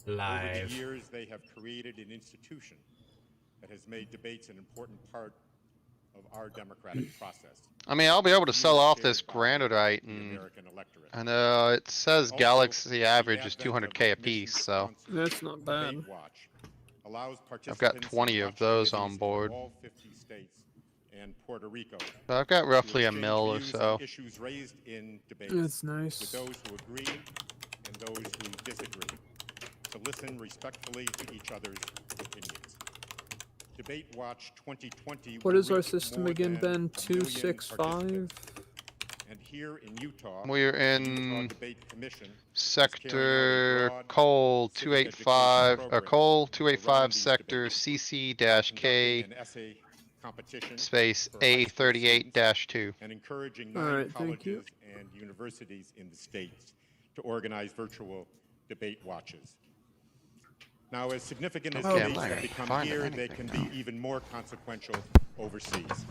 Live. Over the years, they have created an institution that has made debates an important part of our democratic process. I mean, I'll be able to sell off Shared this by granodite, the and American electorate. it says Also, galaxy the average is advent of 200k the a piece, commission's so sponsored That's not bad. Debate Watch allows I've got participants 20 in of watch those committees on board. in all 50 states and Puerto Rico So I've got to roughly a exchange mil or views so. on issues raised in debates That's with nice. those who agree and those who disagree, to listen respectfully to each other's opinions. Debate Watch 2020 What will is our reach system more again, than Ben? 1 million 265? participants. And here in Utah, We're the Utah in Debate Commission sector broad coal civic 285, education coal program 285 around these sector debates, CC-K conducting an essay competition space for high school students A38-2. and encouraging All 9 right, thank you. colleges and universities in the states to organize virtual debate watches. Now, as significant as Okay, I'm debates not have gonna become find here, they anything can now. be even more consequential overseas,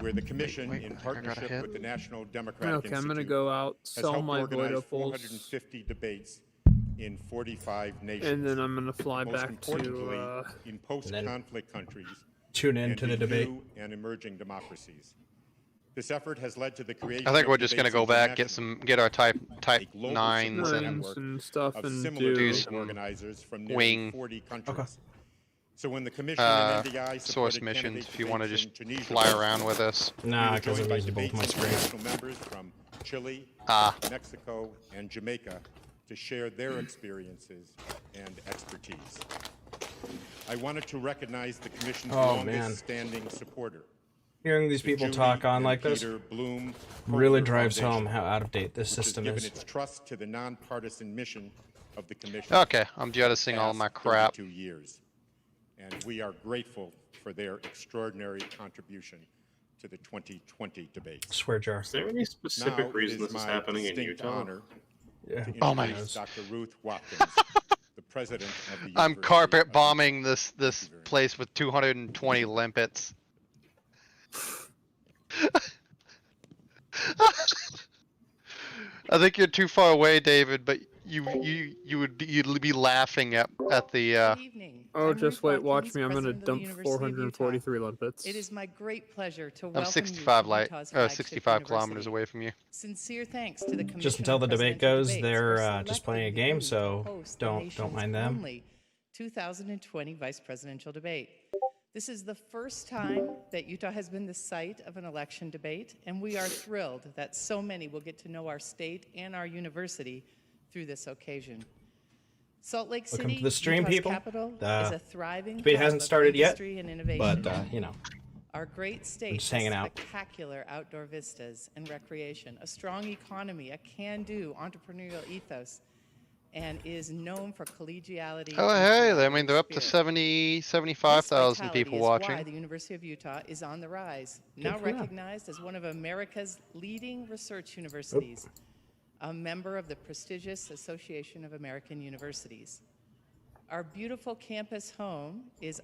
where the commission, wait, in I think I got a partnership hit. with the National Democratic Okay, I'm gonna Institute, go out, has sell helped my organize Void Opals, 450 debates in 45 nations. and then I'm gonna fly Most back importantly, to. in post-conflict countries Tune in and to the in debate. new and emerging democracies. This effort has led to the creation I think of we're just gonna Debates go back, International, get our type a global 9s support and network and stuff of and similar do debate some organizers from nearly wing 40 countries. Okay. So when the commission and NDI source supported missions candidate if you want to debates just in Tunisia, fly around with us. we Nah, were because joined I'm by using both my Debates screens. International members from Chile, Mexico, and Jamaica to share their experiences and expertise. I wanted to recognize the commission's Oh, man. longest-standing supporter, Hearing these the people Judy talk on and like this Peter Bloom really Posner drives Foundation, home how out of date this which has system given is. its trust to the nonpartisan mission of the commission. Okay, I'm for the jettisoning all past my crap. 32 years, and we are grateful for their extraordinary contribution to the 2020 debates. Swear jar. Is there any Now, specific it reason is this is my happening in distinct Utah? honor Yeah. to Oh my- introduce Dr. Ruth Watkins, the president of the I'm University carpet of bombing Utah. this Thank you very much. place with 220 limpets. I think you're too far away, David, but you'd be laughing at the Good evening. Oh, I'm just Ruth wait, watch Watkins, me. I'm gonna president of the dump University of Utah. 443 limpets. It is my great pleasure to welcome I'm you 65 to light, Utah's flagship 65 kilometers university. away from you. Sincere thanks to the Commission Just until on the debate Presidential goes, Debates they're for just playing a selecting game, you to so host the don't nation's mind them. only 2020 vice presidential debate. This is the first time that Utah has been the site of an election debate, and we are thrilled that so many will get to know our state and our university through this occasion. Salt Lake Welcome City, to the stream, Utah's people. capital, The is a thriving debate hub hasn't of started yet, industry and innovation. But, you know, Our great state just hanging has out. spectacular outdoor vistas and recreation, a strong economy, a can-do entrepreneurial ethos, and is known for collegiality. Oh, and hey, I collaborative mean, they're up to spirit. 70, This 75,000 vitality people is why watching. the University of Utah is on the rise, now for them. recognized as one of America's leading research universities, a member of the prestigious Association of American Universities. Our beautiful campus home is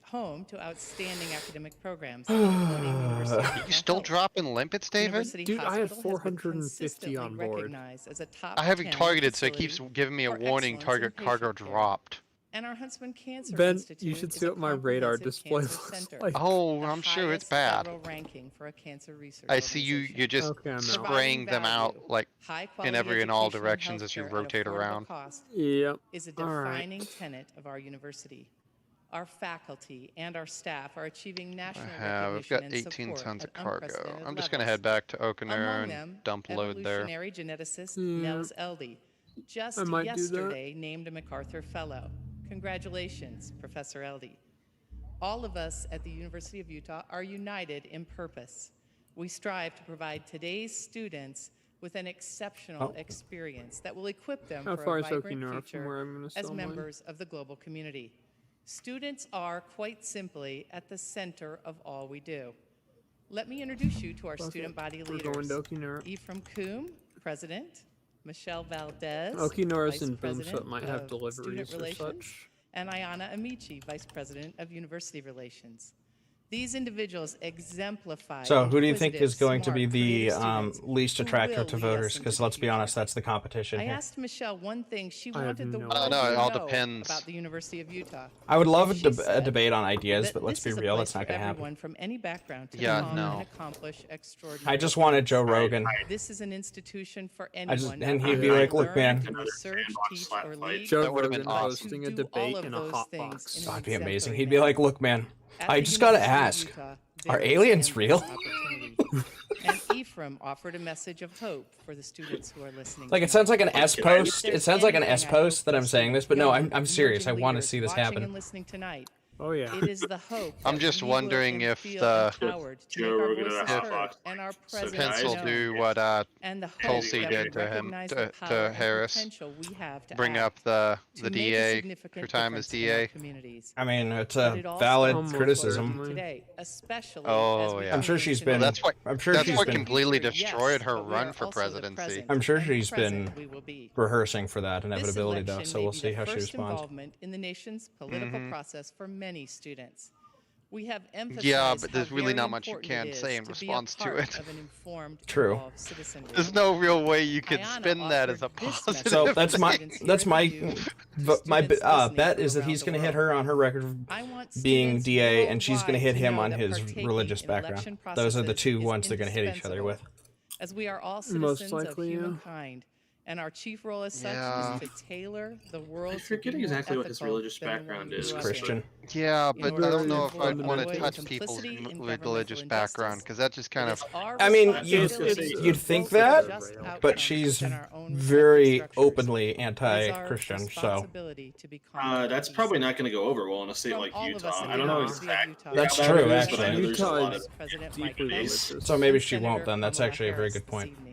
home to outstanding academic programs, including University of You Utah still Health. dropping limpets, David? University Dude, I had Hospital has been 450 on consistently board. recognized as a top I haven't 10 targeted, so it keeps facility giving me a for warning. excellence in Target cargo patient care. dropped. And our Huntsman Cancer Ben, Institute you should is see a what my radar comprehensive display cancer looks center, like. Oh, the I'm sure it's highest bad. federal ranking for a cancer research I see you. organization. You're just Okay, I'm out. spraying them out Value, like high-quality in all education and directions as you healthcare at rotate affordable around. cost Yep. is a All right. defining tenet of our university. Our faculty and our staff are achieving national We've recognition got and 18 support tons at of cargo. unprecedented I'm just gonna levels. head back to Okoner Among and them, dump load there. evolutionary geneticist Yeah. Nels Elde, just I might do that. yesterday named a MacArthur Fellow. Congratulations, Professor Elde. All of us at the University of Utah are united in purpose. We strive to provide today's students with an exceptional experience that will equip them How for far a is vibrant Okinawa from future where I'm gonna as sell mine? members of the global community. Students are, quite simply, at the center of all we do. Let me introduce you to our student body We're going leaders. to Okinawa. Ephraim Coombe, President. Michelle Valdez, Okinawa's Vice in boom, so President it might have of deliveries Student or Relations, such. and Ayana Amici, Vice President of University Relations. These individuals exemplify. So, who do you think is inquisitive, going to be smart, the creative students least who attractive will to lead us voters? into Because the let's be honest, future. that's the competition I here. asked Michelle one thing she I have wanted the no world No, to it all know depends. about the University of Utah. I would love She a said debate on ideas, that but let's this be is a real, place it's not for going to happen. everyone from any background to Yeah, become no. and accomplish extraordinary. I just wanted Joe Rogan. This is an institution for I just- anyone. and who he'd be wants like, to "Look, learn, man." to research, teach, or lead. Joe That would've been Rogan awesome. hosting a To do all debate of in a those hot things box. in That'd be exemplary amazing. He'd be manner. like, look, man, At I the just got to University of ask, Utah, are there aliens stands real? opportunity. And Ephraim offered a message of hope for the students who are listening. Like, it tonight. sounds like an S post. If It sounds like an there's S post anything that I I'm hope saying those this, but no, young, I'm serious. I emerging want to leaders see this watching happen. and listening tonight, Oh yeah. it is the hope. I'm that just we will wondering if feel the empowered to Joe make our Rogan voices at a hot heard box. and our So presence guys Pence will known. do what And the hope Tulsi that did we to him, recognize to- the to power and Harris. potential we have to bring act up the to make a DA significant for time as difference in our DA. communities. I mean, it's But a it all valid starts criticism. with today, especially Oh, as we yeah. I'm sure move she's into been. the That's what- I'm sure that's she's what been completely future, destroyed her but we run are for also the presidency. present, I'm sure and she's present been we will be. rehearsing for that This inevitability, though. election So may we'll be see the how she first responds. involvement in the nation's political process for many students. We have emphasized Yeah, but how there's really very not much you important can it say is in to be a response to part it. of an informed, True. involved citizenry. There's no real way you could Ayana spin that as a offered this positive. message So to that's my students here that's in my Butte, to my students listening bet from is that around he's the going to hit world. her on her record of I want being students DA, and she's going to hit worldwide him know on that his partaking religious in background. election Those are the processes two is ones they're going to hit each other with. indispensable, as we are all Most citizens likely, of yeah. humankind, and our chief role as such Yeah. is to tailor the world. I to forget be more exactly what his ethical religious than the one background we is. grew up Christian. in. Yeah, In but order I to don't know if avoid I'd want to avoid touch complicity people's in governmental religious background, injustice. because that just kind It of. is our I mean, responsibility you'd- to you'd think vote for that, just but outcomes she's within our own very structures. openly It is our anti-Christian. So responsibility to become That's peace. probably not going to go over well in a state From like all of us Utah. in I the don't know University of exactly. Utah. That's how true, bad it is, actually. but I know there's a Utah lot is of President deeply Mike Pence religious. So maybe and she won't Senator then. That's Kamala actually a very Harris good this point. evening.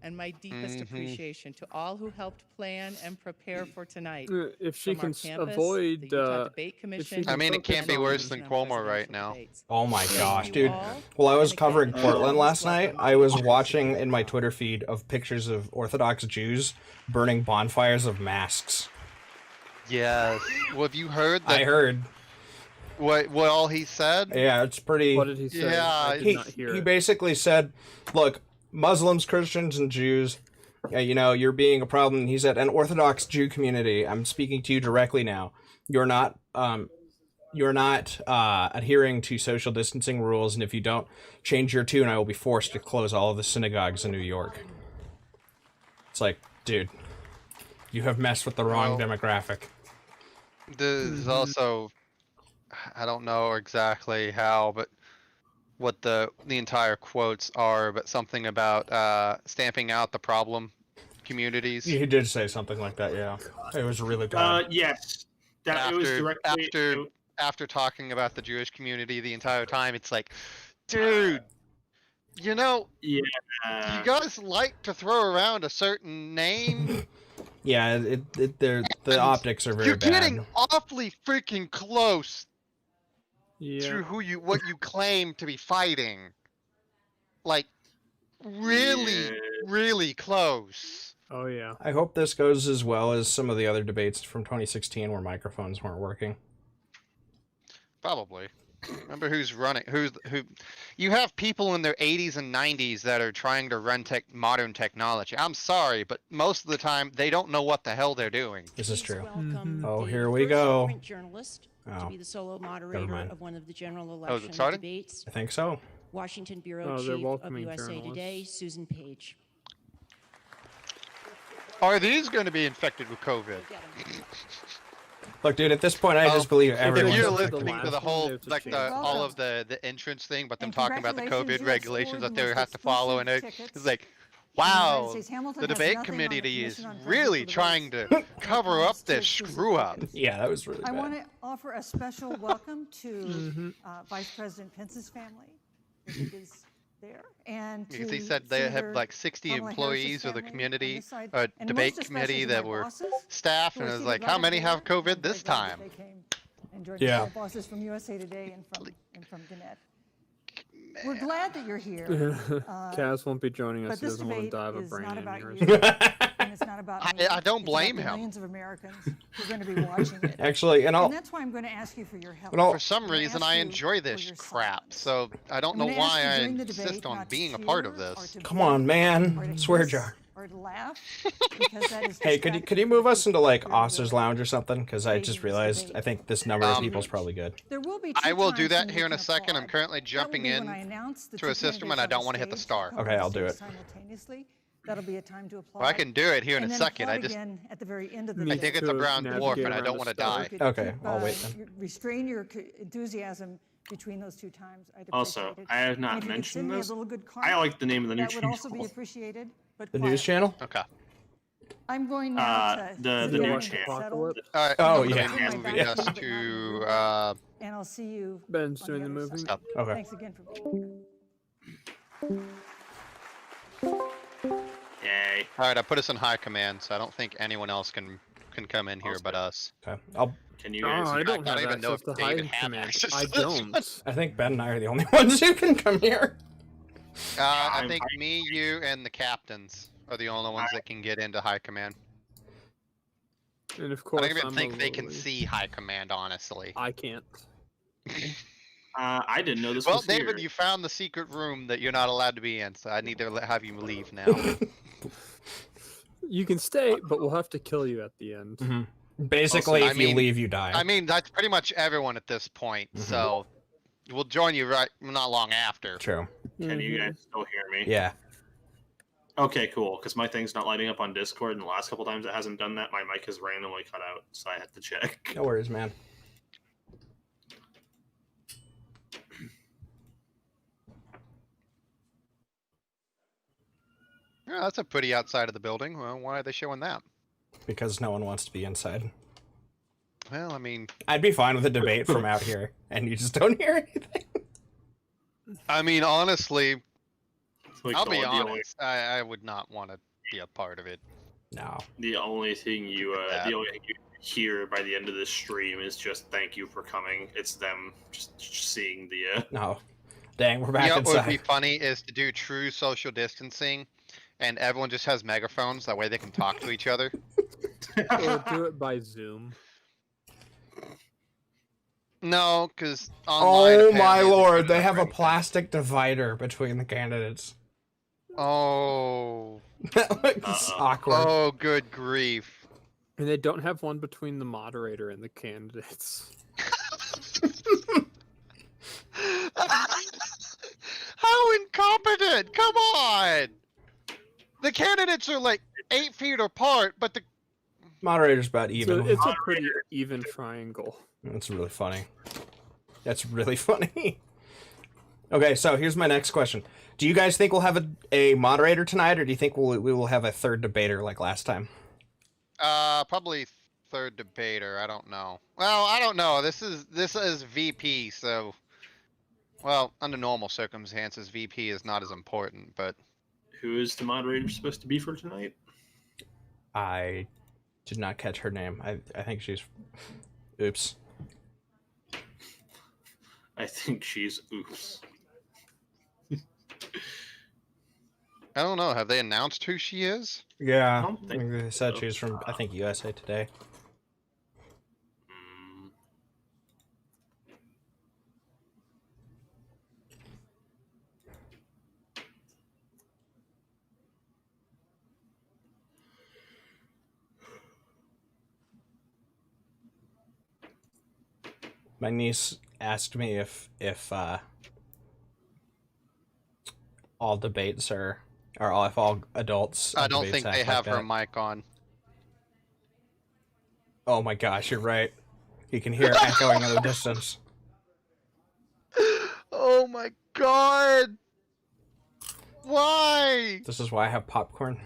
And my deepest appreciation to all who helped plan and prepare for tonight. If she From our can campus, avoid, the Utah if Debate she Commission, can I mean, it can't be focus worse on- than Cuomo right now. Oh my gosh, you dude. all, Well, I was and covering again, Portland most last night. welcome I to was the watching University in of my Utah. Twitter feed of pictures of Orthodox Jews burning bonfires of masks. Yes. Well, have you heard that? I heard. What all he said? Yeah, it's pretty. What did he say? Yeah, I did he not hear he it. basically said, "Look, Muslims, Christians, and Jews, you know, you're being a problem." He said, "An Orthodox Jew community, I'm speaking to you directly now. You're not adhering to social distancing rules, and if you don't change your tune, I will be forced to close all of the synagogues in New York." It's like, dude, you have messed with the wrong Well, demographic. There's also, I don't know exactly how, but what the entire quotes are, but something about stamping out the problem communities. He did say something like that. Yeah, it was really bad. Yes. That it was directly. After talking about the Jewish community the entire time, it's like, dude, you know, you guys like to throw around a certain name. Yeah, the optics are very You're bad. getting awfully freaking close Yeah. to what you claim to be fighting. Like, really, really close. Oh yeah. I hope this goes as well as some of the other debates from 2016 where microphones weren't working. Probably. Remember who's running? Who? You have people in their 80s and 90s that are trying to run modern technology. I'm sorry, but most of the time they don't know what the hell they're doing. This is true. Welcome Oh, the here we first go. print journalist to Oh, be the solo moderator mind. of one of the general it election started? debates. I think so. Washington Bureau Oh, they're Chief of welcoming USA journalists. Today, Susan Page. Are these going to be infected with COVID? Get 'em. Look, dude, at this point, I just believe If everyone's you're infected. listening to the last one, whole, they have to like change the it. all of the entrance thing, but them And talking about the congratulations, COVID you have regulations scored that the they most have to follow, and exclusive it's like, tickets. wow, United States Hamilton the has debate nothing on the community is Commission on really Presidential trying to Debates. cover up this Susan screw up. Page. Yeah, that was really I bad. want to offer a special welcome to Vice President Pence's family, I think is there, and Because to he said they have Senator like 60 Kamala employees Harris's of the family on community, this side, or and debate most committee especially that my were bosses, staff, who and are it was seated like, right how up many there. have COVID I'm this very glad that time? they came and joined Yeah. our bosses from USA Today and from Gannett. We're glad that you're here. Kaz won't be joining us. But He this doesn't want to debate die of a is brain not about aneurysm. you. and it's not about I- me. I don't It's about blame the him. Millions of Americans who are going to be watching it. Actually, and And that's why I'm going to ask you for your help. Well, For some I'm gonna reason, ask I you enjoy for this your crap, silence. so I don't I'm know gonna ask why you I during the debate insist on not to being a part of cheer or this. to come on, boo man. or to Swear hiss jar. or to laugh, because that is Hey, could you move us into like Very Officers good. Lounge or something? Because I just Ladies realized debate. I think this number of Um, people's probably good. There will be I two will do times that when here you in a can second. I'm applaud. currently That will jumping be when in I announce the to two a system candidates and I on don't want to hit the stage star. come Okay, on I'll do stage it. Simultaneously. That'll be a time to applaud. Well, I can do it here in and a then second. I applaud just again at the very end of the Me I debate. think it's a to brown dwarf navigate and I around don't the want to star. die. If you could Okay, I'll wait then. Restrain your enthusiasm between those two times. I'd appreciate Also, it. I have And not if you could mentioned send me a this. little good I karma, like the name of the new that would also be channel. appreciated. But The news quietly. channel? Okay. I'm going now to the sit new down and channel. get settled, Apocalypse. All right. Oh, I'm gonna yeah. be Turn my moving back us to you, but not in a to rude and I'll see you Ben's on doing the other moving. side. Okay. Thanks again for being here. Yay. All right. I put us in high command, so I don't think anyone else can come in here but us. Okay. I'll. Can you Oh, guys? I don't I have don't even know access if to high David had command. access I to this don't. I think Ben and I are the only ones who can come here. I I'm- think me, you, and the captains are the only ones that can get into high command. And of I course, don't even I'm think a they can lowly. see high command, honestly. I can't. I didn't know this Well, was David, here. you found the secret room that you're not allowed to be in, so I need to have you leave now. You can stay, but we'll have to kill you at the end. Basically, Also, if I you mean- leave, you die. I mean, that's pretty much everyone at this point, so we'll join you right not long after. True. Can you guys still hear me? Yeah. Okay, cool. Because my thing's not lighting up on Discord, and the last couple times it hasn't done that, my mic has randomly cut out, so I had to check. No worries, man. Yeah, that's a pretty outside of the building. Well, why are they showing that? Because no one wants to be inside. Well, I mean, I'd be fine with a debate from out here, and you just don't hear anything. honestly, It's like I'll the be only- honest. I would not want to be a part of it. No. The only thing you Yeah. the only thing you hear by the end of this stream is just thank you for coming. It's them just seeing the No. Dang, we're back You know what would be inside. funny is to do true social distancing, and everyone just has megaphones. That way they can talk to each other. Or do it by Zoom. No, because Oh my lord, they have a plastic divider between the candidates. Oh. That looks awkward. Oh, good grief. And they don't have one between the moderator and the candidates. How incompetent! Come on! The candidates are like 8 feet apart, but the Moderator's about So even. it's a pretty even triangle. That's really funny. That's really funny. Okay, so here's my next question. Do you guys think we'll have a moderator tonight, or do you think we will have a third debater like last time? probably third debater. I don't know. Well, I don't know. This is VP, so well, under normal circumstances, VP is not as important, but who is the moderator supposed to be for tonight? I did not catch her name. I think she's. Oops. I think she's oops. I don't know. Have they announced who she is? Yeah. I don't think They said so. she's from, I think, USA Today. Mm, My niece asked me if all debates are, or if all adults. I on don't debates think they act like have her that. mic on. Oh my gosh, you're right. You can hear it echoing in the distance. Oh my god! Why? This is why I have popcorn.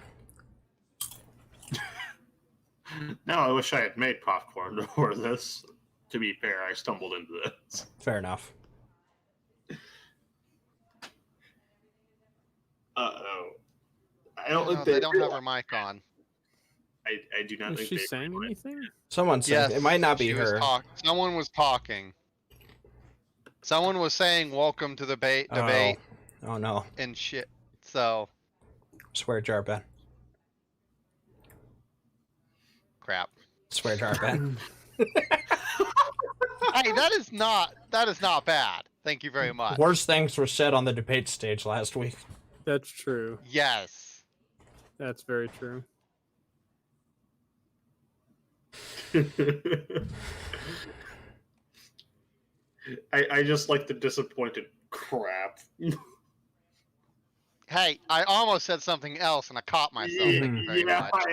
now I wish I had made popcorn before this. To be fair, I stumbled into this. Fair enough. Uh-oh. I don't No, think they don't have her mic on. I do not Is think she they saying realize- anything? Someone said Yes, it might not be she was her. Someone was talking. Someone was saying, "Welcome to the debate," Oh no. and shit. So Swear jar, Ben. crap. Swear jar Ben. Hey, that is not bad. Thank you very much. Worse things were said on the debate stage last week. That's true. Yes. That's very true. I just like the disappointed crap. Hey, I almost said something else and I caught myself. Thank you very Yeah, much.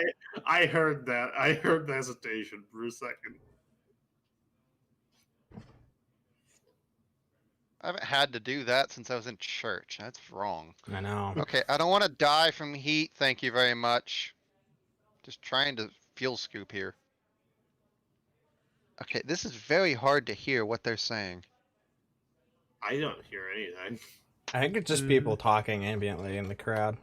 I heard that. I heard the hesitation for a second. I haven't had to do that since I was in church. That's wrong. I know. Okay, I don't want to die from heat. Thank you very much. Just trying to fuel scoop here. Okay, this is very hard to hear what they're saying. I don't hear anything. I think it's just people talking ambiently in the crowd.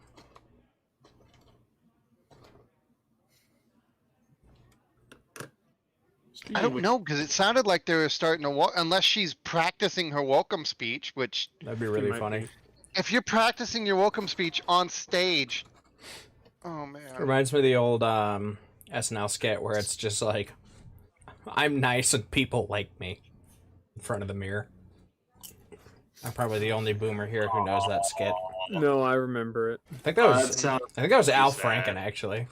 I don't know, because it sounded like they were starting to unless she's practicing her welcome speech, which, That'd be really might funny. be. if you're practicing your welcome speech on stage, oh man. Reminds me of the old SNL skit where it's just like, I'm nice and people like me in front of the mirror. I'm probably the only boomer here who knows that skit. No, I remember it. I think that was sounds Al sad. Franken actually.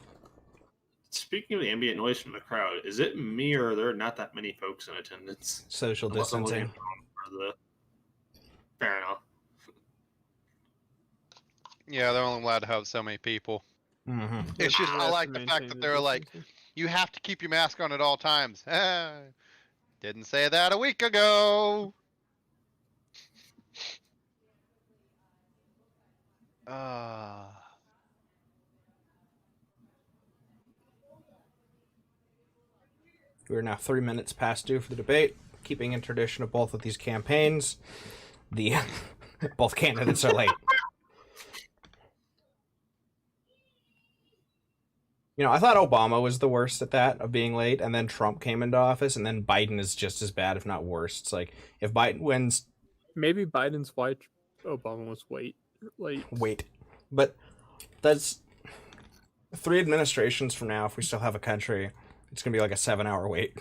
Speaking of the ambient noise from the crowd, is it me or are there not that many folks in attendance? Social Unless I'm looking distancing. for the... Fair enough. Yeah, they're only allowed to have so many people. Mm-hmm. It's just, I Have like to the fact maintain that the they're like, distancing. you have to keep your mask on at all times. Didn't say that a week ago. We're now 3 minutes past due for the debate, keeping in tradition of both of these campaigns. The both candidates are late. You know, I thought Obama was the worst at that, of being late, and then Trump came into office, and then Biden is just as bad, if not worse. It's like, if Biden wins, Maybe Biden's why Obama was late. wait. But that's 3 administrations from now, if we still have a country, it's going to be like a 7-hour wait.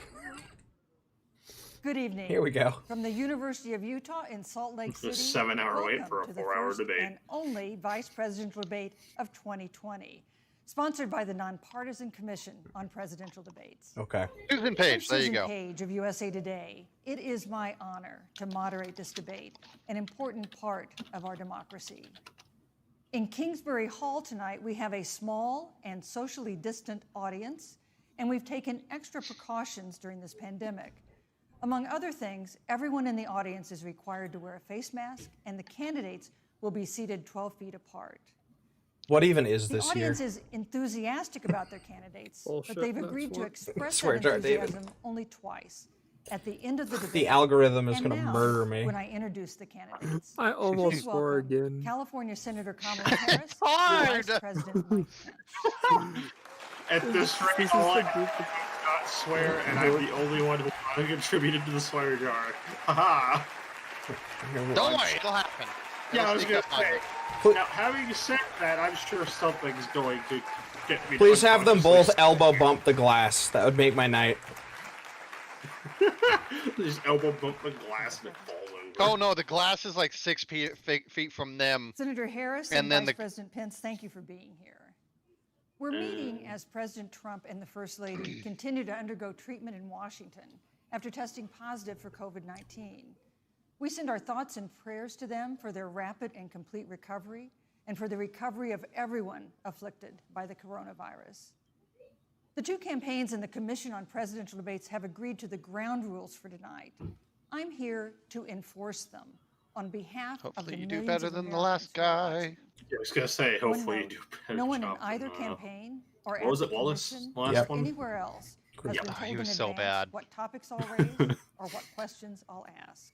Good evening. Here we go. From the University of Utah in Salt Lake City. 7-hour wait welcome for a to the 4-hour first debate. And only vice presidential debate of 2020, sponsored by the Nonpartisan Commission on Presidential Debates. Okay. Susan Page, I'm there you Susan go. Page of USA Today. It is my honor to moderate this debate, an important part of our democracy. In Kingsbury Hall tonight, we have a small and socially distant audience, and we've taken extra precautions during this pandemic. Among other things, everyone in the audience is required to wear a face mask, and the candidates will be seated 12 feet apart. What even is The this here? audience is enthusiastic about their candidates, Bullshit, but they've that's agreed to what- express Swear that jar, David. enthusiasm only twice, at the end of the debate. The algorithm is and going to now, murder me. when I introduce the candidates. I almost Please swore welcome again. California Senator Kamala Harris, hard! Vice President Mike Pence. At this rate, This is all the I group of- not swear, and I'm the only one who contributed to the swear jar. Haha. Don't worry, it'll happen. Yeah, It'll I was sneak gonna up on say. you. Now, having said that, I'm sure something's going to get me. Please have them both unconsciously- elbow bump the glass. That would make my night. Just elbow bump the glass and it falls over. Oh no, the glass is like 6 feet from them. Senator Harris And and, then Vice the- President Pence, thank you for being here. We're meeting as President Trump and the First Lady continue to undergo treatment in Washington after testing positive for COVID-19. We send our thoughts and prayers to them for their rapid and complete recovery and for the recovery of everyone afflicted by the coronavirus. The two campaigns and the Commission on Presidential Debates have agreed to the ground rules for tonight. I'm here to enforce them on behalf of the Hopefully you do millions better of than the Americans last who are guy. watching. Yeah, I was gonna say, One hopefully you note, do better. no one in job either than, campaign or what was at it, the Wallace? commission Last Yep. or one? anywhere else has Yep. been He told was in so advance bad. what topics I'll raise or what questions I'll ask.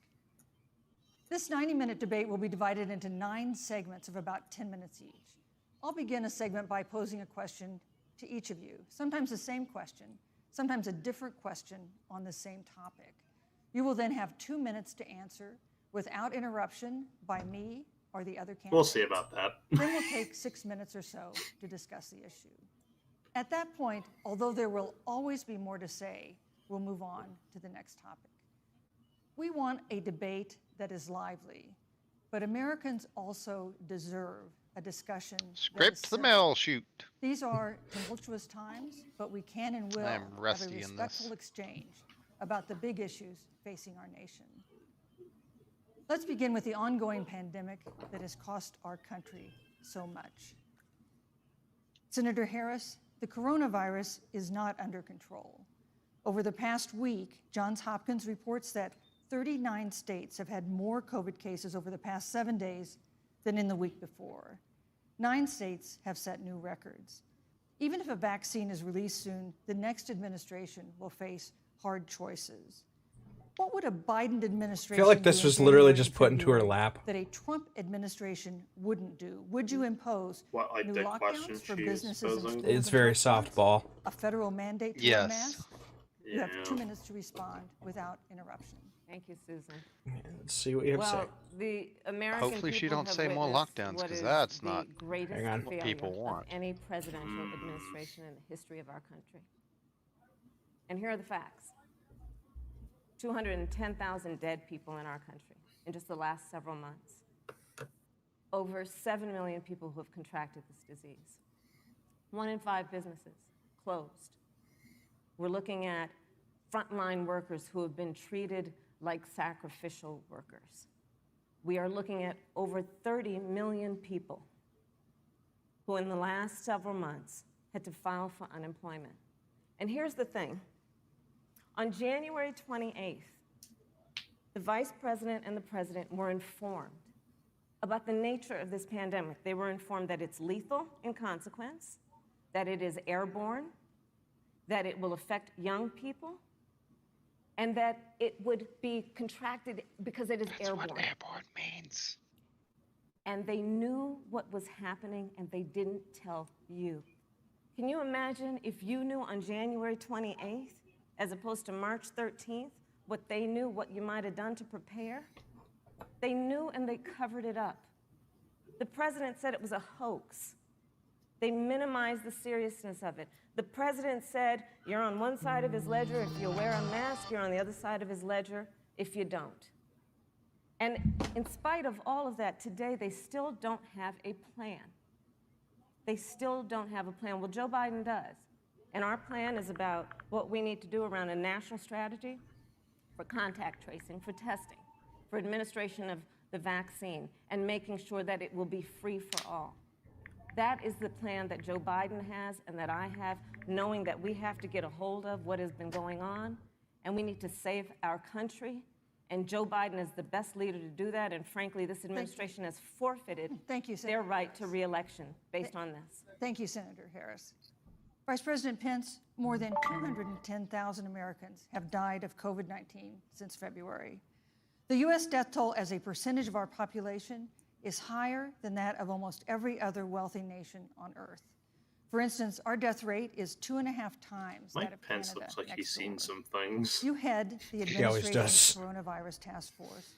This 90-minute debate will be divided into 9 segments of about 10 minutes each. I'll begin a segment by posing a question to each of you, sometimes the same question, sometimes a different question on the same topic. You will then have 2 minutes to answer without interruption by me or the other candidate. We'll see about that. Then we'll take 6 minutes or so to discuss the issue. At that point, although there will always be more to say, we'll move on to the next topic. We want a debate that is lively, but Americans also deserve a discussion that is Script the civil. mail shoot. These are tumultuous times, but we can and will I am have a rusty in respectful this. exchange about the big issues facing our nation. Let's begin with the ongoing pandemic that has cost our country so much. Senator Harris, the coronavirus is not under control. Over the past week, Johns Hopkins reports that 39 states have had more COVID cases over the past 7 days than in the week before. 9 states have set new records. Even if a vaccine is released soon, the next administration will face hard choices. What would a Biden administration I feel like this do in was literally January just and put into her February lap. that a Trump administration wouldn't do? Would you impose What, like new the lockdowns question for she's businesses and posing? schools It's and very restaurants? softball. A federal mandate to wear Yes. masks? You have Yeah. 2 minutes to respond without interruption. Thank you, Susan. Let's see what you have to say. Well, the American Hopefully she people don't have say more witnessed lockdowns, what 'cause is that's the not greatest Hang on. what failure people of want. any presidential administration in the history of our country. And here are the facts. 210,000 dead people in our country in just the last several months. Over 7 million people who have contracted this disease. 1 in 5 businesses closed. We're looking at frontline workers who have been treated like sacrificial workers. We are looking at over 30 million people who in the last several months had to file for unemployment. And here's the thing. On January 28th, the vice president and the president were informed about the nature of this pandemic. They were informed that it's lethal in consequence, that it is airborne, that it will affect young people, and that it would be contracted because it is That's airborne. what airborne means. And they knew what was happening and they didn't tell you. Can you imagine if you knew on January 28th, as opposed to March 13th, what they knew, what you might have done to prepare? They knew and they covered it up. The president said it was a hoax. They minimized the seriousness of it. The president said, you're on one side of his ledger if you wear a mask, you're on the other side of his ledger if you don't. And in spite of all of that, today they still don't have a plan. They still don't have a plan. Well, Joe Biden does. And our plan is about what we need to do around a national strategy for contact tracing, for testing, for administration of the vaccine, and making sure that it will be free for all. That is the plan that Joe Biden has and that I have, knowing that we have to get a hold of what has been going on, and we need to save our country. And Joe Biden is the best leader to do that, and frankly, this administration has forfeited Thank you, their Senator right to Harris. re-election based on this. Thank you, Senator Harris. Vice President Pence, more than 210,000 Americans have died of COVID-19 since February. The U.S. death toll as a percentage of our population is higher than that of almost every other wealthy nation on earth. For instance, our death rate is 2.5 times that Mike of Pence Canada looks like he's next seen door. some things. You head the He always administration's does. coronavirus task force.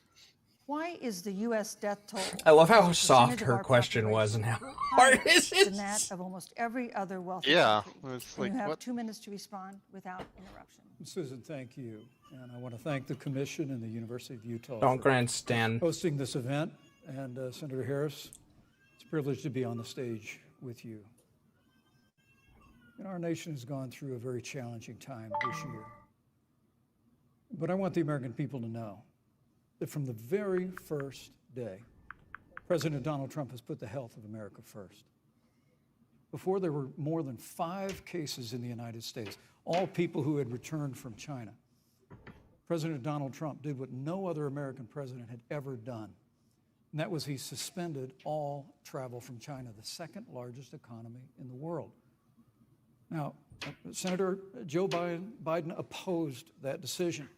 Why is the U.S. death toll? I love how as a percentage soft of her our question was and how population hard higher it than that is. of almost every other wealthy Yeah, country? it's And like, you have what? 2 minutes to respond without interruption. Susan, thank you. And I want to thank the Commission and the University of Utah Don't for grandstand. hosting this event. And Senator Harris, it's a privilege to be on the stage with you. And our nation has gone through a very challenging time this year. But I want the American people to know that from the very first day, President Donald Trump has put the health of America first. Before there were more than 5 cases in the United States, all people who had returned from China, President Donald Trump did what no other American president had ever done. And that was he suspended all travel from China, the second largest economy in the world. Now, Senator Joe Biden opposed that decision.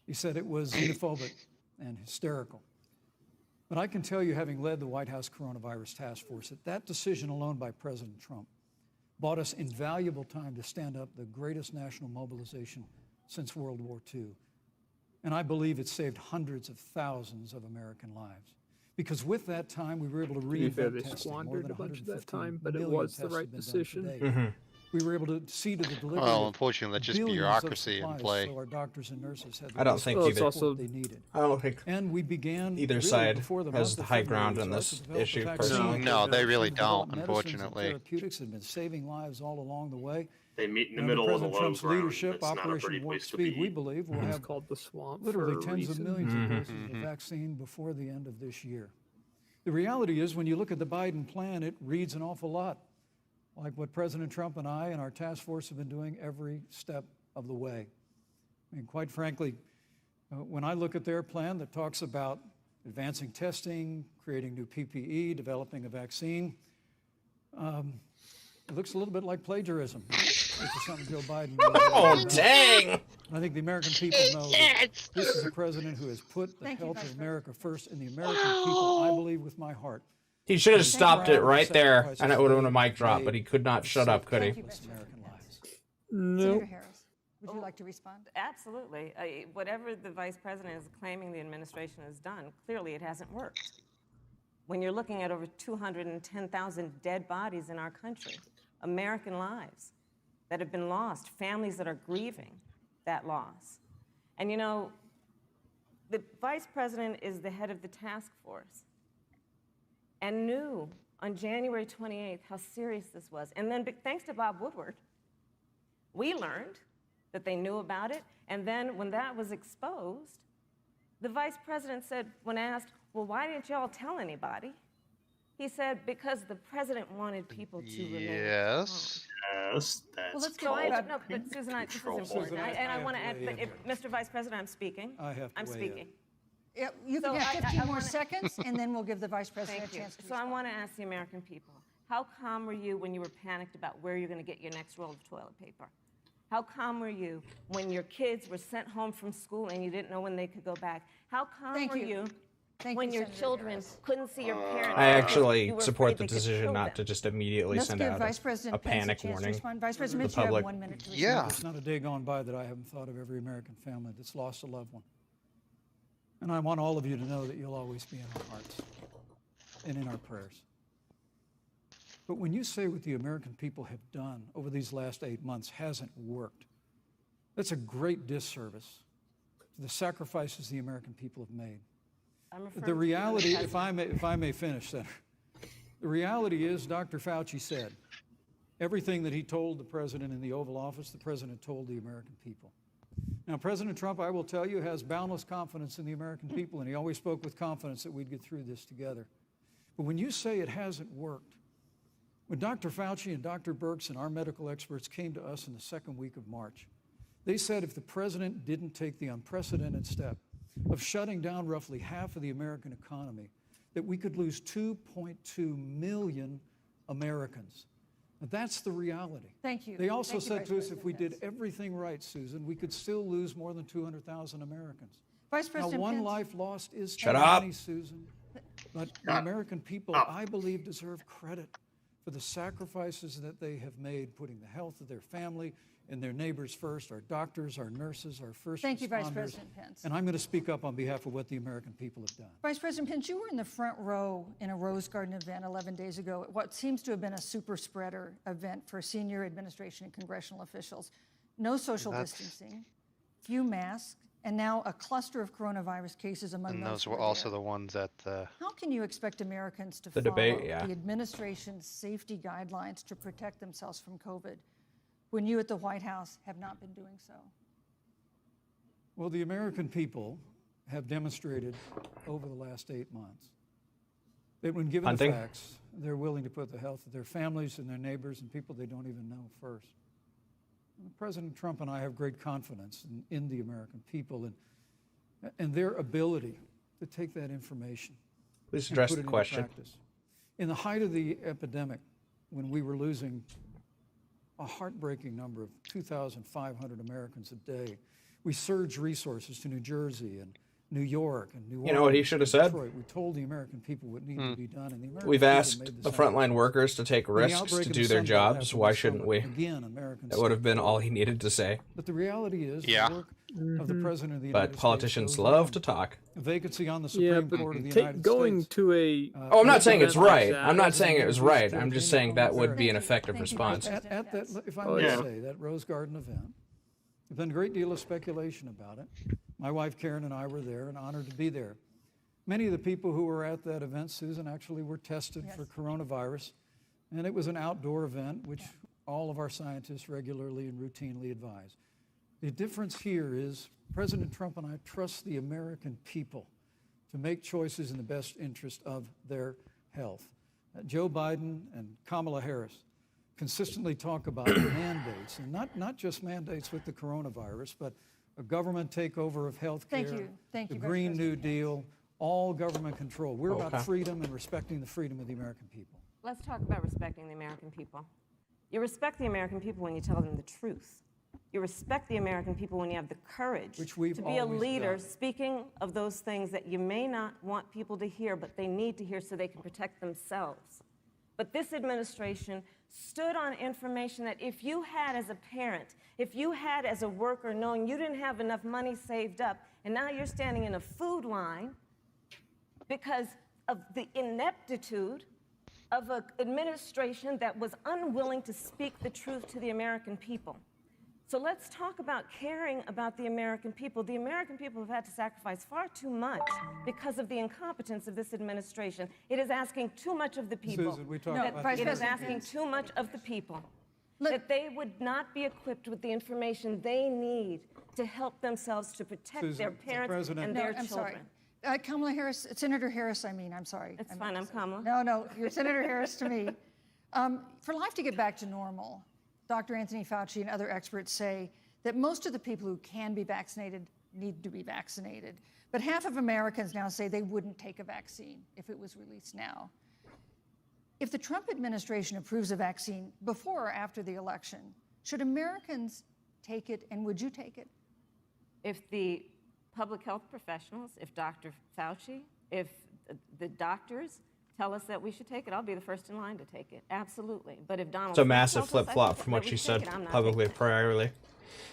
He said it was xenophobic and hysterical. But I can tell you, having led the White House Coronavirus Task Force, that that decision alone by President Trump bought us invaluable time to stand up the greatest national mobilization since World War II. And I believe it saved hundreds of thousands of American lives. Because with that time, we were able to To be fair, reinvent they testing. More squandered than a bunch of that 115 time, but it million was the tests right have been done decision. today. We were able to see to the delivery. Well, of unfortunately, that's just billions of bureaucracy in supplies, play. So our doctors and nurses had the I don't best think Well, it's either. also- support they needed. I don't think And we began either really side before the has month the of high February ground to in start this to develop a issue, vaccine. personally. No, they really We've developed don't, medicines and unfortunately. Therapeutics have been saving lives all along the way. They meet in the Under middle of the President low Trump's ground. leadership, That's not a pretty Operation Warp place to Speed, be. we believe will It's have called the swamp. literally for a tens of reason. millions of doses of vaccine before the end of this year. The reality is, when you look at the Biden plan, it reads an awful lot like what President Trump and I and our task force have been doing every step of the way. I mean, quite frankly, when I look at their plan that talks about advancing testing, creating new PPE, developing a vaccine, it looks a little bit like plagiarism, which is something Joe Biden really Oh, does. dang! I think the American people know that this is a president who has put the Thank you, health Vice of America first, and the American people, I believe with my heart. He should have stopped it right there, Sacrifices and it would have been a they mic drop, made but he could not to shut up, save could he? countless American lives. Nope. Senator Harris, would you like to respond? Absolutely. Whatever the vice president is claiming the administration has done, clearly it hasn't worked. When you're looking at over 210,000 dead bodies in our country, American lives that have been lost, families that are grieving that loss. And you know, the vice president is the head of the task force and knew on January 28th how serious this was. And then thanks to Bob Woodward, we learned that they knew about it. And then when that was exposed, the vice president said, when asked, well, why didn't y'all tell anybody? He said, because the president wanted people to remain Yes. Yes, that's Well, let's So I About no, but Susan, this is control. important. Susan, And I I want to have add, to but weigh if, Mr. Vice President, I'm speaking. I have to I'm weigh in. speaking. Yeah, you can So have I 15 more wanna- seconds, and then we'll give the vice president Thank a you. chance to So I respond. want to ask the American people, how calm were you when you were panicked about where you're going to get your next roll of toilet paper? How calm were you when your kids were sent home from school and you didn't know when they could go back? How calm Thank were you. you Thank when you, your Senator children Harris. couldn't see your parents? I because actually you were support afraid the they could decision kill not them? to just immediately Let's send give out Vice a President Pence a panic chance to warning. respond. Vice President the Pence, you have public. 1 minute to respond. Yeah. There's not a day gone by that I haven't thought of every American family that's lost a loved one. And I want all of you to know that you'll always be in our hearts and in our prayers. But when you say what the American people have done over these last 8 months hasn't worked, that's a great disservice to the sacrifices the American people have made. I'm referring The to reality, the if I may finish, Senator, the reality is Dr. Fauci said everything that he told the president in the Oval Office, the president told the American people. Now, President Trump, I will tell you, has boundless confidence in the American people, and he always spoke with confidence that we'd get through this together. But when you say it hasn't worked, when Dr. Fauci and Dr. Birx and our medical experts came to us in the second week of March, they said if the president didn't take the unprecedented step of shutting down roughly half of the American economy, that we could lose 2.2 million Americans. Now, that's the reality. Thank you. They also Thank you, said Vice to us if President we did Pence. everything right, Susan, we could still lose more than 200,000 Americans. Vice Now, President one Pence. life lost is Shut too up. many, Susan. But the American people, I believe, deserve credit for the sacrifices that they have made, putting the health of their family and their neighbors first, our doctors, our nurses, our first Thank you, Vice responders. President Pence. And I'm going to speak up on behalf of what the American people have done. Vice President Pence, you were in the front row in a Rose Garden event 11 days ago at what seems to have been a super spreader event for senior administration and congressional officials. No social distancing, few masks, and now a cluster of coronavirus cases among And those those who were there. also the ones at the. How can you expect Americans to The follow debate, yeah. the administration's safety guidelines to protect themselves from COVID when you at the White House have not been doing so? Well, the American people have demonstrated over the last 8 months that when given Hunting? the facts, they're willing to put the health of their families and their neighbors and people they don't even know first. And President Trump and I have great confidence in the American people and their ability to take that information Please and address put the it into question. practice. In the height of the epidemic, when we were losing a heartbreaking number of 2,500 Americans a day, we surged resources to New Jersey and New York and New Orleans. You know what he should have said? Detroit. We told the American people what needed to be done, and the American We've people asked made the sacrifice. frontline workers to take When the risks outbreak to of do the their Sun Belt jobs. happened Why this shouldn't summer, we? Again, Americans That would have stepped been all forward. he needed to say. But the reality is, Yeah. the work of the President of the United But States politicians goes love on. to talk. A vacancy on the Yeah, Supreme but Court of the take, United going States. to a. Oh, I'm not saying it's event like right. that- I'm not saying it was right. President I'm just Bush saying that would there. be an Thank you. effective Thank you, response. Vice At that, if I Oh, may yeah. say, that Rose Garden event, there's been a great deal of speculation about it. My wife Karen and I were there and honored to be there. Many of the people who were at that event, Susan, actually were tested for coronavirus, and it was an outdoor event, which all of our scientists regularly and routinely advise. The difference here is President Trump and I trust the American people to make choices in the best interest of their health. Joe Biden and Kamala Harris consistently talk about mandates, and not just mandates with the coronavirus, but a government takeover of health care, Thank you, the Vice Green New President Pence. Deal, all government control. We're Okay. about freedom and respecting the freedom of the American people. Let's talk about respecting the American people. You respect the American people when you tell them the truth. You respect the American people when you have the courage Which we've to be a always leader done. speaking of those things that you may not want people to hear, but they need to hear so they can protect themselves. But this administration stood on information that if you had as a parent, if you had as a worker knowing you didn't have enough money saved up, and now you're standing in a food line because of the ineptitude of an administration that was unwilling to speak the truth to the American people. So let's talk about caring about the American people. The American people have had to sacrifice far too much because of the incompetence of this administration. It is asking too much of the people. Susan, we talked No, about Vice It is President asking Pence. too much of the people. Let- That they would not be equipped with the information they need to help themselves to protect Susan, their the parents President- and No, their I'm sorry. children. Kamala Harris, Senator Harris, I'm sorry. It's I fine, meant I'm Kamala. No, you're Senator Harris to me. For life to get back to normal, Dr. Anthony Fauci and other experts say that most of the people who can be vaccinated need to be vaccinated. But half of Americans now say they wouldn't take a vaccine if it was released now. If the Trump administration approves a vaccine before or after the election, should Americans take it, and would you take it? If the public health professionals, if Dr. Fauci, if the doctors tell us that we should take it, I'll be the first in line to take it. Absolutely. But if Donald It's a Trump massive tells us flip-flop that from what we she should take said it, I'm not publicly taking it. priorly.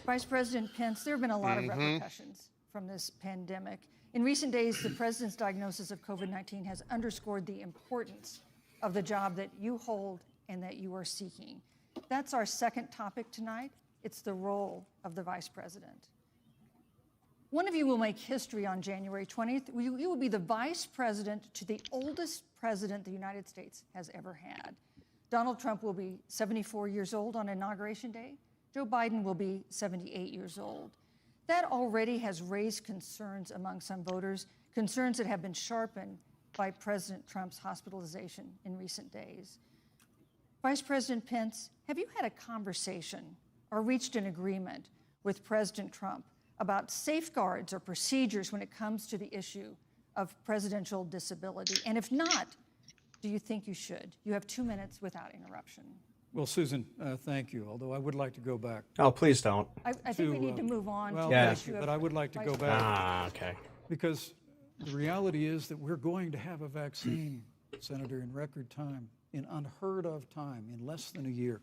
Vice President Pence, there have been a lot of repercussions from this pandemic. In recent days, the president's diagnosis of COVID-19 has underscored the importance of the job that you hold and that you are seeking. That's our second topic tonight. It's the role of the vice president. One of you will make history on January 20th. You will be the vice president to the oldest president the United States has ever had. Donald Trump will be 74 years old on Inauguration Day. Joe Biden will be 78 years old. That already has raised concerns among some voters, concerns that have been sharpened by President Trump's hospitalization in recent days. Vice President Pence, have you had a conversation or reached an agreement with President Trump about safeguards or procedures when it comes to the issue of presidential disability? And if not, do you think you should? You have 2 minutes without interruption. Well, Susan, thank you, although I would like to go back. Oh, please don't. I think we need to move on Well, to the Yeah. thank issue you, of but I would like to Vice go President. back Ah, okay. because the reality is that we're going to have a vaccine, Senator, in record time, in unheard of time, in less than a year.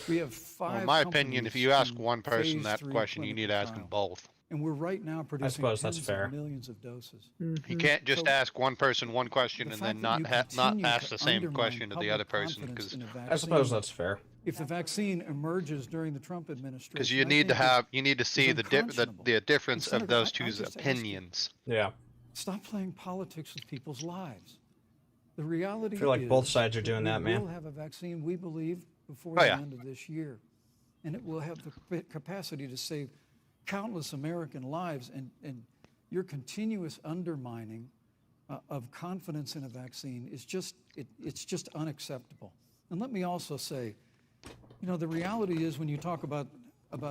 We have Well, 5 in my opinion, if companies you ask in one person phase that 3 question, you need to clinical ask them trials. both. And we're right now producing suppose that's tens fair. of millions of doses. You can't just So, ask one person one question the and fact then that you not continue ask to the same undermine question to the other public person confidence because in a I vaccine, suppose that's fair. if the vaccine emerges during the Trump administration, you I need to think have you need to see the unconscionable. difference And of Senator, those I two's just ask you, opinions. Yeah. Stop playing politics with people's lives. The reality I feel like is both sides are doing that, we man. will have a vaccine, we believe, before Oh, the yeah. end of this year. And it will have the capacity to save countless American lives. And your continuous undermining of confidence in a vaccine is just, it's just unacceptable. And let me also say, you know, the reality is when you talk about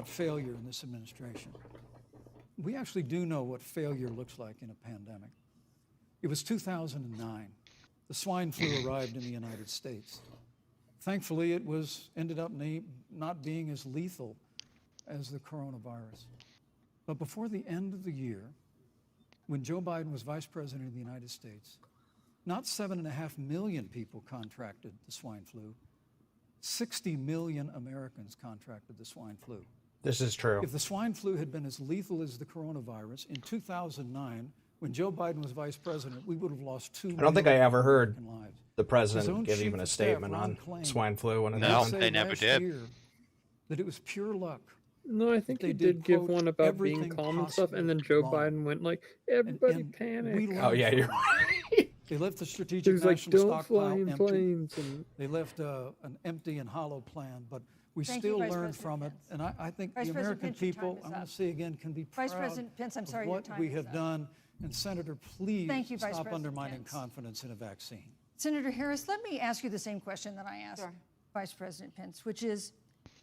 failure in this administration, we actually do know what failure looks like in a pandemic. It was 2009. The swine flu arrived in the United States. Thankfully, it ended up not being as lethal as the coronavirus. But before the end of the year, when Joe Biden was vice president of the United States, not 7.5 million people contracted the swine flu. 60 million Americans contracted the swine flu. This is true. If the swine flu had been as lethal as the coronavirus, in 2009, when Joe Biden was vice president, we would have lost 2 million I don't think I ever heard American lives. the His president own give chief even a of staff, statement Ron on claimed swine flu when it No, happened. they never last did. year that it was pure luck. No, I think They he did, did give quote, one about being everything calm and stuff, and then Joe possibly wrong. Biden went like, "Everybody and panic." we Oh yeah, learned you're from right. They left the He strategic was like, national "Don't stockpile fly in empty. planes," and They left an empty and hollow plan, but we Thank you, still Vice learned President from it. Pence. And I think Vice the President American Pence, your time people, is I'm going up. to say again, can be proud Vice President Pence, I'm sorry, of your what time we is have up. done. And Senator, please Thank you, Vice stop President undermining Pence. confidence in a vaccine. Senator Harris, let me ask you the same question that I asked Sure. Vice President Pence, which is,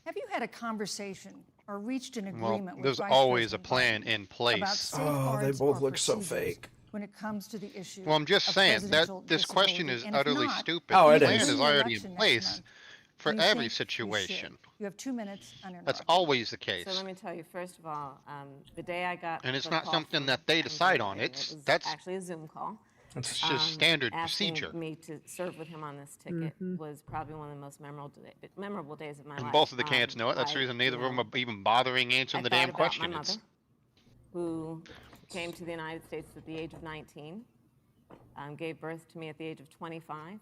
have you had a conversation or reached an Well, agreement with there's Vice always a President plan Biden in about place. Oh, they safeguards both or look so procedures fake. when it comes to the issue Well, I'm just of saying that presidential this question disability? is And if utterly not, stupid. Oh, The it plan is. is during the already election in next place month, for do you every think we situation. should? You have 2 minutes uninterrupted. That's always the case. So let me tell you, first of all, the day I got And it's the not call something from that they Joe decide Biden, on. it was That's actually a Zoom call. It's just standard asking procedure. me to serve with him on this ticket was probably one of the most memorable days of my life. And both of the candidates know it. That's the reason neither of them are even bothering answering the damn question. My It's mother, who came to the United States at the age of 19, gave birth to me at the age of 25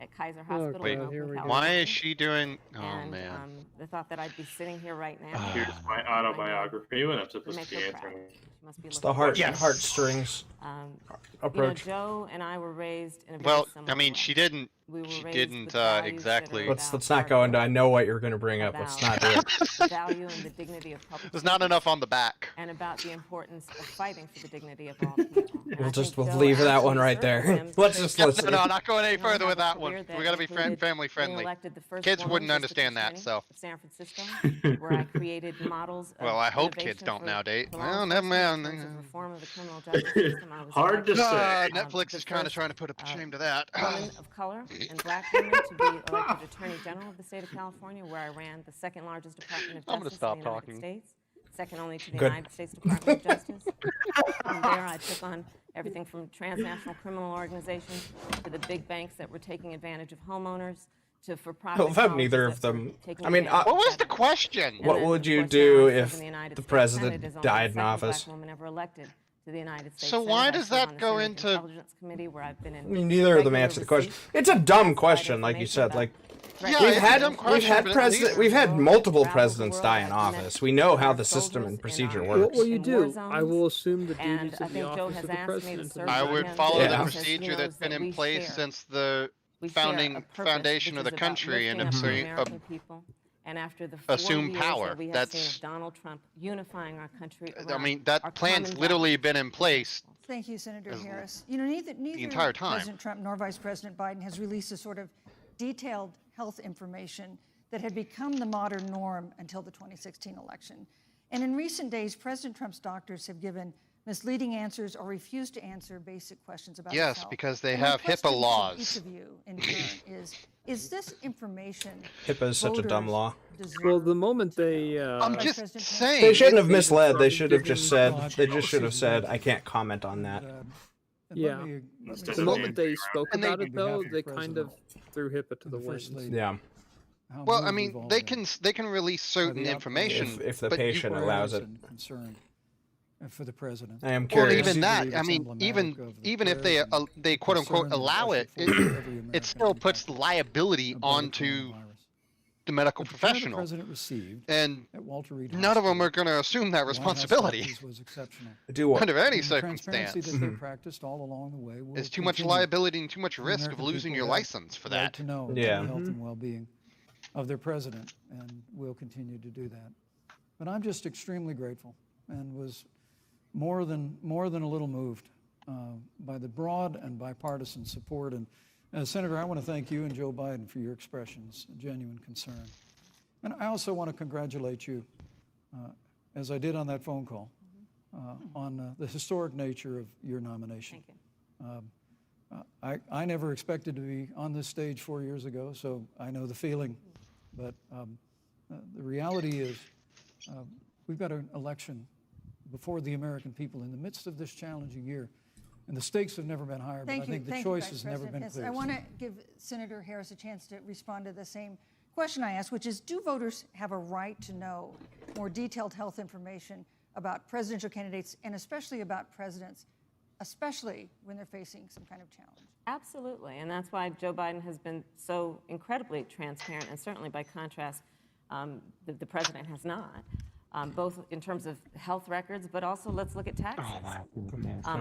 at Kaiser Hospital Wait, in Oakland, California. why is she doing? Oh and, man. The thought that I'd be sitting here right now. Here's my autobiography. What I'm supposed Make to be her proud. answering. She must be It's the looking heartstrings approach. Joe and I were raised in a very Well, similar I mean, way. she didn't. We were She raised didn't with values that are exactly. Let's not go into. I know what you're going to bring up. Let's not do it. the value and the dignity of public There's not enough on the back. and about the importance of fighting for the dignity of all people. And I think We'll Joe leave that one actually right served there. him Let's because just No, listen. no, not going any she further with had a that one. career We got to be included family being friendly. elected the first Kids woman wouldn't district understand that, attorney so. of San Francisco, where I created models of Well, I hope kids innovation don't for nowadays. law Well, never enforcement mind. in terms of reform of the criminal justice system. I was Hard to elected, say. Netflix the is kind of first, trying to put a shame to that. woman of color and black women to be elected Attorney General of the state of California, where I ran the second largest Department of I'm gonna Justice stop in the United talking. States, second only to the Good. United States Department of Justice. From there, I took on everything from transnational criminal organizations to the big banks that were taking advantage of homeowners to for-profit. Well, if I'm colleges neither that of them- were taking I mean, advantage What of was the federal. question? And What then, would of you course, do now I serve if in the United the States president Senate as only died the in second office? Black woman ever elected to the United States So Senate. why I does serve that on the go Senate into- Intelligence Committee, where I've been in I mean, neither of them regular answered the question. receipt It's a dumb of question, like you information said. about Like Yeah, we've it's a had dumb we've question, had but at least- we've had multiple Traveled the presidents world. die in I've met office. We know how the our system soldiers and in procedure our- Well, works. well, you in do. war I zones, will assume the and duties I of the think Joe office has of the asked me to president. serve are I with would him follow Yeah. the because he procedure knows that's been that in we place share. since the We share a founding purpose, foundation which of the is about country and lifting up assume- American people. And after the 4 assume years power. that we have That's- seen of Donald Trump unifying our country I around mean, our that plan's common literally values been in and place. principles. Thank you, Senator as Harris. You know, neither entire time. President Trump nor Vice President Biden has released a sort of detailed health information that had become the modern norm until the 2016 election. And in recent days, President Trump's doctors have given misleading answers or refused to answer basic questions about his Yes, health. because they And my have HIPAA question to laws. Each of you, in turn, is this information HIPAA is such a dumb voters law. deserve Well, the to moment know? they, I'm Vice just President Pence? saying. They shouldn't have They just misled. They started should have just said. giving- They just should have said, "I can't comment on that." And Yeah. let me Instead the of moment they being spoke And they- about On it, behalf though, of the they kind of threw HIPAA to and the the First winds. Lady. Yeah, how Well, I moved mean, we've all they been can release by the certain outcome information, if the but you- patient allows it. and concern for the president. I am Or curious. even I that. believe I it's mean, emblematic even of the even if prayers and they quote unquote concern that allow I it, should forward to every it American still puts impacted liability by the onto coronavirus. the medical But the care the professional, president received and at Walter Reed none of them Hospital, are going to assume that the White House responsibility doctors was exceptional. Do what? under any And the transparency circumstance. that they practiced all along the way will It's too much continue. liability and too much The risk of American losing people your have license for the right that. to know Yeah. the health and well-being of their president, and will continue to do that. But I'm just extremely grateful, and was more than a little moved by the broad and bipartisan support. And Senator, I want to thank you and Joe Biden for your expressions of genuine concern. And I also want to congratulate you, as I did on that phone call, on the historic nature of your nomination. Thank you. I never expected to be on this stage 4 years ago, so I know the feeling. But the reality is, we've got an election before the American people in the midst of this challenging year. And the stakes have never been higher, but I think the choice has never been clearer. I want to give Senator Harris a chance to respond to the same question I asked, which is, do voters have a right to know more detailed health information about presidential candidates and especially about presidents, especially when they're facing some kind of challenge? Absolutely, and that's why Joe Biden has been so incredibly transparent, and certainly by contrast, the president has not, both in terms of health records, but also let's look at taxes.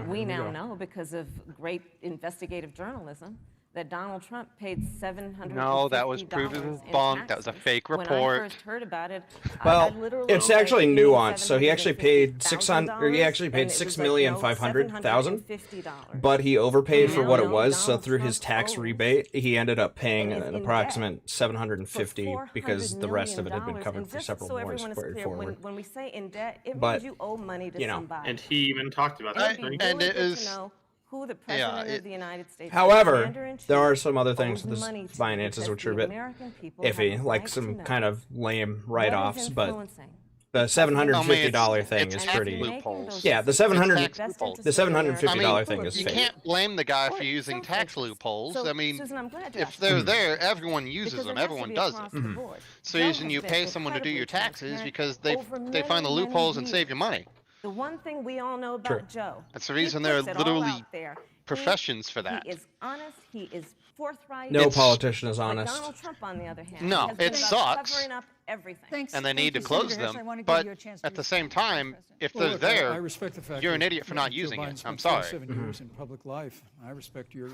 We now know, because of great investigative journalism, that Donald Trump paid $750. No, that was proven bunk. That was a fake report. When I first heard about it, Well, I literally it's actually paid nuanced. So he actually paid $750,000, and it was like, $6,500,000, $750. but he overpaid for what it Now was. So Donald through his Trump tax owes rebate, he ended up paying and is an in approximate for $750 because $400 the rest of it had been million. covered And for just several so more everyone is clear, forward. when we say in debt, it But, means you owe money to you know, somebody. And he even talked about that. It'd be right? and really it good is- to know who the president it- of the United States, However, commander-in-chief, there are some other things owes with this money to, finances because which are a the bit American people have iffy, a like right to some know kind of lame what is write-offs, but influencing. the $750 thing it's is tax pretty. loopholes. Yeah, the It's 700 tax loopholes. the $750 I mean, thing is you fake. can't blame the guy for Right, using some tax places. loopholes. So, I mean, Susan, I'm glad you if asked they're that. there, everyone uses Because it them. has to Everyone be does across it. the board. So Joe reason has you been pay someone to do your incredibly taxes transparent because over they find the many, loopholes many and save you years. money. The one thing we all know about True. Joe, That's the he reason there are puts it all literally out there. professions for that. He is honest. He is forthright. No It's- politician is Like honest. Donald Trump, on the other hand, No, has been it about sucks. covering up everything. Thanks. And they thank need to you, close Senator Harris. I them. want to give But you a chance at to the same respond, Mr. time, President. if Well, they're look, there, I respect the fact you're that an idiot for not Joe using Biden it. spent I'm sorry. 47 years in public life. I respect your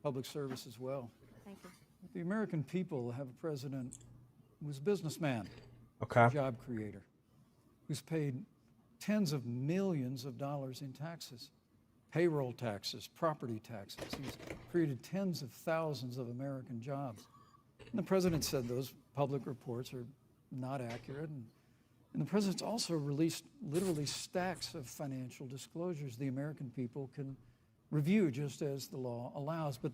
public service as well. Thank you. The American people have a president who's a businessman, Okay. job creator, who's paid tens of millions of dollars in taxes, payroll taxes, property taxes. He's created tens of thousands of American jobs. And the president said those public reports are not accurate. And the president's also released literally stacks of financial disclosures the American people can review just as the law allows. But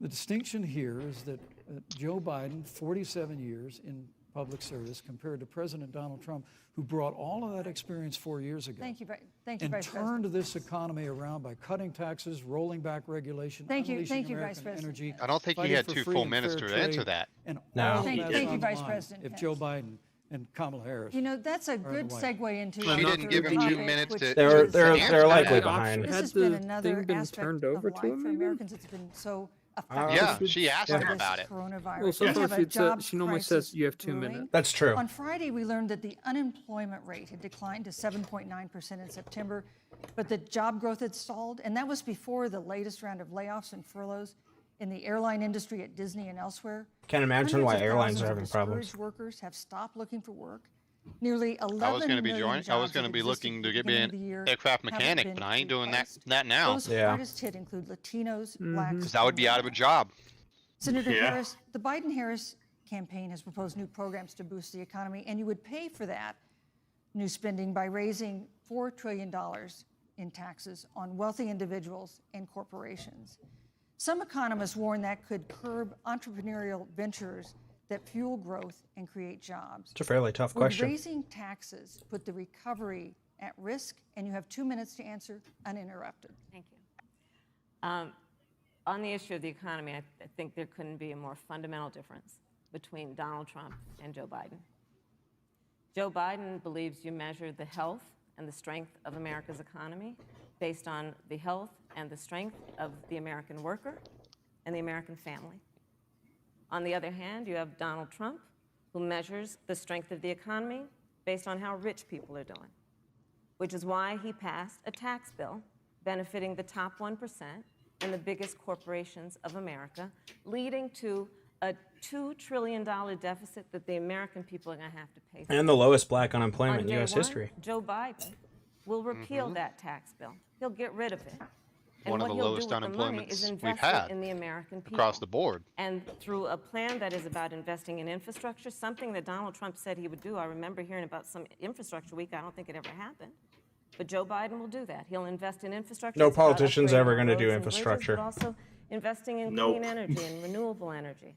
the distinction here is that Joe Biden, 47 years in public service, compared to President Donald Trump, who brought all of that experience 4 years ago. Thank you, And Vice President. turned this economy around by cutting taxes, rolling back regulation, Thank you, unleashing Vice American President. energy. I don't think he fighting had for two free full and minutes fair to answer trade, that. And No. all of Thank that you, is on the Vice line President if Pence. Joe Biden and Kamala Harris. You know, that's a the good White segue into He our He didn't third give him 2 topic, minutes which to. They're- is they're- that they're likely this behind. has Had been the another thing been aspect turned of over life to him, for maybe? Americans. It's been so effective. Yeah, she asked by him this about it. Coronavirus. Well, so We far have a job she normally crisis says you have 2 brewing. minutes. That's true. On Friday, we learned that the unemployment rate had declined to 7.9% in September, but the job growth had stalled, and that was before the latest round of layoffs and furloughs in the airline industry at Disney and elsewhere. Can't imagine why Hundreds of airlines thousands are of having problems. discouraged workers have stopped looking for work. Nearly 11 I was going to be million joining. I was jobs going that to be existed looking at to the get me beginning of the an year aircraft haven't mechanic, been but I ain't doing that replaced. now. Those Yeah. hardest hit include Latinos, blacks, Because I would be out of a job. Senator Yeah. Harris, the Biden-Harris campaign has proposed new programs to boost the economy, and you would pay for that new spending by raising $4 trillion in taxes on wealthy individuals and corporations. Some economists warn that could curb entrepreneurial ventures that fuel growth and create jobs. It's a fairly tough Would question. raising taxes put the recovery at risk? And you have 2 minutes to answer uninterrupted. Thank you. On the issue of the economy, I think there couldn't be a more fundamental difference between Donald Trump and Joe Biden. Joe Biden believes you measure the health and the strength of America's economy based on the health and the strength of the American worker and the American family. On the other hand, you have Donald Trump, who measures the strength of the economy based on how rich people are doing, which is why he passed a tax bill benefiting the top 1% and the biggest corporations of America, leading to a $2 trillion deficit that the American people are going to have to pay for. And the lowest black On unemployment in day U.S. one, history. Joe Biden will repeal that tax bill. He'll get rid of it. And One of what the he'll lowest do with the money is unemployments we've invest had it in the American people. across the board. And through a plan that is about investing in infrastructure, something that Donald Trump said he would do. I remember hearing about some infrastructure week. I don't think it ever happened. But Joe Biden will do that. He'll invest in infrastructure. No It's about politician's upgrading ever our gonna do roads and bridges, infrastructure. But also investing in Nope. clean energy and renewable energy.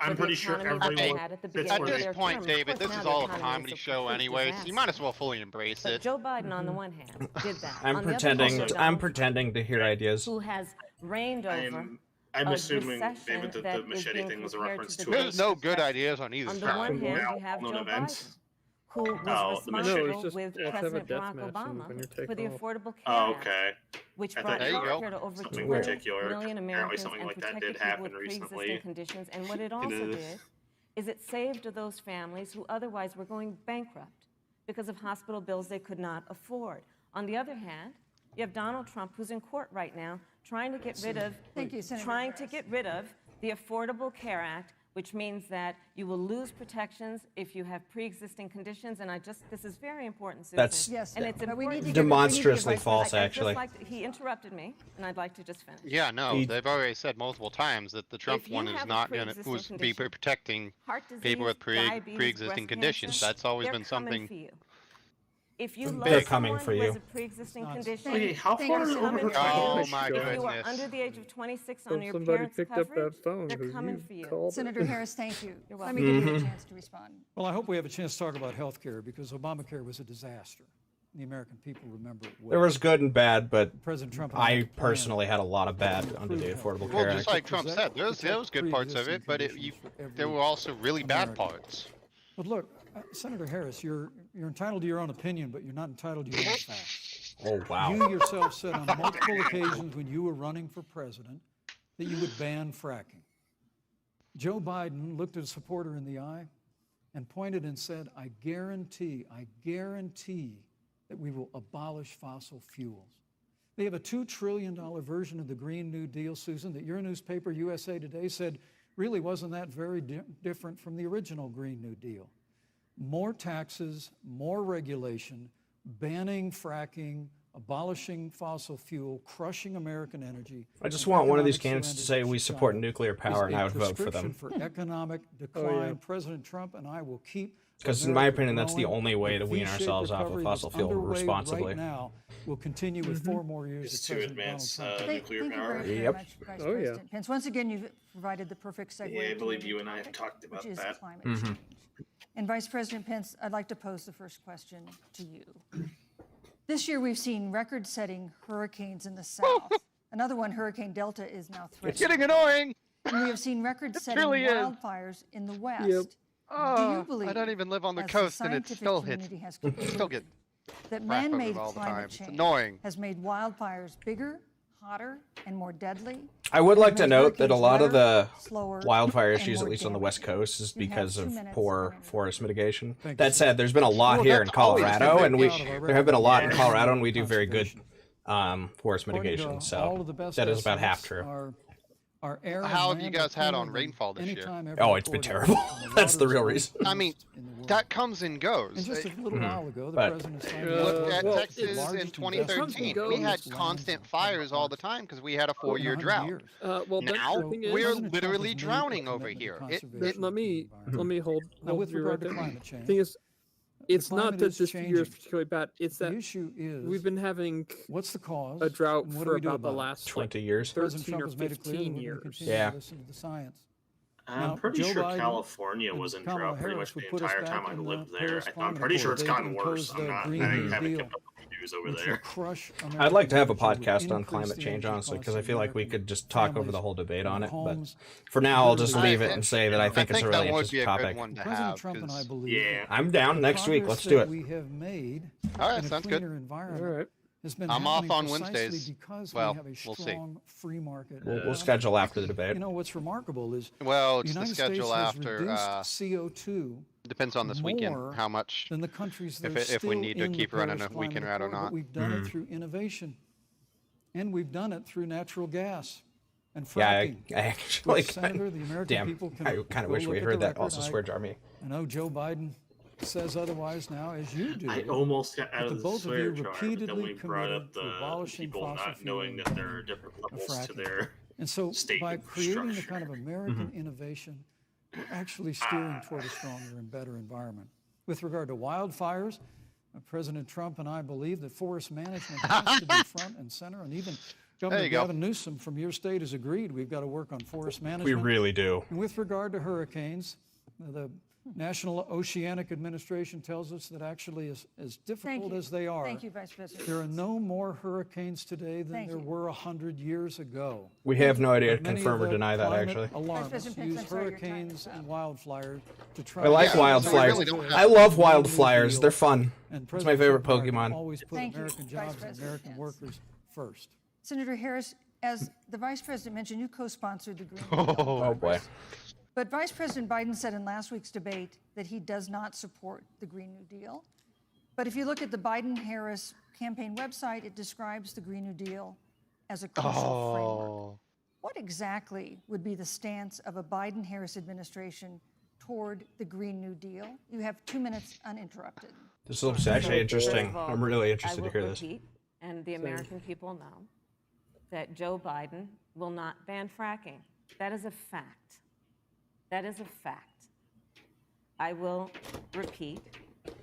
I'm the pretty sure economy that they everyone had at the fits At beginning for of this their point, term. Of David, course, this now is the all a economy comedy is show complete anyway, so you disaster. might as well fully embrace But it. Joe Biden, on the one hand, did that. I'm On the other pretending. hand, I'm Donald pretending to hear ideas. who has reigned over I'm a assuming, recession David, that that the is machete being thing was a compared reference to to the a There's no good ideas on either On the side. one hand, now you have known Joe event. Biden, who was Oh, the mission. No, responsible it's just with let's have a President death Barack match and Obama when you're for taking the off. Affordable Care Oh, Act, okay. which I brought thought There you you go. healthcare to over something 2 particular. million Apparently Americans something and like that protected did people happen with pre-existing recently. conditions. And what it also did is it saved those families who otherwise were going bankrupt because of hospital bills they could not afford. On the other hand, you have Donald Trump, who's in court right now, trying to get rid of Thank you, Senator trying to Harris. get rid of the Affordable Care Act, which means that you will lose protections if you have pre-existing conditions. And this is very important, Susan. That's Yes, and it's but we need important. to get- Demonstrously we need to get false, I'd just actually. he interrupted me, and I'd like to just finish. Yeah, no, He- they've already said multiple times that the Trump If you one is have a not going to pre-existing be condition, protecting Heart disease, people with diabetes, pre-existing breast conditions. cancer, That's always they're been coming something. for you. If you They're love coming someone for who has you. a pre-existing Nonsense. condition, Wait, how Thank far you, is Senator over? Oh my if you are goodness. under the age of 26 So on your somebody parents' picked up coverage, that phone they're because coming you for you. called it. Senator Harris, thank you. You're Let me welcome. give you a chance to respond. Well, I hope we have a chance to talk about health care because Obamacare was a disaster. The American people remember it well. There was good and bad, but President Trump. I personally had a lot of bad under the Affordable Well, Care just Act. like Trump said, there was good parts of it, but there were also really bad parts. But look, Senator Harris, you're entitled to your own opinion, but you're not entitled to your own facts. Oh wow. You yourself said on multiple occasions when you were running for president that you would ban fracking. Joe Biden looked at a supporter in the eye and pointed and said, I guarantee that we will abolish fossil fuels. They have a $2 trillion version of the Green New Deal, Susan, that your newspaper, USA Today, said really wasn't that very different from the original Green New Deal. More taxes, more regulation, banning fracking, abolishing fossil fuel, crushing American energy. I just and want one of these economic candidates to surrender say we to support China nuclear is power, and a I would vote for them. prescription for economic decline. Oh, yeah. President Trump and I will keep. Because in my America opinion, that's the growing. only way to The wean V-shaped ourselves off of recovery fossil that's fuel underway responsibly. Right now will continue with 4 more years It's of to President advance Donald Trump. nuclear Thank you power. very, very Yep. much, Vice Oh, yeah. President Pence. Once again, you've provided the perfect segue. Yeah, I to believe the you and I have topic, talked about which is that. climate change. And Vice President Pence, I'd like to pose the first question to you. This year, we've seen record-setting hurricanes in the south. Another one, Hurricane Delta, is now It's threatening. getting annoying. And we have seen record-setting really is. wildfires in the west. Yep. Do you Oh, believe, I don't even live on the as coast, and it scientific still hits. community has Still concluded, get that crap over man-made it all the climate time. It's change annoying. has made wildfires bigger, hotter, and more deadly? I would like to made note that a hurricanes lot of the wetter, slower, wildfire and issues, at more least on the West damaging. Coast, is You have because 2 of minutes poor remaining. forest mitigation. Thank That you. said, there's been a lot Well, here in that's always been Colorado, the and issue. there have been a lot in Yeah. Colorado, and we do very good Conservation. forest According to mitigation. all So of the best that is about half estimates, true. Our air and How have you land guys are had cleaner on than rainfall this any year? time ever Oh, it's been recorded, terrible. and the That's the water is real most reason. I mean, in the world. that comes and goes. And just a little while ago, the But- president signed Look into at law the Texas in largest 2013. investment We in had lands constant on fires all the planet time because we had a Earth in 4-year 100 drought. years. Well, Now the thing is, we're President Trump literally has made a drowning over commitment to here. conservation let of me the environment. hold Now, with you regard right to there. climate change, Thing is, it's not climate that is this year is changing. particularly bad. It's the that issue is we've been having what's the cause? a drought and what do for we do about the about it? last 20 like, years. President 13 Trump or has made it clear that 15 we're going to years. continue Yeah. to listen to the science. I'm Now, pretty Joe sure Biden California and was in Kamala drought pretty Harris much would the put us entire back time I in the lived there. Paris I'm Climate pretty sure Accord. it's They gotten worse. imposed I'm the not. Green I New haven't Deal, kept up with the news over which will there. crush I'd American like to have a energy, will podcast on increase climate the change, energy honestly, costs because I of feel like we American could just talk over families the whole debate and on it. But homes. for now, I'll just I- leave it and say that I think it's a really that would interesting be a topic. good one to President have. Trump and I 'cause- believe Yeah. I'm down the next week. progress Let's do that it. we have made All right, in a sounds good. cleaner All environment right. has been I'm off happening on precisely Wednesdays. because Well, we have a we'll see. strong free market. We'll economy. schedule after the debate. You know what's remarkable is Well, the it's the United States schedule has after. reduced CO2 Depends on this more weekend how much. than the countries that if are it- if we still need to in the keep running Paris a weekend Climate route or Accord, but not. we've done it through innovation, and we've done it through natural gas and Yeah, fracking. I actually Which, Senator, the American damn. people can I kind of go wish we look at heard the that. record. Also, swear jar me. I know Joe Biden says otherwise now, as you do. I almost got out But of the the both of swear you jar, but repeatedly then we brought committed up to the abolishing people fossil not fuel knowing that there are different and levels to fracking. their. And so state by creating the structure. kind of American innovation, we're actually steering toward a stronger and better environment. With regard to wildfires, President Trump and I believe that forest management has to be front and center, and even Governor you go. Gavin Newsom from your state has agreed we've got to work on forest management. We really do. And with regard to hurricanes, the National Oceanic Administration tells us that actually, as difficult you. as they are, Thank you, Vice President. there are no more hurricanes today than Thank there you. were 100 years ago. We have no idea to Many confirm of or the deny that, climate actually. Alarmists President Pence, use I'm sorry, your time hurricanes is up. and wildfires to try I like to wildfires. really don't have- I love Green New wildfires. Deal. They're fun. And It's my favorite President Trump Pokemon. always put Thank you, American Vice jobs and President American Pence. workers first. Senator Harris, as the Vice President mentioned, you co-sponsored the Green New Deal. Oh boy. But Vice President Biden said in last week's debate that he does not support the Green New Deal. But if you look at the Biden-Harris campaign website, it describes the Green New Deal as a crucial framework. What exactly would be the stance of a Biden-Harris administration toward the Green New Deal? You have 2 minutes uninterrupted. This looks actually interesting. First of all, I'm really interested to hear I will this. repeat, and the American people know, that Joe Biden will not ban fracking. That is a fact. That is a fact. I will repeat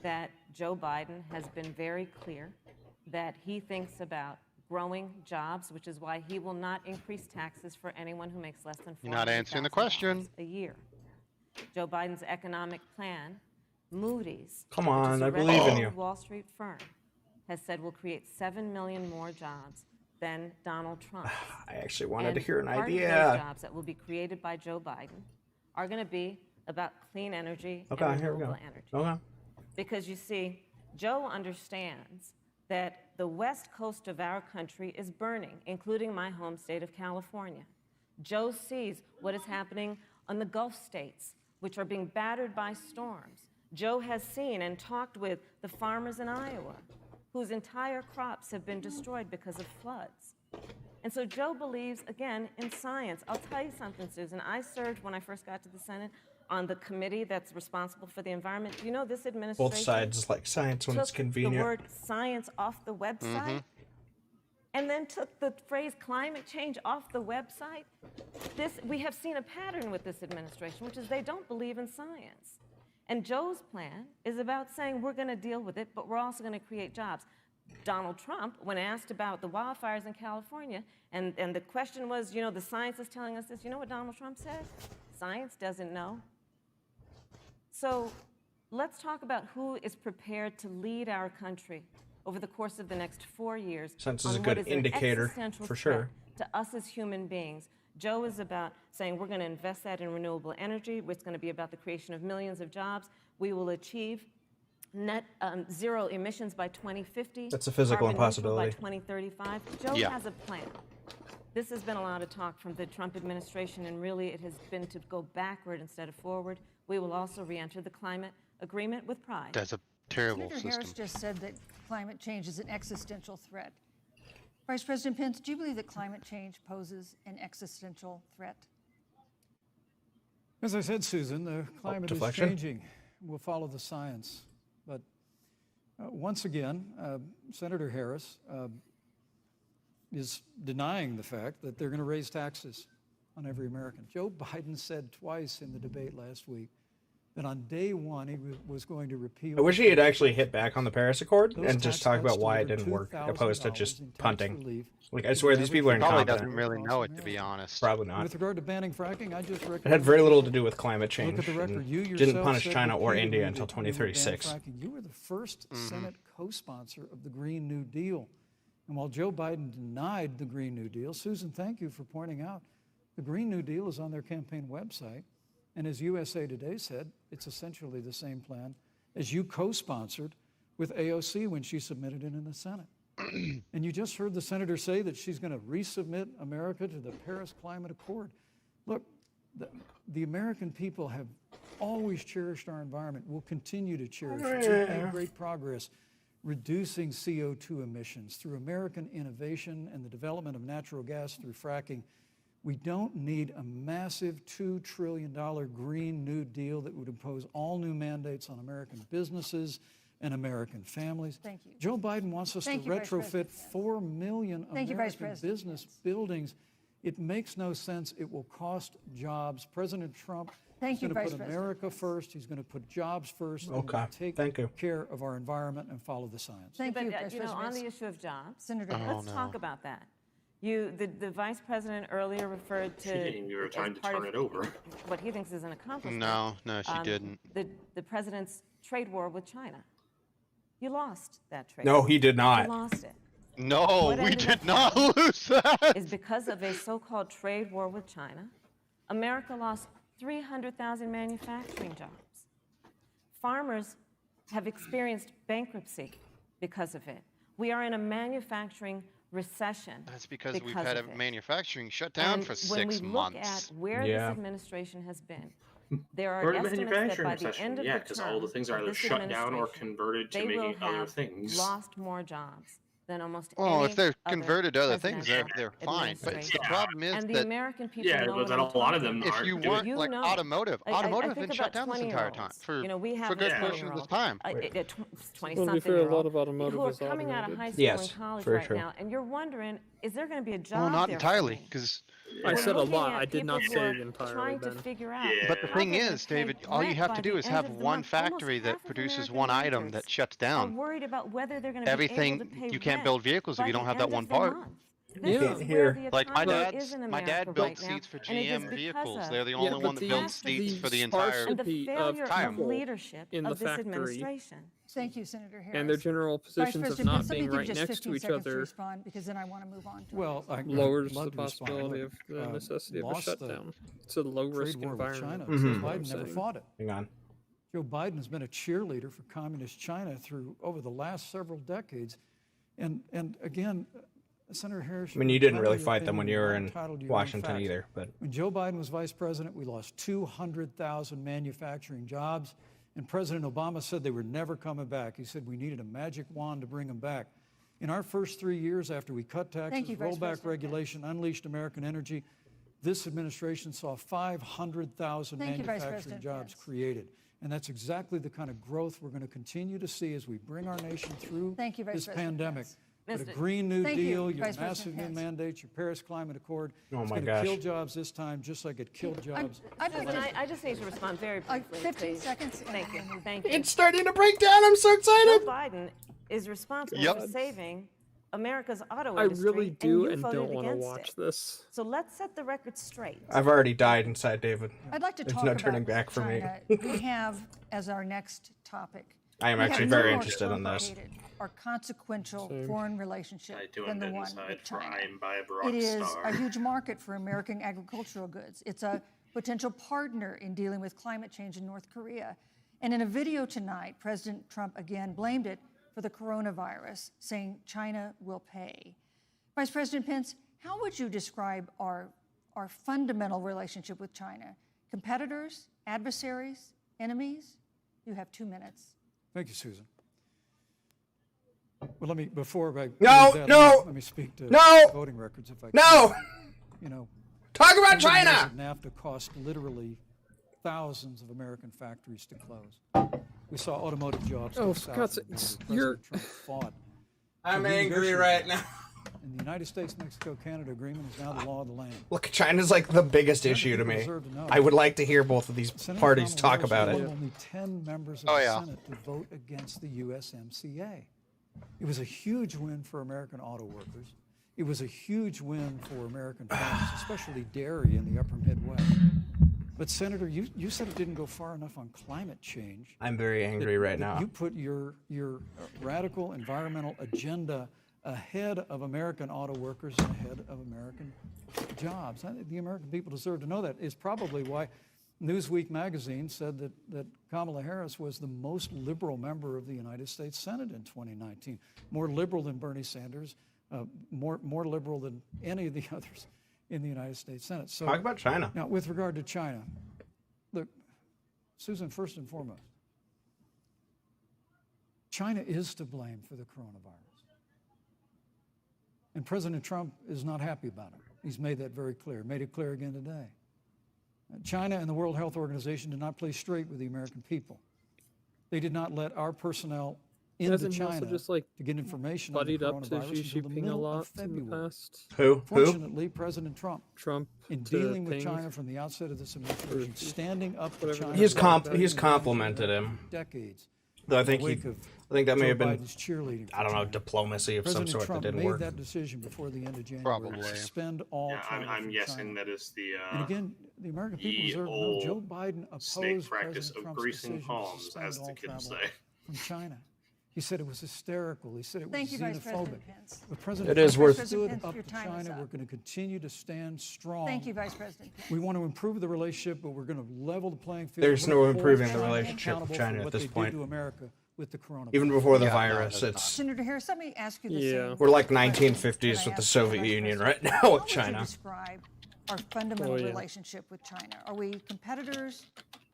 that Joe Biden has been very clear that he thinks about growing jobs, which is why he will not increase taxes for anyone who makes less than $400,000 You're not answering the question. a year. Joe Biden's economic plan, Moody's, Come which on, is a I believe in reputable you. Wall Street firm, has said will create 7 million more jobs than Donald Trump. I actually wanted to And hear an part of idea. those jobs that will be created by Joe Biden are going to be about clean energy Okay, and here we go. renewable energy. Okay. Because you see, Joe understands that the west coast of our country is burning, including my home state of California. Joe sees what is happening on the Gulf states, which are being battered by storms. Joe has seen and talked with the farmers in Iowa, whose entire crops have been destroyed because of floods. And so Joe believes, again, in science. I'll tell you something, Susan. I served, when I first got to the Senate, on the committee that's responsible for the environment. Do you know this administration Both sides like science when it's took convenient. the word science off the website and then took the phrase climate change off the website? We have seen a pattern with this administration, which is they don't believe in science. And Joe's plan is about saying we're going to deal with it, but we're also going to create jobs. Donald Trump, when asked about the wildfires in California, and the question was, you know, the science is telling us this, you know what Donald Trump said? Science doesn't know. So let's talk about who is prepared to lead our country over the course of the next 4 years. Since it's a on good what is an indicator, existential for threat sure. to us as human beings. Joe is about saying we're going to invest that in renewable energy. It's going to be about the creation of millions of jobs. We will achieve net zero emissions by 2050. That's a physical carbon neutral impossibility. by 2035. Joe Yeah. has a plan. This has been a lot of talk from the Trump administration, and really it has been to go backward instead of forward. We will also re-enter the climate agreement with pride. That's a terrible Senator system. Harris just said that climate change is an existential threat. Vice President Pence, do you believe that climate change poses an existential threat? As I said, Susan, the climate is deflection. changing. We'll follow the science. But once again, Senator Harris is denying the fact that they're going to raise taxes on every American. Joe Biden said twice in the debate last week that on day one he was going to repeal. I wish he had actually hit back on the Paris Accord Those and just tax talk cuts about why it delivered didn't work, $2,000 opposed to just in tax punting. relief Like, I swear, these people are Probably incompetent. doesn't really know it, to be honest. Probably not. With regard to banning fracking, I just recommend It had very little to do with climate change. Look at the record. and You didn't yourself punish said China or repeatedly India that until you would ban 2036. fracking. You were the 1st Senate co-sponsor of the Green New Deal. And while Joe Biden denied the Green New Deal, Susan, thank you for pointing out, the Green New Deal is on their campaign website. And as USA Today said, it's essentially the same plan as you co-sponsored with AOC when she submitted it in the Senate. And you just heard the senator say that she's going to resubmit America to the Paris Climate Accord. Look, the American people have always cherished our environment, will continue to cherish it. We've made great progress reducing CO2 emissions through American innovation and the development of natural gas through fracking. We don't need a massive $2 trillion Green New Deal that would impose all new mandates on American businesses and American families. Thank you. Joe Biden wants us Thank to you, Vice retrofit President. 4 million Thank you, Vice American President. business buildings. It makes no sense. It will cost jobs. President Trump Thank is you, going to Vice put President. America first. He's going to put jobs first. and Okay. Take Thank you. care of our environment and follow the science. Thank But you, Vice you know, President on Pence. the issue of jobs, Senator Oh, Harris. let's talk about that. The vice president earlier referred to. She didn't give her as time to part turn of it over. What he thinks is an accomplishment. No, she didn't. The president's trade war with China. You lost that trade. No, war. he did not. You lost it. No, What we ended did up not happening lose that. Is because of a so-called trade war with China, America lost 300,000 manufacturing jobs. Farmers have experienced bankruptcy because of it. We are in a manufacturing recession. That's because we've because had of a it. manufacturing shut down And for when we 6 look months. at where Yeah. this administration has been, there are Or the estimates that manufacturing by the recession, end of yeah, the because term all the things are of either this shut down or administration, converted to they will making other have things. lost more jobs than almost Well, any if they're other converted to other things, they're presidential fine. But the administration. problem is And the that American people Yeah, know but what then I'm a lot of talking them about. if you aren't weren't You like know. automotive, I automotive has think been shut about down this entire time 20-year-olds. for You know, we have for a good a portion of this 20-year-old, time. Well, to be fair, a 20-something-year-old lot of automotive who are is coming out of automated. high school Yes, and college very right true. now, and you're wondering, is there going to be a job Well, not there for entirely, me? because I We're said a looking lot. at I did not people say who are it entirely, trying to Ben. figure out Yeah. but the how thing they're gonna is, pay David, all you rent have by to the do is end have of the one month. Almost factory half that of produces American one item renters that shuts are down. worried about whether they're going to be able to Everything pay you can't rent build vehicles if by you don't the have that end one of the part. month. Yeah. This is Here. where the Like my economy is dad's, in my America dad built right now, seats for and it is GM because vehicles. of They're the Yeah, only but one that the- builds seats for the the entire. and the sparsity of failure time. of people leadership in the of this factory administration. Thank you, Senator Harris. and their general Vice positions of President not Pence, let me being give right you just next 15 to each seconds to other respond, because then I want to move on to Well, I lowers love the to respond. possibility Look, of the necessity of a lost the shutdown. It's a low-risk trade war with China. environment. Joe is what I'm Biden never saying. fought it. Hang on. Joe Biden has been a cheerleader for communist China through over the last several decades. And again, Senator Harris, I mean, you you're didn't entitled really to your fight them when opinion, you were you're in entitled to your own Washington facts. either, but When Joe Biden was vice president, we lost 200,000 manufacturing jobs, and President Obama said they were never coming back. He said we needed a magic wand to bring them back. In our first 3 years after we cut taxes, you, Vice rolled back President. regulation, unleashed American energy, this administration saw 500,000 Thank you, Vice manufacturing President jobs Pence. created. And that's exactly the kind of growth we're going to continue to see as we bring our nation through Thank you, Vice this President pandemic. Pence. But a Mr. Green New Thank you, Deal, your Vice President massive new Pence. mandates, your Paris Climate Accord, Oh it's my going to gosh. kill jobs this time, just like it killed jobs. I'd like Susan, to, I just need to respond very briefly. 15 please. seconds. and Thank you. then we'll move. Thank you. it's starting to break down. I'm so Joe excited. Biden is responsible Yep. for saving America's auto I industry. really do you and voted don't want to against watch it. this. So let's set the record straight. I've already died inside, David. I'd like to There's talk no about turning back for me. China. We have as our next topic. I am we have actually no very more interested in this. complicated or consequential Same. foreign relationship I do than the on the one inside with for China. I am by a rock It is star. a huge market for American agricultural goods. It's a potential partner in dealing with climate change in North Korea. And in a video tonight, President Trump again blamed it for the coronavirus, saying China will pay. Vice President Pence, how would you describe our fundamental relationship with China? Competitors, adversaries, enemies? You have 2 minutes. Thank you, Susan. Well, let me, before I No, leave that, no, let me speak to no, voting records if I can. No! You know, Talk about 100 years China! of NAFTA cost literally thousands of American factories to close. We saw automotive jobs Oh, go for south God's of the sakes, border. you're- President Trump fought. I'm to angry renegotiate right it. now. And the United States-Mexico-Canada agreement is now the law of the land. Look, China's like the biggest Senator issue to people me. deserve to know. I would like to hear both of these Senator parties Kamala talk Harris about was it. one of only 10 members of Oh, the yeah. Senate to vote against the USMCA. It was a huge win for American auto workers. It was a huge win for American farmers, especially dairy in the upper Midwest. But Senator, you said it didn't go far enough on climate change. I'm very angry right That now. You put your radical environmental agenda ahead of American auto workers and ahead of American jobs. I think the American people deserve to know that. Is probably why Newsweek magazine said that Kamala Harris was the most liberal member of the United States Senate in 2019. More liberal than Bernie Sanders, more liberal than any of the others in the United States Senate. So Talk about China. now, with regard to China, look, Susan, first and foremost, China is to blame for the coronavirus. And President Trump is not happy about it. He's made that very clear, made it clear again today. China and the World Health Organization did not play straight with the American people. They did not let our personnel into Hasn't he also China just, like, to get information on the buddied up to coronavirus Xi until the Jinping a middle lot of in the February. past. Who? Fortunately, President Trump, in to dealing with Ping. China from the outset of this administration, standing up to Whatever China, the He's hell that he's is. complimented him. decades. Though I think in the wake of I think that may Joe have been, Biden's cheerleading. I don't know, diplomacy of some President sort Trump that didn't made work. that decision before the end of January Probably. to suspend all Yeah, travel I'm from guessing China. that is the And again, the American people ye deserve to know old Joe Biden opposed snake practice President of Trump's greasing decision to palms, suspend as the all kids travel say. from China. He said it was hysterical. He said it Thank was you, Vice xenophobic. President Pence. But President It is Trump worth- stood Pence, up your to time is China. up. We're going to continue to stand strong. Thank you, Vice President Pence. We want to improve the relationship, but we're going to level the playing field. There's We're no gonna hold improving the China relationship with accountable China for at what this they did point. to America with the coronavirus. Even before the Yeah, no, virus, there's it's Senator Harris, let me ask you the Yeah. same. we're like question. 1950s Can I with the ask Soviet Vice Union President? right now How with would you China. describe our fundamental Oh, yeah. relationship with China? Are we competitors,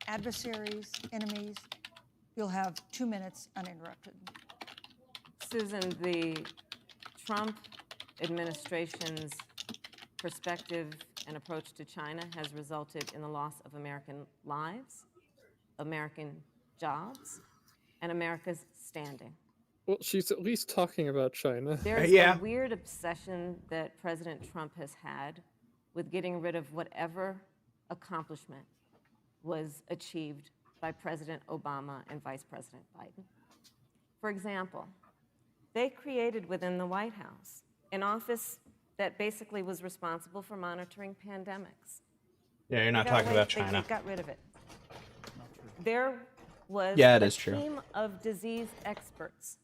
adversaries, enemies? You'll have 2 minutes uninterrupted. Susan, the Trump administration's perspective and approach to China has resulted in the loss of American lives, American jobs, and America's standing. Well, she's at least talking about China. There's Yeah. a weird obsession that President Trump has had with getting rid of whatever accomplishment was achieved by President Obama and Vice President Biden. For example, they created within the White House an office that basically was responsible for monitoring pandemics. Yeah, you're not They got talking away- about they China. got rid of it. There was Yeah, it a is true. team of disease experts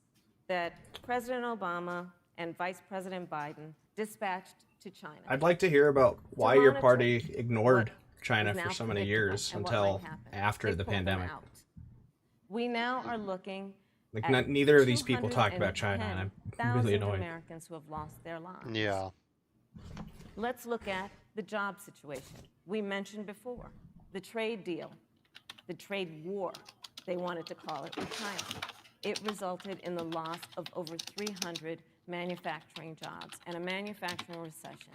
that President Obama and Vice President Biden dispatched to China. I'd like to hear about why your monitor party ignored what China is for now so many predictable years and what until might happen. after They the pulled them pandemic. out. We now are looking Like, at neither of these people talk about China, and I'm really 210,000 annoyed. Americans who have lost their lives. Yeah. Let's look at the job situation. We mentioned before the trade deal, the trade war, they wanted to call it, with China. It resulted in the loss of over 300 manufacturing jobs and a manufacturing recession,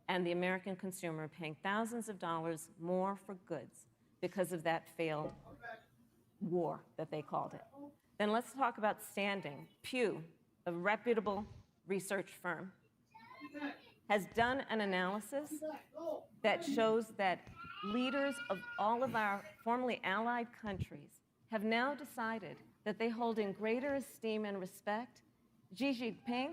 and the American consumer paying thousands of dollars more for goods because of that failed war that they called it. Then let's talk about standing. Pew, a reputable research firm, has done an analysis that shows that leaders of all of our formerly allied countries have now decided that they hold in greater esteem and respect Xi Jinping,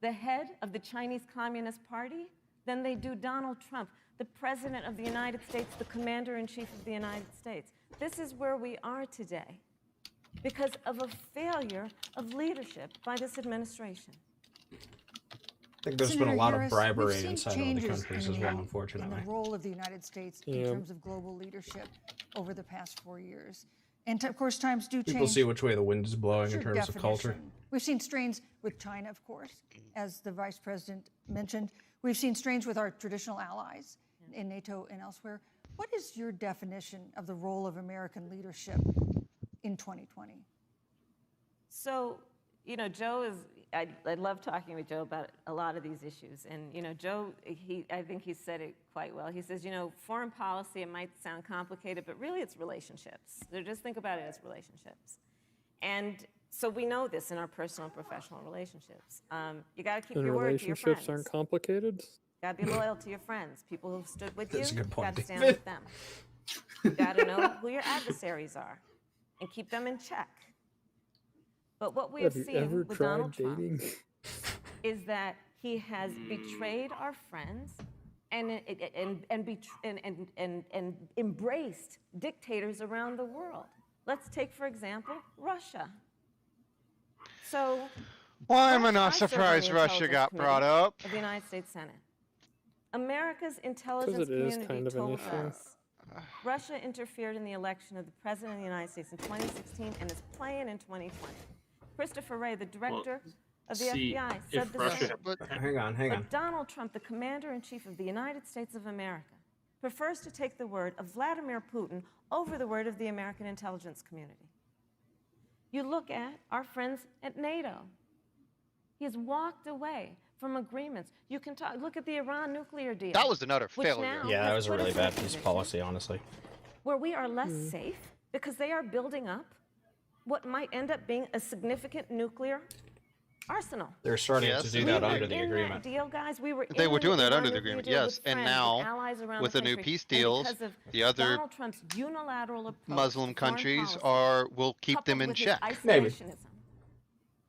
the head of the Chinese Communist Party, than they do Donald Trump, the President of the United States, the Commander-in-Chief of the United States. This is where we are today because of a failure of leadership by this administration. I think there's been a Senator lot of Harris, bribery we've seen inside of the changes countries in as well, the- unfortunately. In the role of the United States in Yeah. terms of global leadership over the past 4 years. And of course, times do People change. see which way the wind is blowing in Sure, terms of culture. definition. We've seen strains with China, of course, as the Vice President mentioned. We've seen strains with our traditional allies in NATO and elsewhere. What is your definition of the role of American leadership in 2020? So, you know, Joe is, I love talking with Joe about a lot of these issues. And, you know, Joe, I think he said it quite well. He says, you know, foreign policy, it might sound complicated, but really it's relationships. So just think about it as relationships. And so we know this in our personal and professional relationships. You got to keep And your word to your relationships friends. aren't complicated. Got to be loyal to your friends. People who've stood with you, That's a good point, got to stand David. with them. You got to know who your adversaries are and keep them in check. But what we have Have you seen ever with tried Donald Trump dating? is that he has betrayed our friends and embraced dictators around the world. Let's take, for example, Russia. So, Why am I not I serve on surprised the Russia Intelligence got brought Committee up? of the United States Senate. America's intelligence it is community kind of an told issue. us Russia interfered in the election of the President of the United States in 2016 and is playing in 2020. Christopher Wray, the director of the see, FBI, if said the Russia- same. But Hang on. But Donald Trump, the Commander-in-Chief of the United States of America, prefers to take the word of Vladimir Putin over the word of the American intelligence community. You look at our friends at NATO. He has walked away from agreements. You can look at the Iran nuclear deal. that was another which failure. now Yeah, that has was a put really us in a bad piece of position policy, honestly. where we are less safe because they are building up what might end up being a significant nuclear arsenal. They're starting Yes, to do and that we were under the in agreement. That deal, guys. We were They were in doing that the under the nuclear agreement, deal yes. with And friends, now, with allies around with the the new country, peace and deals, because of the other Donald Trump's unilateral approach to Muslim foreign countries policy, will keep coupled them in with his check. Maybe. isolationism,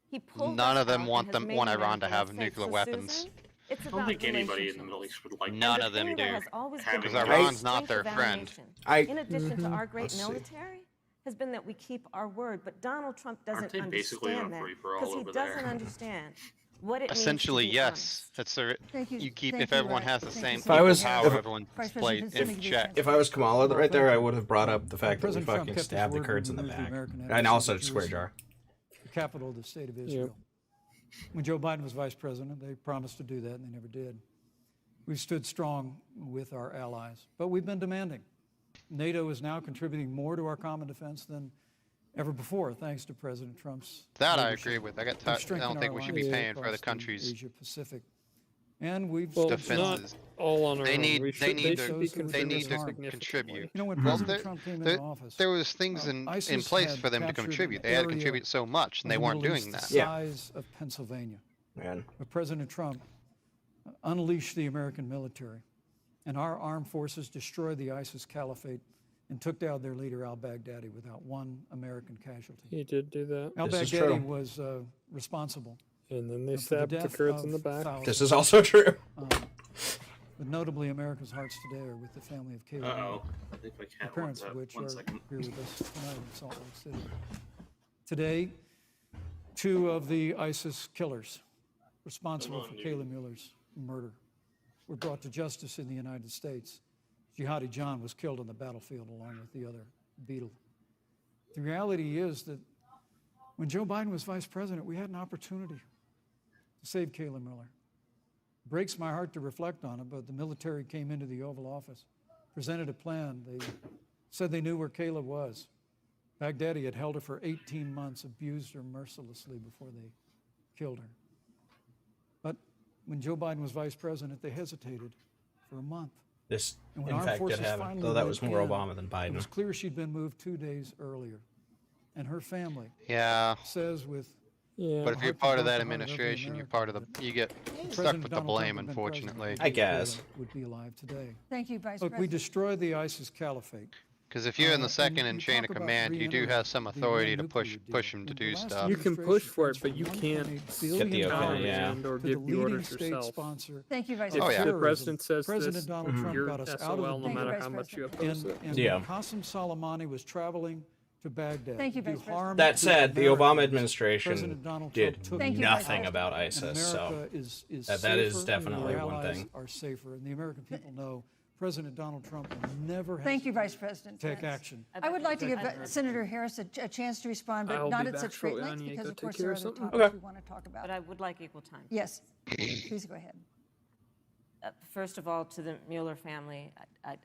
he pulled None us of them out want and them has made want America Iran to less have safe. nuclear So, weapons. Susan, it's I about don't think anybody in the relationships. Middle East would like None And of the them thing that do. has always Having been Because the Iran's strength not their of our friend. nation, I- in addition to our great Let's see. military, has been that we keep our word. But Donald Trump doesn't they basically on understand a that free-for-all because he over doesn't there? understand what it Essentially, means to be yes. honest. That's a, Thank you. you keep Thank if you, everyone has the thank you, same Senator If I was- power, if- everyone's Vice played President, in Senator check. If I was Kamala Well, right there, thank I you. would have brought up the fact that we President Trump fucking kept his stabbed the word Kurds in when the we moved back. American And embassy also to the square Jerusalem, jar. the capital of the state of Israel. When Joe Biden was vice president, they promised to do that, and they never did. We've stood strong with our allies, but we've been demanding. NATO is now contributing more to our common defense than ever before, thanks to President Trump's That I leadership. agree with. I We've don't strengthened think our we should be alliances paying for other across the countries' Asia Pacific, and we've Well, stood defenses. not all on our They own. need- We they should, need they to- should be they need contributing to significantly. contribute. You know, when Well, President Trump came there- into office, There was things in ISIS place had for them to captured contribute. an They had to area contribute so much, and of they the weren't Middle doing East that. the Yeah. size of Pennsylvania. Man. But President Trump unleashed the American military, and our armed forces destroyed the ISIS caliphate and took down their leader al-Baghdadi without one American casualty. He did do that. This is Al-Baghdadi true. was responsible And then they for the stabbed the death Kurds in the of back. thousands. This is also true. But notably, America's hearts today are with the family of Kayla, Uh-oh. I think my the cat wants parents up. of which 1 are second. here with us tonight in Salt Lake City. Today, two of the ISIS killers responsible for Kayla Mueller's murder were brought to justice in the United States. Jihadi John was killed on the battlefield along with the other Beetle. The reality is that when Joe Biden was vice president, we had an opportunity to save Kayla Mueller. It breaks my heart to reflect on it, but the military came into the Oval Office, presented a plan. They said they knew where Kayla was. Baghdadi had held her for 18 months, abused her mercilessly before they killed her. But when Joe Biden was vice president, they hesitated for a month. This, And in when armed fact, did forces happen. finally Though that went was more in, Obama than It Biden. was clear she'd been moved 2 days earlier. And her family Yeah, says with Yeah. but if you're heart part of to that heart of every administration, you're American part of the. that You get stuck President with the Donald Trump blame, had been unfortunately. president, I guess. Kayla would be alive today. Thank you, Vice Look, we President. destroyed the ISIS caliphate. Because if you're in the and second in you chain talk of about command, you do reentering have some the authority Iran to push nuclear push deal. him to And do the last stuff. You can push for it, but administration you can't transferred Get the $1.8 okay, billion yeah. command or to give the the leading orders state yourself. sponsor Thank you, Vice of Oh, yeah. If the terrorism. president says President this, Donald Trump you're got us out of SOL the no Thank you, matter Vice how much you President. oppose it. and Yeah. Qasem Soleimani was traveling to Baghdad Thank you, to do Vice President. harm That to said, the Americans. Obama administration President Donald did Trump took Thank you, Vice nothing President. about And ISIS, so America is that is safer, definitely and our one allies thing. are safer, and the American people know President Donald Trump will never Thank you, hesitate Vice President. to take Pence. action. I would like to give Senator Harris a chance to respond, but I'll not be at back such great shortly. I length need to because, go of take course, care there are of other something. topics Okay. we want to talk about. But I would like equal time. Yes, please go ahead. First of all, to the Mueller family,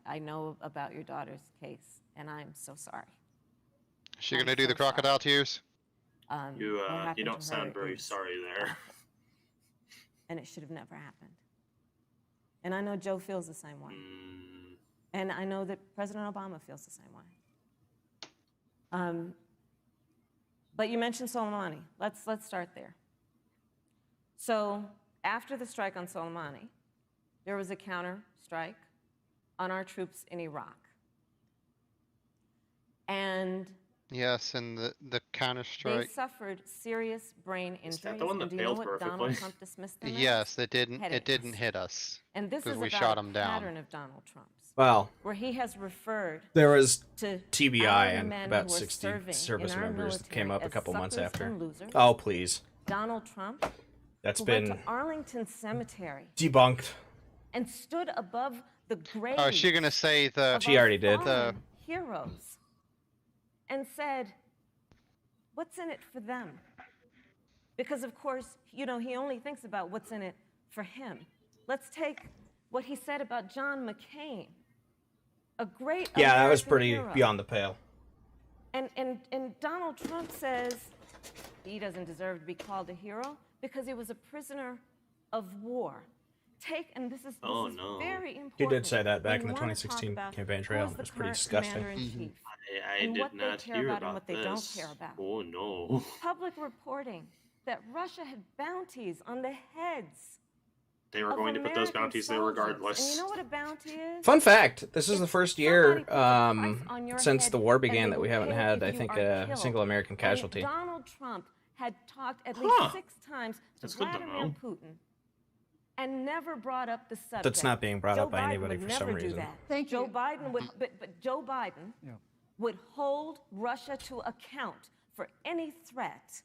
I know about your daughter's case, and I'm so sorry. Is she I'm gonna do so the crocodile tears? You what happened you don't to her sound very is sorry there. awful, and it should have never happened. And I know Joe feels the same way. And I know that President Obama feels the same way. But you mentioned Soleimani. Let's start there. So after the strike on Soleimani, there was a counter strike on our troops in Iraq. And Yes, and the they counter-strike. suffered serious brain Is injuries. that the one that And do you know failed what Donald perfectly? Trump dismissed them as? Yes, it didn't Headaches. hit us. And this 'cause is we about shot a him down. pattern of Donald Trump's, Well, where he has referred there was to TBI our and men about who are 60 serving service in our members that came military up a as couple months suckers after. and losers. Oh, please. Donald Trump, That's who been went to Arlington Cemetery debunked. and stood above the grave Oh, is she gonna say the? of She our already did. fallen heroes and said, what's in it for them? Because of course, you know, he only thinks about what's in it for him. Let's take what he said about John McCain, a great Yeah, that was American pretty hero. beyond the pale. And Donald Trump says he doesn't deserve to be called a hero because he was a prisoner of war. And this is Oh, this is no. very important. He did say that back We in the wanna talk 2016 about campaign who trail. is It the was pretty current disgusting. commander-in-chief I and did what they not care hear about and about what they this. don't care about. Oh no. Public reporting that Russia had bounties on the heads They were of going to put those American bounties there soldiers. regardless. And you know what a bounty is? Fun fact: this is the first year Somebody puts a price on your since head, the war and began they that we will haven't pay it had, if I you think, are a killed. single American And casualty. Donald Trump had talked at least Huh. 6 times to That's good to Vladimir know. Putin and never brought up the subject. That's not being brought Joe up by Biden anybody would for some never do reason. that. Thank Joe you. Biden would, but Joe Biden Yeah. would hold Russia to account for any threat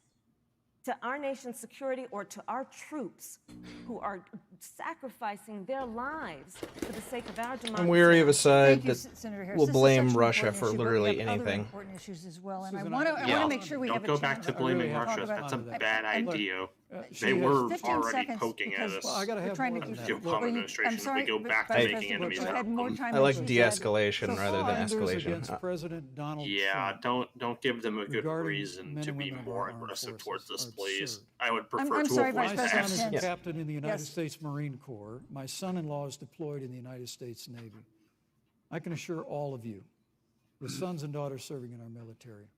to our nation's security or to our troops who are sacrificing their lives for the sake of our democracy. I'm weary of a side Thank you, that Senator Harris. will This is blame such an Russia important for issue, but we literally have other anything. important issues as well, and I Susan, want to Yeah. make sure we Don't have go a back chance. to blaming really have Russia. to That's a respond to that. bad Look, idea. she They has were 15 already seconds poking at because us. Well, I gotta we're have trying more to than do that. The Look, Obama I'm administration, sorry, we go but back to Vice making President enemies Bush out had of more them. time I than like she said. de-escalation So rather than far, Thunders escalation. against President Donald Yeah, Trump. don't give them a good regarding reason men to and be women of more our armed aggressive forces towards us, are please. absurd. I would prefer I'm to sorry, avoid Vice My President son that. is a Pence. captain in the United Yes. States Marine Corps. My son-in-law is deployed in the United States Navy. I can assure all of you, with sons and daughters serving in our military,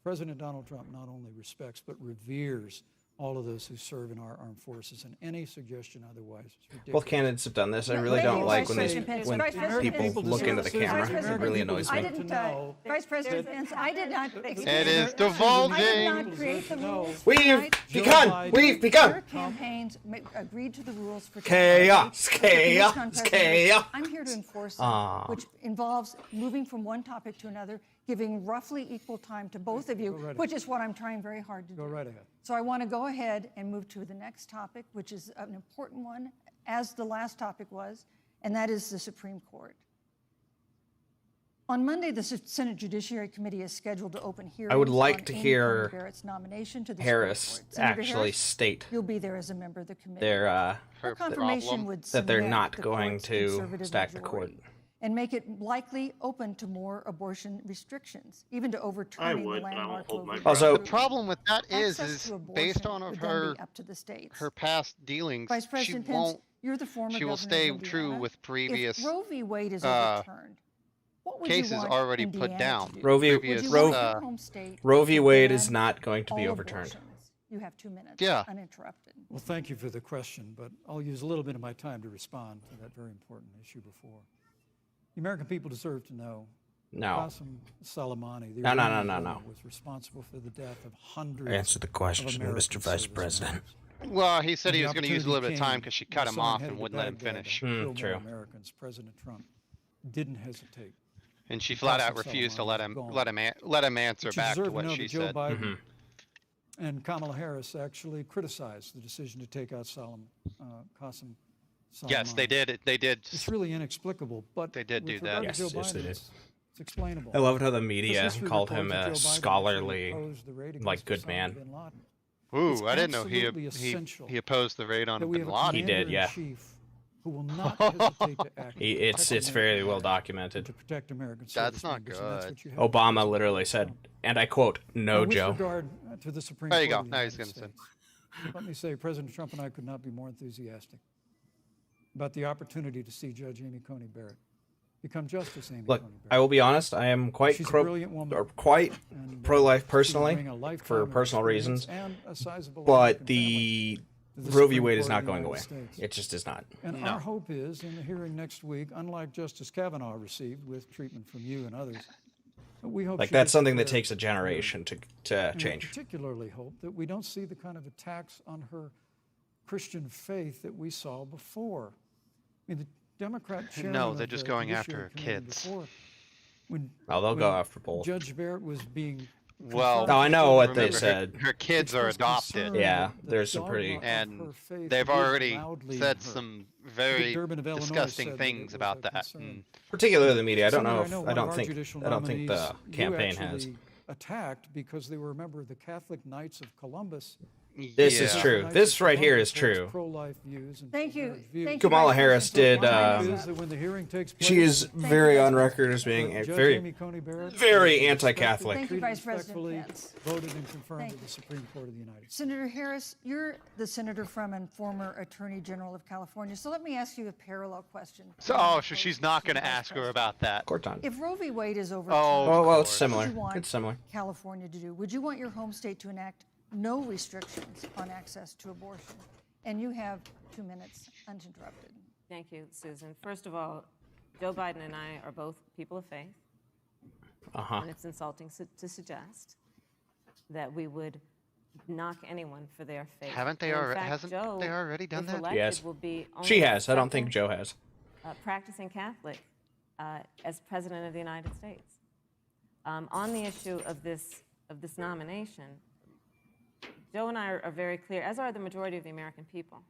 President Donald Trump not only respects but reveres all of those who serve in our armed forces, and any suggestion otherwise is ridiculous. Both candidates have done this. I really Thank don't you, like Vice when President Pence. when Vice President people Pence, look into the Vice camera. President It really Pence, annoys I me. didn't, know Vice President Pence, I did not. excuse It me, is I divulging. did not create the rules. We've tonight. begun. We've Your begun. campaigns agreed to the rules for Chaos, tonight. The chaos, Commission on President- chaos. I'm here to enforce them, which involves moving from one topic to another, giving roughly equal time to both of you, Go right which is what I'm trying very hard to do. Go right ahead. So I want to go ahead and move to the next topic, which is an important one, as the last topic was, and that is the Supreme Court. On Monday, the Senate Judiciary Committee is scheduled to open hearings. I would like on to Amy hear Coney Barrett's nomination to the Harris Supreme Court. Senator actually Harris, state you'll be there as a member of the committee. their Her Confirmation problem. would that they're cement not the going court's to conservative stack the court. majority and make it likely open to more abortion restrictions, even to overturning would, the but I won't landmark hold Roe my v. breath. Also- Wade The problem with that is Access to based abortion on of would then her be up to the states. her past dealings, Vice she President Pence, won't. you're the former She will governor stay of true Indiana. with previous If Roe v. Wade is uh, overturned, what would cases you want already Indiana put down. to do? Roe v. Would previous, you Roe- want your home state Roe v. to Wade is ban not going to be all overturned. abortions? You have 2 minutes. Yeah. Uninterrupted. Well, thank you for the question, but I'll use a little bit of my time to respond to that very important issue before. The American people deserve to know No. Qasem Soleimani, the No, no, Iranian no, no, general, no. was responsible for the death of hundreds Answer the question, of Mr. American Vice service President. members. Well, he said When he the was going to use a little bit of opportunity time came because she when cut him someone off headed and to wouldn't let him Baghdad finish. to kill more true. Americans, President Trump didn't hesitate. And she flat out Qasem refused to Soleimani let is him gone. let him answer But you back to deserve what know she that Joe said. Biden and Kamala Harris actually criticized the decision to take out Qasem Soleimani. Yes, they did. They did. It's really inexplicable, but They did with do that. regard to Yes, Joe yes, they Biden, did. It's explainable. I loved how the Because media history called records him that Joe a Biden actually scholarly, opposed the raid like, against good Osama man. bin Laden. It's Ooh, I didn't know absolutely essential he opposed the raid on that we Bin have a Laden. He did, yeah. commander-in-chief who will not hesitate to act. to It's protect very American well lives, documented. to protect American That's service not members, and that's good. what you have Obama to do. literally said, and I quote, "No, With Joe." regard to the Supreme There you Court go. of the Now he's United gonna States, let me say, President Trump and I could not be more enthusiastic about the opportunity to see Judge Amy Coney Barrett become Justice Amy Look, Coney Barrett. I will be honest. I am quite She's a brilliant woman, quite and, pro-life she will personally bring a lifetime for of personal experience reasons, and a sizable but American family the to the Roe v. Supreme Wade is Court not of the going away. United States. It just is not. And our hope is, in the hearing next week, unlike Justice Kavanaugh received with treatment from you and others, we hope Like she that's gets something that prepared takes a generation to and we change. particularly hope that we don't see the kind of attacks on her Christian faith that we saw before. I mean, the Democrat chairman No, of they're just the going after Judiciary her Committee kids. before, when, Oh, they'll go when after both. Judge Barrett was being Well, Oh, I know what they remember, said. Her kids are expressed adopted, concern Yeah, that the there's some dogma pretty- of and her faith they've lives already loudly in said her. some Dick very Durbin of Illinois disgusting said that it things was about a that. concern. Particularly the media. I don't Senator, know if one I of don't our think judicial the nominees campaign you has. actually attacked because they were a member of the Catholic Knights of Columbus. This is Yeah. true. Knights This of right here Columbus is holds true. pro-life views and Thank you. pro-marriage views. Thank you, Kamala Vice Harris President. did, So my Hope time is is that up. when the hearing takes place, She is Thank very you. on record as being a Judge very Amy Coney Barrett very was anti-Catholic. Thank you, treated Vice President respectfully, Pence. voted and confirmed Thank to the you. Supreme Court of the United States. Senator Harris, you're the senator from and former Attorney General of California. So let me ask you a parallel question. So, she's not going to ask her about that. Court time. If Roe v. Wade is overturned, Oh, Oh well, it's course. similar. what would you want It's similar. California to do? Would you want your home state to enact no restrictions on access to abortion. And you have 2 minutes uninterrupted. Thank you, Susan. First of all, Joe Biden and I are both people of faith. And it's insulting to suggest that we would knock anyone for their faith. Haven't they And in already? fact, Hasn't Joe, they already done if that? elected, Yes. will be only She the has. I don't think second, Joe has. practicing Catholic as president of the United States. On the issue of this nomination, Joe and I are very clear, as are the majority of the American people.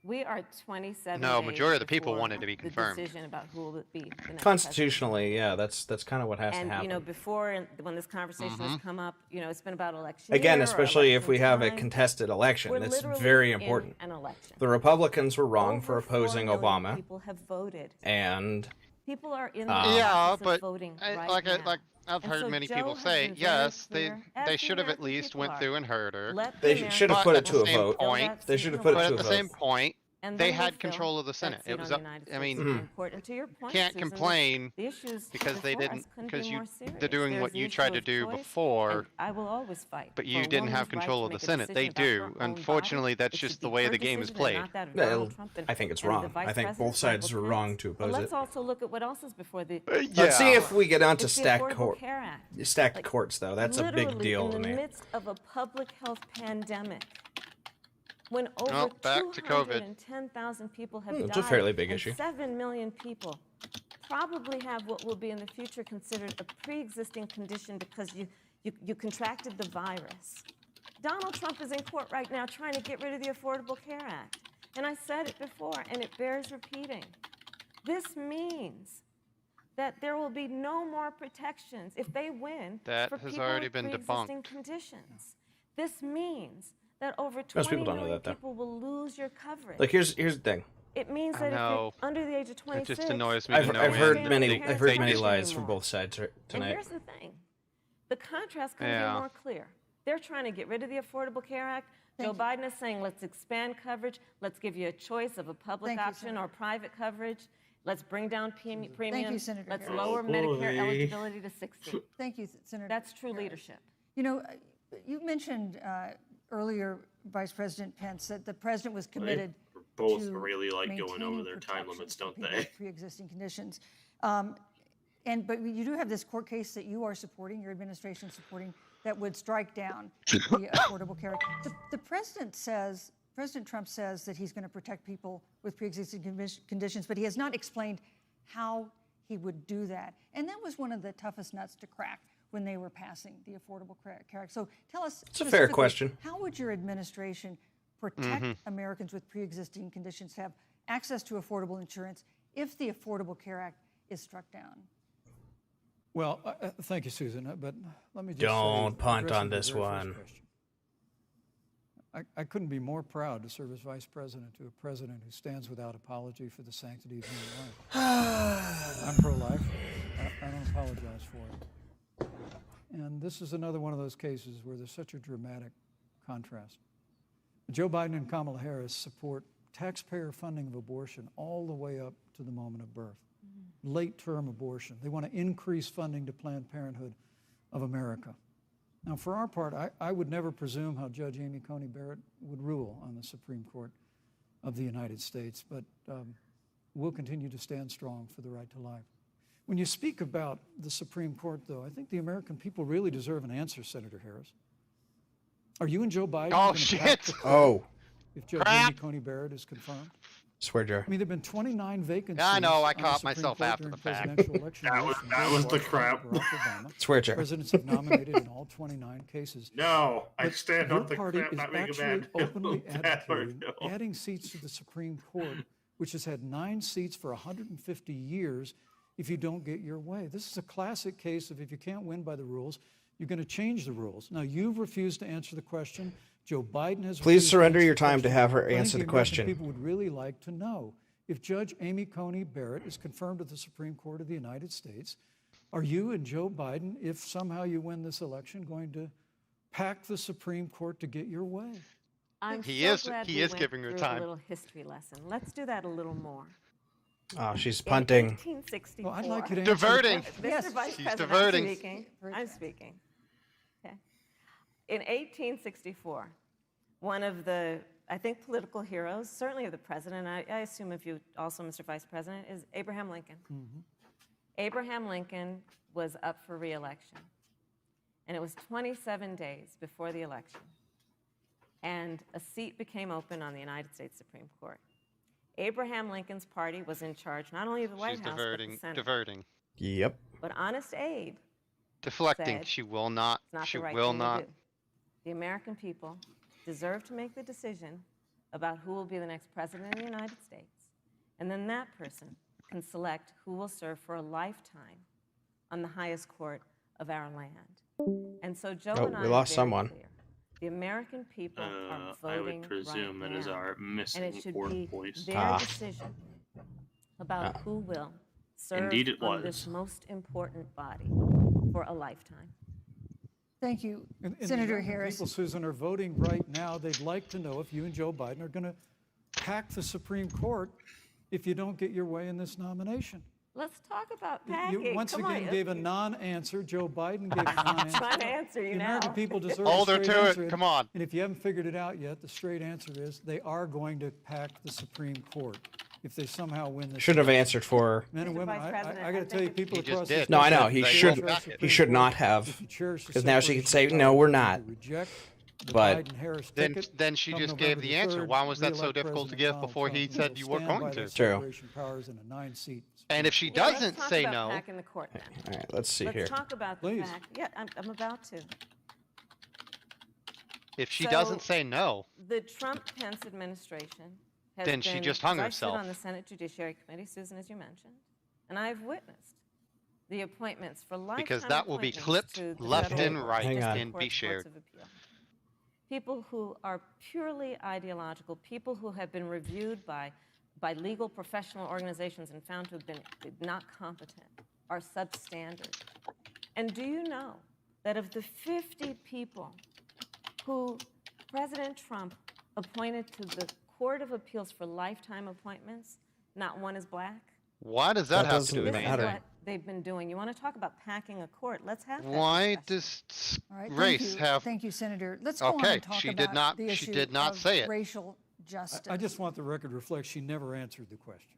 We are 27 No, days majority of the people before wanted to be confirmed. the decision about who will be the next president. Constitutionally, yeah, that's kind of what has to And, happen. you know, before, when this conversation has come up, you know, it's been about election Again, year or especially if election we have a time. contested election, We're it's literally very in important. an election. The Republicans were wrong for Over 4 opposing million Obama, People have voted. and People are in the Yeah, process but of voting right like now. I've And heard so many Joe people has say, been very yes, clear, as they the should have at American least people went are. through and heard her. Let They the should have American put it people to a same vote. fill point- that They seat should have in put it But to at a the vote. same point, And they then we'll had fill control of the that Senate. seat It was on up. the United I mean, States Supreme Court. And to your point, can't Susan, complain the issues because they before us didn't couldn't because be you more serious. they're doing There's what the you issue tried to of do choice, before. and I will always fight. But for you a didn't woman's have right control to of the make a Senate. They decision about her do. own Unfortunately, body. that's It should just be the way her the game is decision and played. not that of Yeah, Donald Trump and- I think it's and the wrong. Vice I think President, both sides Michael are wrong Pence. to But oppose let's it. also look at what else is before the. Let's see if we get onto It's the stacked Affordable Care Act. stacked Like, courts, though. That's a big Literally, deal to in the me. midst of a public health pandemic, when over Well, back to COVID. 210,000 people have It's died, a fairly big and issue. 7 million people probably have what will be in the future considered a pre-existing condition because you contracted the virus. Donald Trump is in court right now trying to get rid of the Affordable Care Act. And I said it before, and it bears repeating. This means that there will be no more protections if they win That for has people already with been pre-existing debunked. conditions. This means that over Most 20 people don't know million that, though. people will lose your coverage. Like here's the thing. It means I that if know. you're under the age of 26, It just annoys me I've, to no I've heard end. many They- I've heard they many just- lies from both sides And tonight. here's the thing. The contrast couldn't Yeah. be more clear. They're trying to get rid of the Affordable Care Act. Joe Biden is saying, let's expand coverage. Let's give you a choice of a public Thank you, option or Senator. private coverage. Let's bring down premiums. Senator Let's Harris. lower Oh, Medicare boy. eligibility to 60. Thank you, Senator. That's true Harris. leadership. You know, you mentioned earlier, Vice President Pence, that the president was committed Both to really like going maintaining over their time protections limits, for don't people they? with pre-existing conditions. But you do have this court case that you are supporting, your administration supporting, that would strike down the Affordable Care Act. The president says, President Trump says that he's going to protect people with pre-existing conditions, but he has not explained how he would do that. And that was one of the toughest nuts to crack when they were passing the Affordable Care Act. So tell us, It's a fair specifically, question. how would your administration protect Americans with pre-existing conditions to have access to affordable insurance if the Affordable Care Act is struck down? Well, thank you, Susan. But let me just Don't say, punt addressing on your this very first one. question, I couldn't be more proud to serve as vice president to a president who stands without apology for the sanctity of human life. I'm pro-life. I don't apologize for it. And this is another one of those cases where there's such a dramatic contrast. Joe Biden and Kamala Harris support taxpayer funding of abortion all the way up to the moment of birth. Late-term abortion. They want to increase funding to Planned Parenthood of America. Now, for our part, I would never presume how Judge Amy Coney Barrett would rule on the Supreme Court of the United States, but we'll continue to stand strong for the right to life. When you speak about the Supreme Court, though, I think the American people really deserve an answer, Senator Harris. Are you and Joe Biden Oh, gonna pack shit. the court Oh, if Judge Crap. Amy Coney Barrett is confirmed? swear jar. I mean, there have been 29 vacancies. I know, I on the caught Supreme myself Court after during the fact. presidential election That years was- from that George was the Washington to crap. Barack Obama. Swear jar. Presidents have nominated in all 29 cases. No, I But stand your on the party crap, is not making actually bad openly bad advocating no. adding seats to the Supreme Court, which has had 9 seats for 150 years if you don't get your way. This is a classic case of if you can't win by the rules, you're going to change the rules. Now, you've refused to answer the question. Joe Biden has Please refused to surrender answer your the time to question. have her I think answer the American question. People would really like to know if Judge Amy Coney Barrett is confirmed to the Supreme Court of the United States, are you and Joe Biden, if somehow you win this election, going to pack the Supreme Court to get your way? I'm He so is- glad he we is went giving her through time. a little history lesson. Let's do that a little more. Oh, she's In punting. 1864, Well, I'd like you to answer the Diverting. question. Mr. Yes. Vice She's President, diverting. I'm speaking. I'm speaking. Okay. In 1864, one of the, I think, political heroes, certainly of the president, I assume of you also, Mr. Vice President, is Abraham Lincoln. Abraham Lincoln was up for re-election. And it was 27 days before the election. And a seat became open on the United States Supreme Court. Abraham Lincoln's party was in charge not only of the White She's House, but the Senate. diverting. Yep. But Honest Abe Deflecting. said She will not. it's not She the right will thing not. to do. The American people deserve to make the decision about who will be the next president of the United States. And then that person can select who will serve for a lifetime on the highest court of our land. And so Joe Oh, and I we are lost very someone. clear. The American people are I voting would presume right that is now. our And missing it should fourth be voice. their decision about who will serve Indeed it on this was. most important body for a lifetime. Thank you, And the Senator American Harris. people, Susan, are voting right now. They'd like to know if you and Joe Biden are going to pack the Supreme Court if you don't get your way in this nomination. Let's talk about You packing. once Come again on, gave a non-answer. Joe Biden gave a non-answer. trying to answer you The now. American people deserve Hold a her straight to it. answer. Come on. And if you haven't figured it out yet, the straight answer is they are going to pack the Supreme Court if they somehow win this. Should have answered for. Men and Mr. women, Vice President, I got to I tell you, think people He just across did. this No, I know country, he They should. will back it. He should not if have. you cherish the Because now she can say, separation of "No, we're powers, not." you reject the But Biden-Harris Then, ticket. then she Come just November gave the the answer. 3rd, Why was that so re-elect difficult to President give Donald before he Trump. said will you were stand going by to? that True. separation of powers in a 9-seat And if she Yeah, let's doesn't talk say about no, packing the court then. All right, let's see Let's here. talk about the Please. fact. Yeah, I'm about to. if she So- doesn't say no, The Trump-Pence administration has Then she been, just hung I herself. sit on the Senate Judiciary Committee, Susan, as you mentioned, and I've witnessed the appointments for lifetime because that will be appointments clipped to the left federal and courts, right Hang on. district and courts, be shared. courts of appeal. People who are purely ideological, people who have been reviewed by legal professional organizations and found to have been not competent, are substandard. And do you know that of the 50 people who President Trump appointed to the Court of Appeals for lifetime appointments, not one is black? Why does that That have to do doesn't with This is matter. anything? what they've been doing. You want to talk about packing a court? Let's have that Why discussion. does All right, race thank you. have? Thank you, Senator. Let's go on Okay, and talk she about did not- the she issue did not of say it. racial justice. I just want the record to reflect she never answered the question.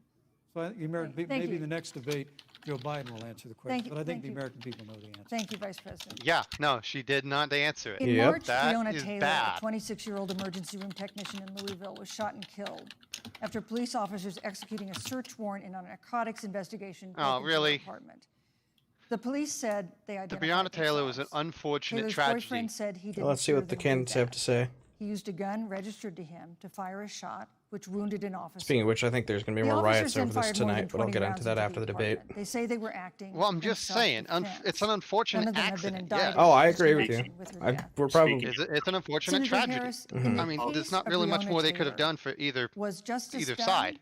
So Thank maybe you. the next debate, Joe Biden will answer the Thank question. you, But I think thank the you. American people know the answer. Thank you, Vice President. Yeah, no, she did not answer it. In Yep. March, That Fiona is Taylor, bad. a 26-year-old emergency room technician in Louisville, was shot and killed after police officers executing a search warrant in a narcotics investigation. broke into her really? apartment. The police said they identified Breonna Taylor was an themselves. unfortunate Taylor's tragedy. boyfriend said he didn't Let's see hear what the them do candidates have that. to say. He used a gun registered to him to fire a shot, which wounded an officer. Speaking of which, I think there's going to be The more officers riots then over this fired more than tonight, but I'll 20 get into rounds that after the debate. apartment. They say they were acting. Well, I'm in just saying, self-defense. it's an None unfortunate of them have been accident. indicted. Yeah. Oh, I agree with you. Connection with her I, death. we're probably. It's an unfortunate Senator tragedy. Harris, Mm-hmm. in the I mean, case there's not of really much Breonna more they could have Taylor, done for either. Was justice either done? side.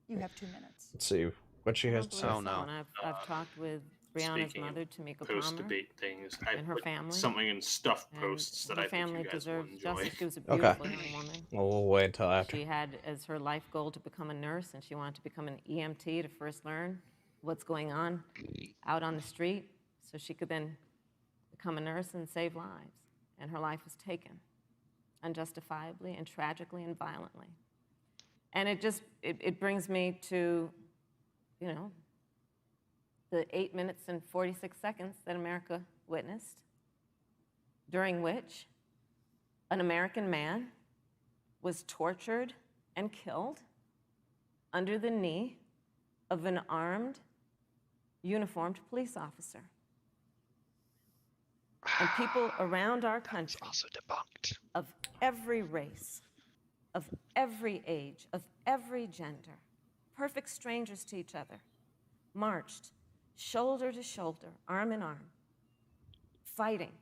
You have 2 minutes. Let's see what she has to say. Oh, no. And I've talked with Brianna's Speaking of mother, Tamika Palmer, Post-debate things, I and her put family, something in stuff and posts that her I think family you guys will deserves enjoy. justice. She was a Okay. beautiful young woman. Well, we'll wait until after. She had as her life goal to become a nurse, and she wanted to become an EMT to first learn what's going on out on the street, so she could then become a nurse and save lives. And her life was taken unjustifiably and tragically and violently. And it brings me to, the 8 minutes and 46 seconds that America witnessed, during which an American man was tortured and killed under the knee of an armed, uniformed police officer. And people around our country, Also debunked. of every race, of every age, of every gender, perfect strangers to each other, marched shoulder to shoulder, arm in arm, fighting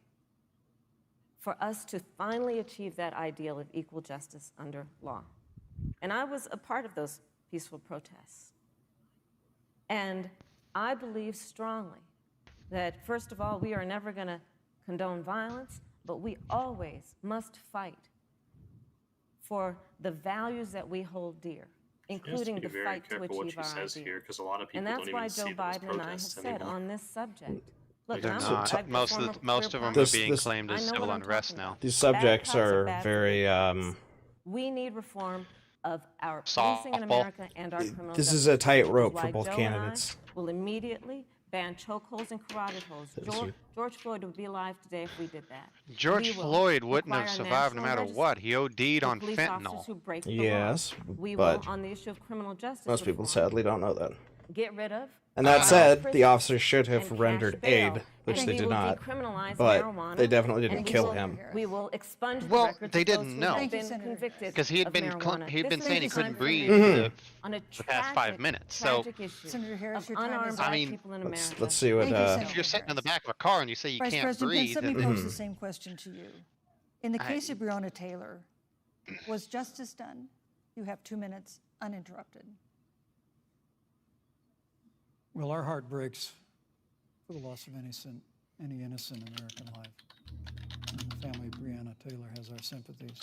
for us to finally achieve that ideal of equal justice under law. And I was a part of those peaceful protests. And I believe strongly that, first of all, we are never going to condone violence, but we always must fight for the values that we hold dear, including the fight to achieve our ideals. Here, because a lot of people And don't that's even why see Joe those Biden and I have protests said anymore. on this subject Look, They're I'm not. I've Most former of most career of them are This- being this- claimed I as know civil what I'm unrest talking now. about. These Bad subjects cops are are bad for very big business. We need reform of our policing in Softball. America and our criminal This justice is a system, tightrope which for is both why Joe candidates. And I will immediately ban chokeholds and carotid holds. George Floyd would be alive today if we did that. George We will Floyd wouldn't have require a survived no national matter register what. He OD'd for on police officers who fentanyl. break the Yes, law. We but will, on the issue of criminal justice most people reform, sadly don't know that. get rid of And that private said, the prisons officers should have and cash rendered bail, aid, which and they we did will not. decriminalize But marijuana, they definitely didn't and we kill will- him. We will expunge the Well, records they of those didn't who know. have Thank you, been Senator. convicted Because he had of been marijuana. he'd been This saying he is couldn't time for breathe me for on a the past 5 tragic, minutes. So tragic issue Senator Harris, of your time is unarmed up. black I mean, people in let's America. see what. Thank you, Senator. if you're sitting in the back of a car and you say you Vice can't President breathe, Pence, let me then pose the same question to you. In the case of Breonna Taylor, was justice done? You have 2 minutes uninterrupted. Well, our heart breaks for the loss of any innocent American life. And the family of Breonna Taylor has our sympathies.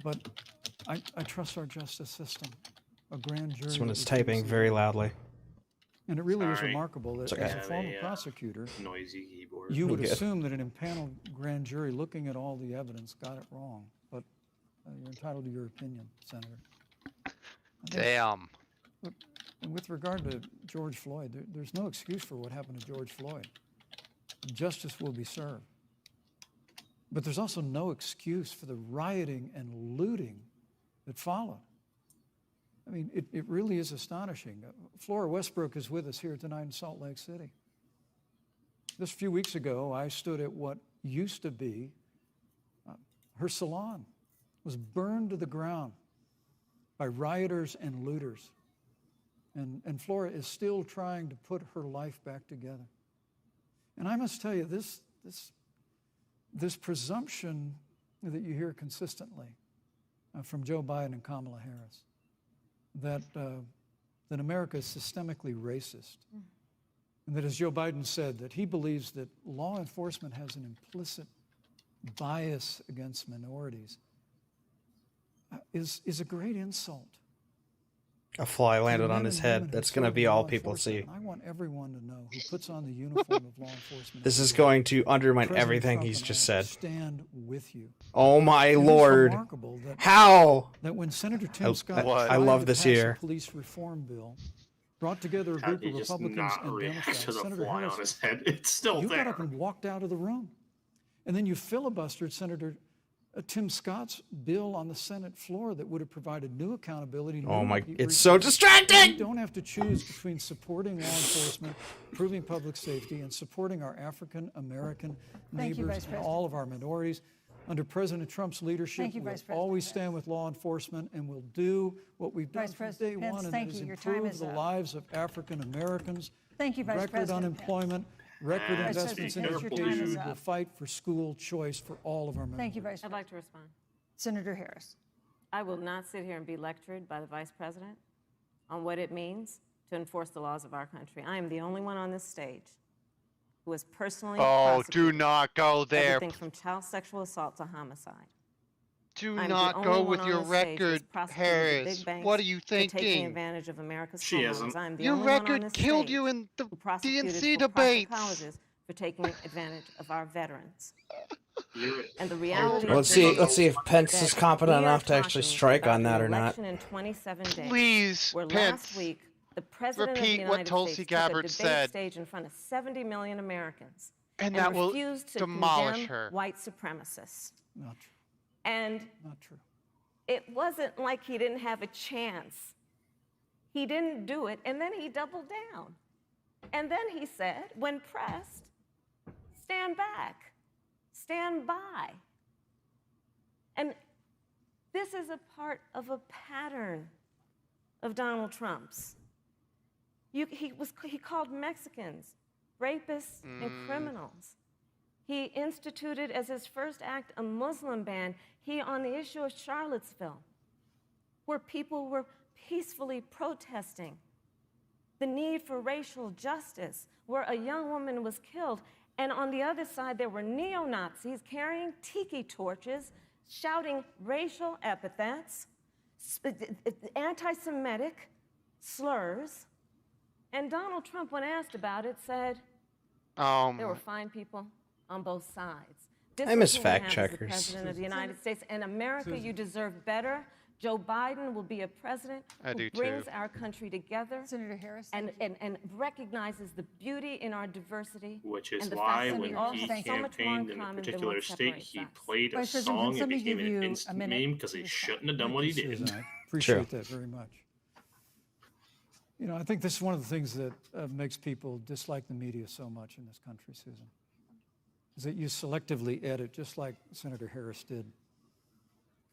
But I trust our justice system. A grand jury. This one that is was typing released- very loudly. And it really is Sorry. remarkable that It's okay. as a Have former a, prosecutor, noisy keyboard. you would Good. assume that an impaneled grand jury looking at all the evidence got it wrong. But you're entitled to your opinion, Senator. damn. And with regard to George Floyd, there's no excuse for what happened to George Floyd. Justice will be served. But there's also no excuse for the rioting and looting that followed. I mean, it really is astonishing. Flora Westbrook is with us here tonight in Salt Lake City. Just a few weeks ago, I stood at what used to be her salon. Was burned to the ground by rioters and looters. And Flora is still trying to put her life back together. And I must tell you, this presumption that you hear consistently from Joe Biden and Kamala Harris, that America is systemically racist, and that, as Joe Biden said, that he believes that law enforcement has an implicit bias against minorities, is a great insult. A fly to landed the on men his and women head. who That's serve going to in be law all people see. enforcement. I want everyone to know who puts on the uniform of law enforcement. This is every day. going to undermine President everything Trump he's and just I said. stand with you. Oh my It is lord. remarkable that, How? that when Senator Tim Scott What? tried I love to this pass a here. police reform bill, brought together a How group did of he just Republicans not and react Democrats, to the Senator fly Harris, on his head? It's still you there. got up and walked out of the room. And then you filibustered Senator Tim Scott's bill on the Senate floor that would have provided new accountability. Oh new my, re- it's so distracting! You don't have to choose between supporting law enforcement, improving public safety, and supporting our African American Thank you, neighbors Vice and President. all of our minorities. Under President Trump's leadership, Thank you, we'll Vice President always Pence. stand with law enforcement, and we'll do what we've done Vice from day President Pence, one, and thank that is you. Your time improve is the up. lives of African Americans. Thank you, Vice Record President Pence. unemployment, record Vice investments in President Pence, your time is education. up. We'll fight for school choice for all of our members. Thank you, Vice I'd President. like to respond. Senator Harris. I will not sit here and be lectured by the Vice President on what it means to enforce the laws of our country. I am the only one on this stage who has personally Oh, do prosecuted not go there. everything from child sexual assault to homicide. Do I'm the not only go one with on your this stage who's record, prosecuted the Harris. big banks What are you for taking thinking? advantage of America's She homeowners. isn't. I'm the Your only one on record this killed stage you in the who prosecuted DNC for-profit debates. colleges for taking advantage of our veterans. You're- And the reality Let's of see. this Let's see if is Pence that is competent we are enough to actually talking strike about on that an or not. election in 27 days, Please, where Pence, last week the president of the repeat what United Tulsi States Gabbard took a debate said. stage in front of 70 million Americans and that will refused to demolish condemn her. white supremacists. Not true. And Not true. it wasn't like he didn't have a chance. He didn't do it, and then he doubled down. And then he said, when pressed, stand back, stand by. And this is a part of a pattern of Donald Trump's. He called Mexicans rapists and criminals. He instituted as his first act a Muslim ban. On the issue of Charlottesville, where people were peacefully protesting the need for racial justice, where a young woman was killed. And on the other side, there were neo-Nazis carrying tiki torches, shouting racial epithets, anti-Semitic slurs, And Donald Trump, when asked about it, said Oh, there were my- fine people on both sides. This I is miss who we fact have as checkers. the President of the United States. And America, you deserve better. Joe Biden will be a president I who do brings too. our country together Senator Harris. and recognizes the beauty in our diversity. Which is and the why fact that when we all he have so much more campaigned in a common than particular what state, separates he us. played a Vice President, song. can It somebody became give an you a instant minute meme because he to respond? shouldn't have done what he did. Susan, I appreciate that very much. You know, I think this is one of the things that makes people dislike the media so much in this country, Susan, is that you selectively edit, just like Senator Harris did,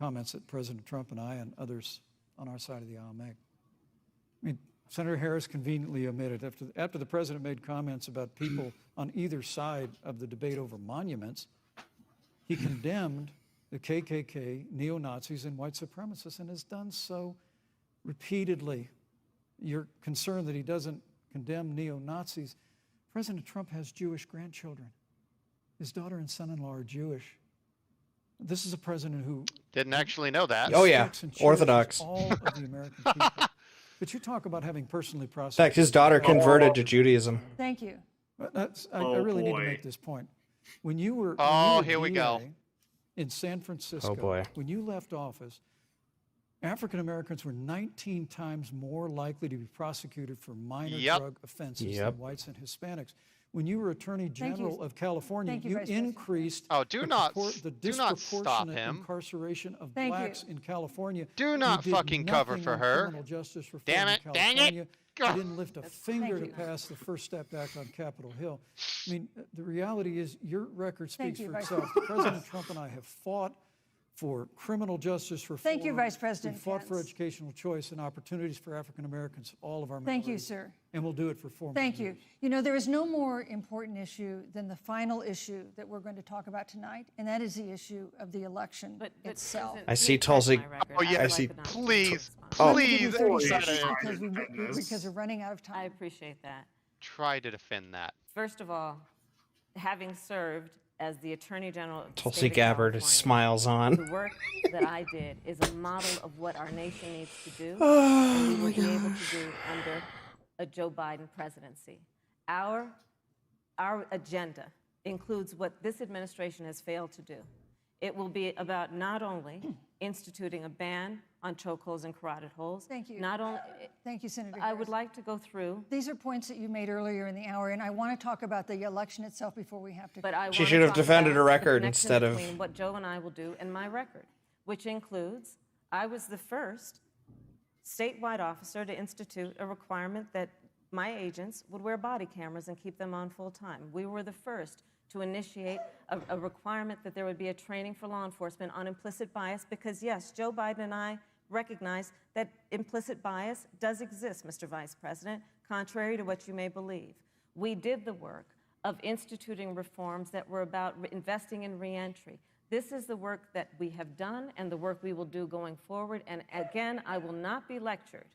comments that President Trump and I and others on our side of the aisle make. I mean, Senator Harris conveniently omitted, after the president made comments about people on either side of the debate over monuments, he condemned the KKK, neo-Nazis, and white supremacists, and has done so repeatedly. You're concerned that he doesn't condemn neo-Nazis. President Trump has Jewish grandchildren. His daughter and son-in-law are Jewish. This is a president who Didn't actually know that. Oh, yeah. respects and cherishes Orthodox. all of the American people. But you talk about having personally In prosecuted. fact, his daughter converted to Judaism. Thank you. I Oh, really need to boy. make this point. When you were Oh, when you here were we go. DA in San Francisco, Oh, boy. when you left office, African Americans were 19 times more likely to be prosecuted for minor Yep. drug offenses Yep. than whites and Hispanics. When you were Attorney Thank you. General of California, Thank you, you Vice President. increased Oh, do the not the do not stop disproportionate him. incarceration of Thank you. blacks in California. Do You not did fucking cover nothing for on her. criminal justice reform Damn in it, dang it. California. You Ugh. didn't lift a finger to you. pass the First Step Act on Capitol Hill. I mean, the reality is your record Thank speaks you, for Vice itself. President Trump and I have fought for criminal justice reform. Thank you, Vice President We fought for Pence. educational choice and opportunities for African Americans, all of our Thank you, minorities. sir. And we'll do it for 4 more Thank you. years. You know, there is no more important issue than the final issue that we're going to talk about tonight, and that is the issue of the election itself. President, I see you checked Tulsi- my record. Oh, yeah, I would I like see- the Donald Trump Please, response. I'm gonna give you please, 30 please. seconds because we're running out of I time. appreciate that. Try to defend that. First of all, having served as the Attorney General of the Tulsi state of Gabbard California, smiles on. the work that I did is a model of what our nation needs to do, Oh, and we will be able to do under a Joe Biden presidency. Our agenda includes what this administration has failed to do. It will be about not only instituting a ban on chokeholds and carotid holes. Thank you. Not only, Thank you, Senator I Harris. would like to go through. These are points that you made earlier in the hour, and I want to talk about the election itself before we have to. But I She wanna should have talk defended about her the record connection instead of- between what Joe and I will do and my record, which includes I was the first statewide officer to institute a requirement that my agents would wear body cameras and keep them on full time. We were the first to initiate a requirement that there would be a training for law enforcement on implicit bias because, yes, Joe Biden and I recognize that implicit bias does exist, Mr. Vice President, contrary to what you may believe. We did the work of instituting reforms that were about investing in reentry. This is the work that we have done and the work we will do going forward. And again, I will not be lectured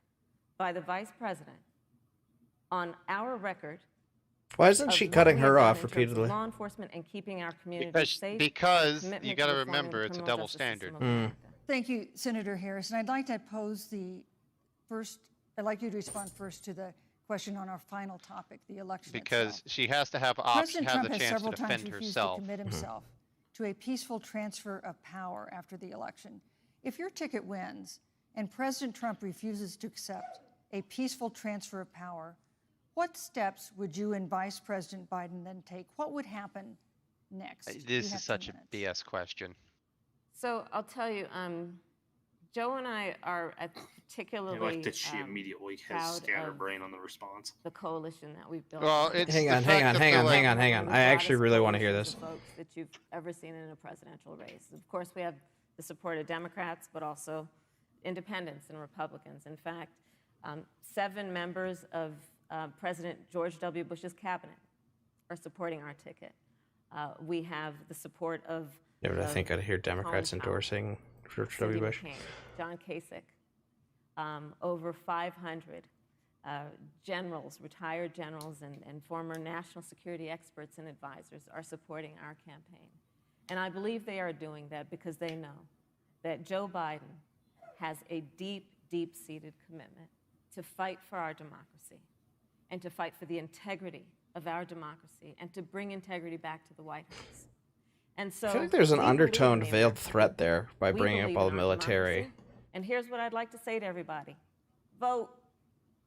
by the Vice President on our record. Why isn't of she what cutting we her have done off in terms of repeatedly? Law enforcement and keeping our community safe. Because commitment you to got to reforming remember the it's a criminal double justice system standard. of America. Thank you, Senator Harris. And I'd like to pose the first, I'd like you to respond first to the question on our final topic, the election Because itself. she has to have President have Trump the has chance to several times defend refused to herself. commit himself to a peaceful transfer of power after the election. If your ticket wins and President Trump refuses to accept a peaceful transfer of power, what steps would you and Vice President Biden then take? What would happen next? You This have is 2 such a minutes. BS question. So I'll tell you, Joe and I are I particularly like that she immediately has proud scatterbrain on the response. the coalition that we've built. Well, it's Hang the on, hang fact on, of hang the on, like- hang on, hang on. One of the I actually broadest really want to hear coalitions this. of folks that you've ever seen in a presidential race. Of course, we have the support of Democrats, but also independents and Republicans. In fact, 7 members of President George W. Bush's cabinet are supporting our ticket. We have the support of Yeah, but I think I'd hear Democrats Colin Powell, endorsing George Cindy W. Bush. McCain, John Kasich, over 500 generals, retired generals, and former national security experts and advisors are supporting our campaign. And I believe they are doing that because they know that Joe Biden has a deep, deep-seated commitment to fight for our democracy. and to fight for the integrity of our democracy and to bring integrity back to the White House. And so I feel like there's an we believe undertoned in the veiled American threat people. there by We bringing believe up all in the our military. democracy. And here's what I'd like to say to everybody. Vote.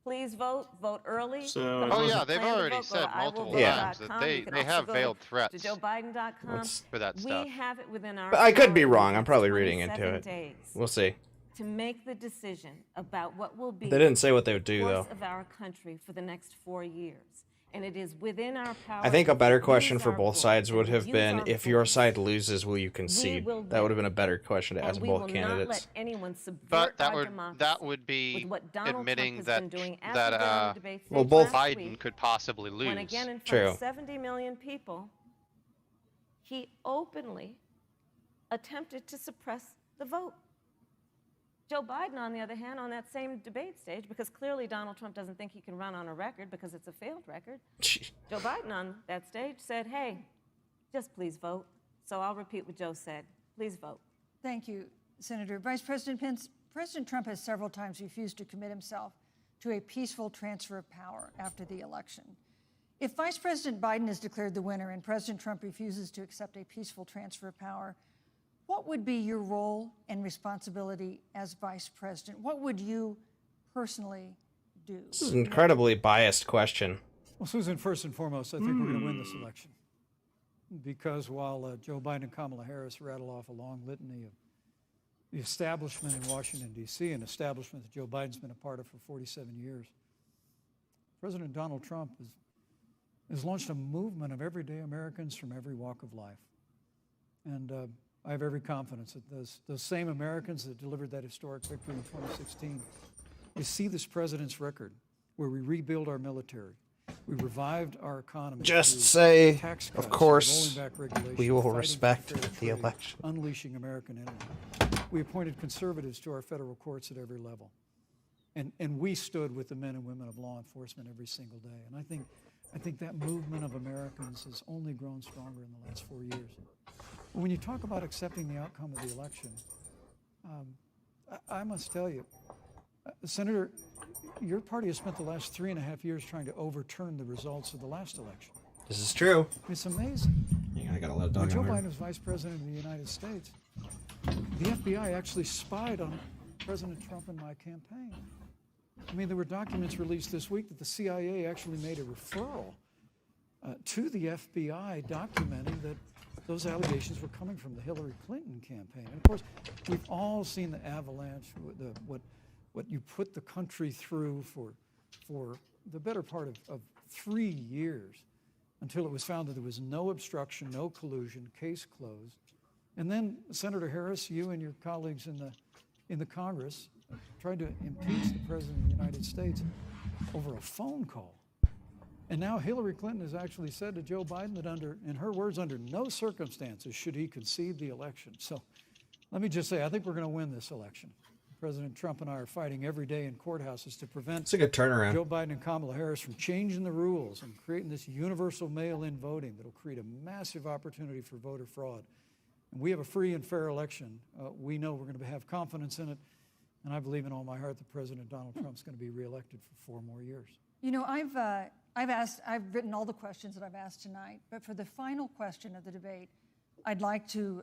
Please vote. Vote early. So- Go to Oh, yeah, they've plan to already vote, go said to multiple times that iwillvote.com. they- You can they also have go veiled to threats joebiden.com. for that stuff. We have it within our But I could be power wrong. within I'm probably reading into 27 it. days We'll see. to make the decision about what will be They didn't say what they would the do, course though. of our country for the next 4 years. And it is within our power. I think a if better we question use for our both voice, sides if would we have use been, our if your voice, side loses, will you concede? will That would have win. been a better question to and ask we both will candidates. not let anyone subvert But that our would democracy be with what Donald admitting Trump has that been doing as that he did on the debate well, stage both last Biden week, could possibly lose. when again in front True. of 70 million people, he openly attempted to suppress the vote. Joe Biden, on the other hand, on that same debate stage, because clearly Donald Trump doesn't think he can run on a record because it's a failed record, Joe Biden on that stage said, hey, just please vote. So I'll repeat what Joe said. Please vote. Thank you, Senator. Vice President Pence, President Trump has several times refused to commit himself to a peaceful transfer of power after the election. If Vice President Biden is declared the winner and President Trump refuses to accept a peaceful transfer of power, what would be your role and responsibility as vice president? What would you personally do? This is an incredibly biased question. Well, Susan, first and foremost, I think we're going to win this election. Because while Joe Biden and Kamala Harris rattle off a long litany of the establishment in Washington, D.C., an establishment that Joe Biden's been a part of for 47 years, President Donald Trump has launched a movement of everyday Americans from every walk of life. And I have every confidence that those same Americans that delivered that historic victory in 2016, they see this president's record where we rebuild our military, we revived our economy. Just through say, tax of cuts, course, rolling back regulation, we will fighting for respect fair the trade, election. unleashing American energy. We appointed conservatives to our federal courts at every level. And we stood with the men and women of law enforcement every single day. And I think that movement of Americans has only grown stronger in the last 4 years. When you talk about accepting the outcome of the election, I must tell you, Senator, your party has spent the last 3.5 years trying to overturn the results of the last election. This is true. It's amazing. I gotta let a When dog Joe in there. Biden was vice president of the United States, the FBI actually spied on President Trump and my campaign. I mean, there were documents released this week that the CIA actually made a referral to the FBI documenting that those allegations were coming from the Hillary Clinton campaign. And of course, we've all seen the avalanche, what you put the country through for the better part of 3 years until it was found that there was no obstruction, no collusion, case closed. And then, Senator Harris, you and your colleagues in the Congress tried to impeach the President of the United States over a phone call. And now Hillary Clinton has actually said to Joe Biden that in her words, under no circumstances should he concede the election. So let me just say, I think we're going to win this election. President Trump and I are fighting every day in courthouses to prevent It's a good turnaround. Joe Biden and Kamala Harris from changing the rules and creating this universal mail-in voting that will create a massive opportunity for voter fraud. And we have a free and fair election. We know we're going to have confidence in it. And I believe in all my heart that President Donald Trump's going to be reelected for 4 more years. You know, I've written all the questions that I've asked tonight, but for the final question of the debate, I'd like to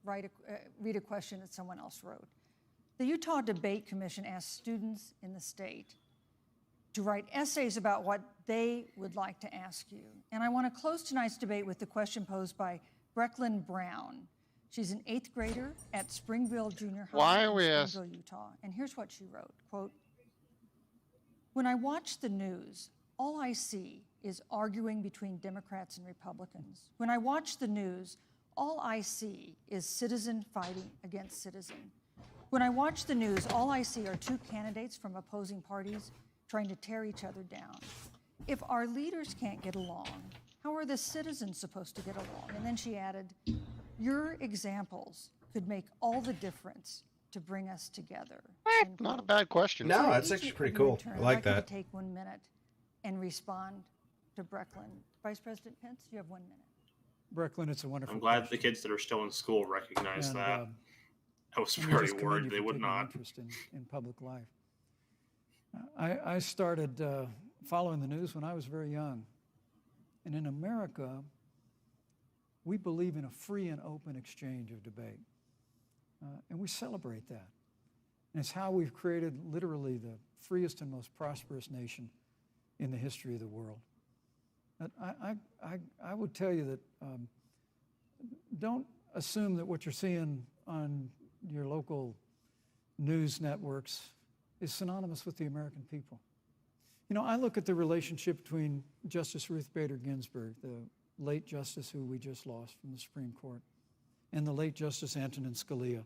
read a question that someone else wrote. The Utah Debate Commission asked students in the state to write essays about what they would like to ask you. And I want to close tonight's debate with the question posed by Brecklin Brown. She's an 8th grader at Springville Junior High Why are we in Springville, Utah. And here's what she wrote, quote, "When I watch the news, all I see is arguing between Democrats and Republicans. When I watch the news, all I see is citizen fighting against citizen. When I watch the news, all I see are 2 candidates from opposing parties trying to tear each other down. If our leaders can't get along, how are the citizens supposed to get along?" And then she added, "Your examples could make all the difference to bring us together." Not a bad question. No, So that's each actually of pretty you cool. in turn, I I'd like you that. to take 1 minute and respond to Brecklin. Vice President Pence, you have 1 minute. Brecklin, it's a wonderful I'm glad question. the kids that are still in school recognize And, that. I was let me very just commend worried you they for would taking not. interest in public life. I started following the news when I was very young. And in America, we believe in a free and open exchange of debate. And we celebrate that. And it's how we've created literally the freest and most prosperous nation in the history of the world. But I would tell you that don't assume that what you're seeing on your local news networks is synonymous with the American people. You know, I look at the relationship between Justice Ruth Bader Ginsburg, the late justice who we just lost from the Supreme Court, and the late Justice Antonin Scalia.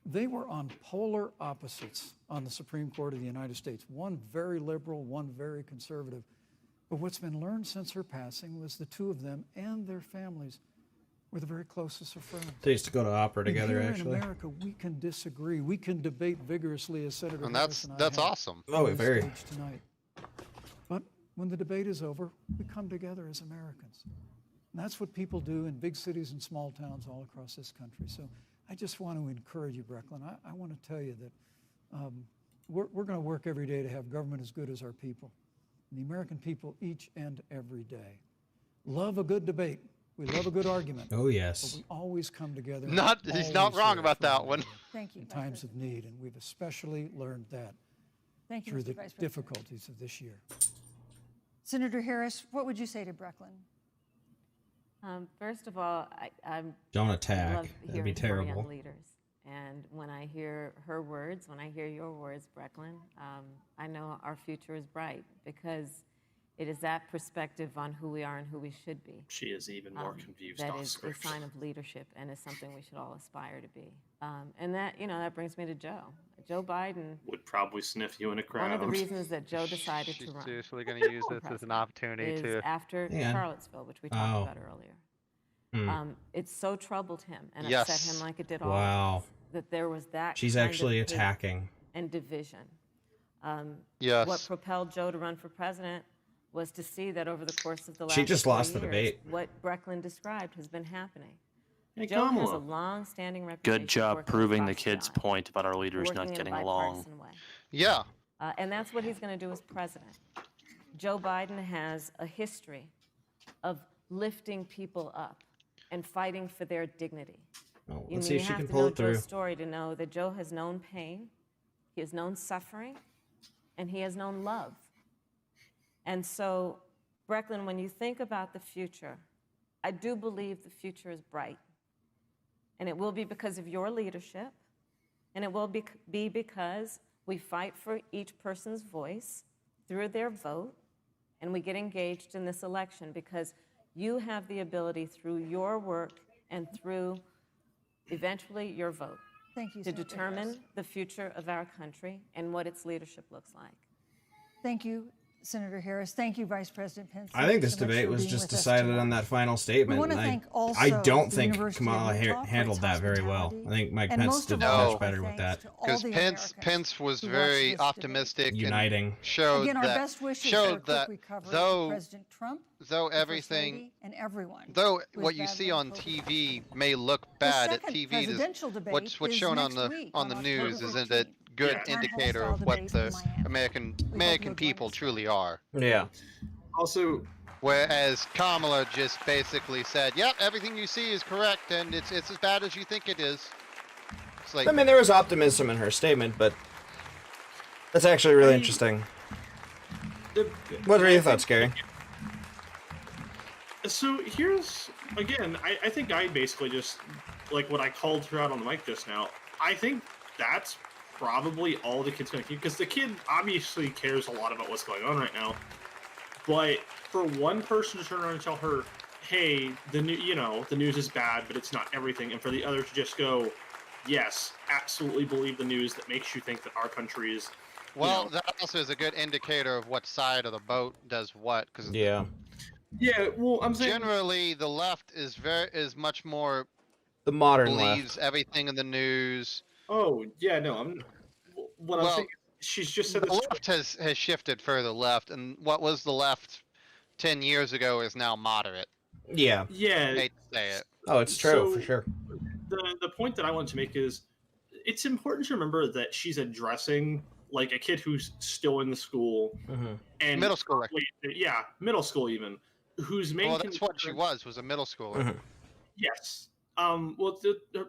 They were on polar opposites on the Supreme Court of the United States, one very liberal, one very conservative. But what's been learned since her passing was the two of them and their families were the very closest of friends. They used to go to opera together, and here actually. in America, we can disagree. We can debate vigorously, as Senator And Harris and I that's have awesome. Oh, on this very. stage tonight. But when the debate is over, we come together as Americans. And that's what people do in big cities and small towns all across this country. So I just want to encourage you, Brecklin. I want to tell you that we're going to work every day to have government as good as our people. And the American people each and every day love a good debate. We love a good argument. Oh, yes. But we always come together. and He's not always wrong there about for that one one. another Thank you, in Vice times of President. need, and we've especially learned that Thank you, through Mr. the Vice President. difficulties of this year. Senator Harris, what would you say to Brecklin? First of all, I'm Don't I attack. love That'd hearing be from our terrible. young leaders. And when I hear her words, when I hear your words, Brecklin, I know our future is bright because it is that perspective on who we are and who we should be. She is even more confused That off is a script. sign of leadership and is something we should all aspire to be. And that, that brings me to Joe. Joe Biden, Would probably sniff you in a crowd. one of the reasons that Joe decided She's to run seriously going to use this as an opportunity is to. after Yeah. Charlottesville, which we talked Oh. about earlier. Hmm. It so troubled him and Yes. upset him like it did all Wow. of us, that there was that She's kind of actually hate attacking. and division. Yes. What propelled Joe to run for president was to see that over the course of the last She just 4 lost the years, debate. what Brecklin described has been happening. Hey, Joe has a Kamala. long-standing reputation. Good job working proving the across kid's aisle, point about our leaders working not in a getting along. bipartisan way. Yeah. And that's what he's going to do as president. Joe Biden has a history of lifting people up and fighting for their dignity. Oh, You let's mean, see you if she have can to pull know it through. Joe's story to know that Joe has known pain, he has known suffering, and he has known love. And so, Brecklin, when you think about the future, I do believe the future is bright. And it will be because of your leadership, and it will be because we fight for each person's voice through their vote, and we get engaged in this election because you have the ability through your work and through eventually your vote Thank you, to Senator determine Harris. the future of our country and what its leadership looks like. Thank you, Senator Harris. Thank you, Vice President Pence. I Thank think you this so much debate for was being just with us decided on tonight. that final statement. wanna and thank also I don't the think University of Kamala Utah for handled its that very well. hospitality. I think Mike And Pence most did of all, much No. better with thanks that. to all Because the Pence Americans was who watched very this debate. optimistic and Uniting. showed Again, our that best wishes for a showed quick that recovery though to President Trump, though the First everything Lady, and everyone. though who is what you battling see on COVID. TV may look The bad at second TV, presidential debate what's is shown on next the week on the on news October isn't a 14th. good Yeah. Town indicator hall of what debate in the Miami. American you'll join people us. truly are. Yeah. Also, Whereas Kamala just basically said, "Yep, everything you see is correct, and it's as bad as you think it is." It's like, I mean, there was optimism in her statement, but that's actually really interesting. What are your thoughts, Gary? So here's, again, I think I basically just, like what I called her out on the mic just now, I think that's probably all the kid's going to keep, because the kid obviously cares a lot about what's going on right now, but for one person to turn around and tell her, hey, the news is bad, but it's not everything, and for the other to just go, yes, absolutely believe the news that makes you think that our country is, well, that also is a good indicator of what side of the boat does what, because Yeah. yeah, well, I'm saying, generally the left is much more The modern believes left. everything in the news. oh, yeah, no, I'm Well, saying, she's just said The this. left has shifted further left, and what was the left 10 years ago is now moderate. Yeah. Yeah, I hate to say it. Oh, it's true, So- for sure. the point that I want to make is it's important to remember that she's addressing like a kid who's still in the school and Middle schooler. yeah, middle school even, whose main Well, that's what she was a middle schooler. Yes. Well,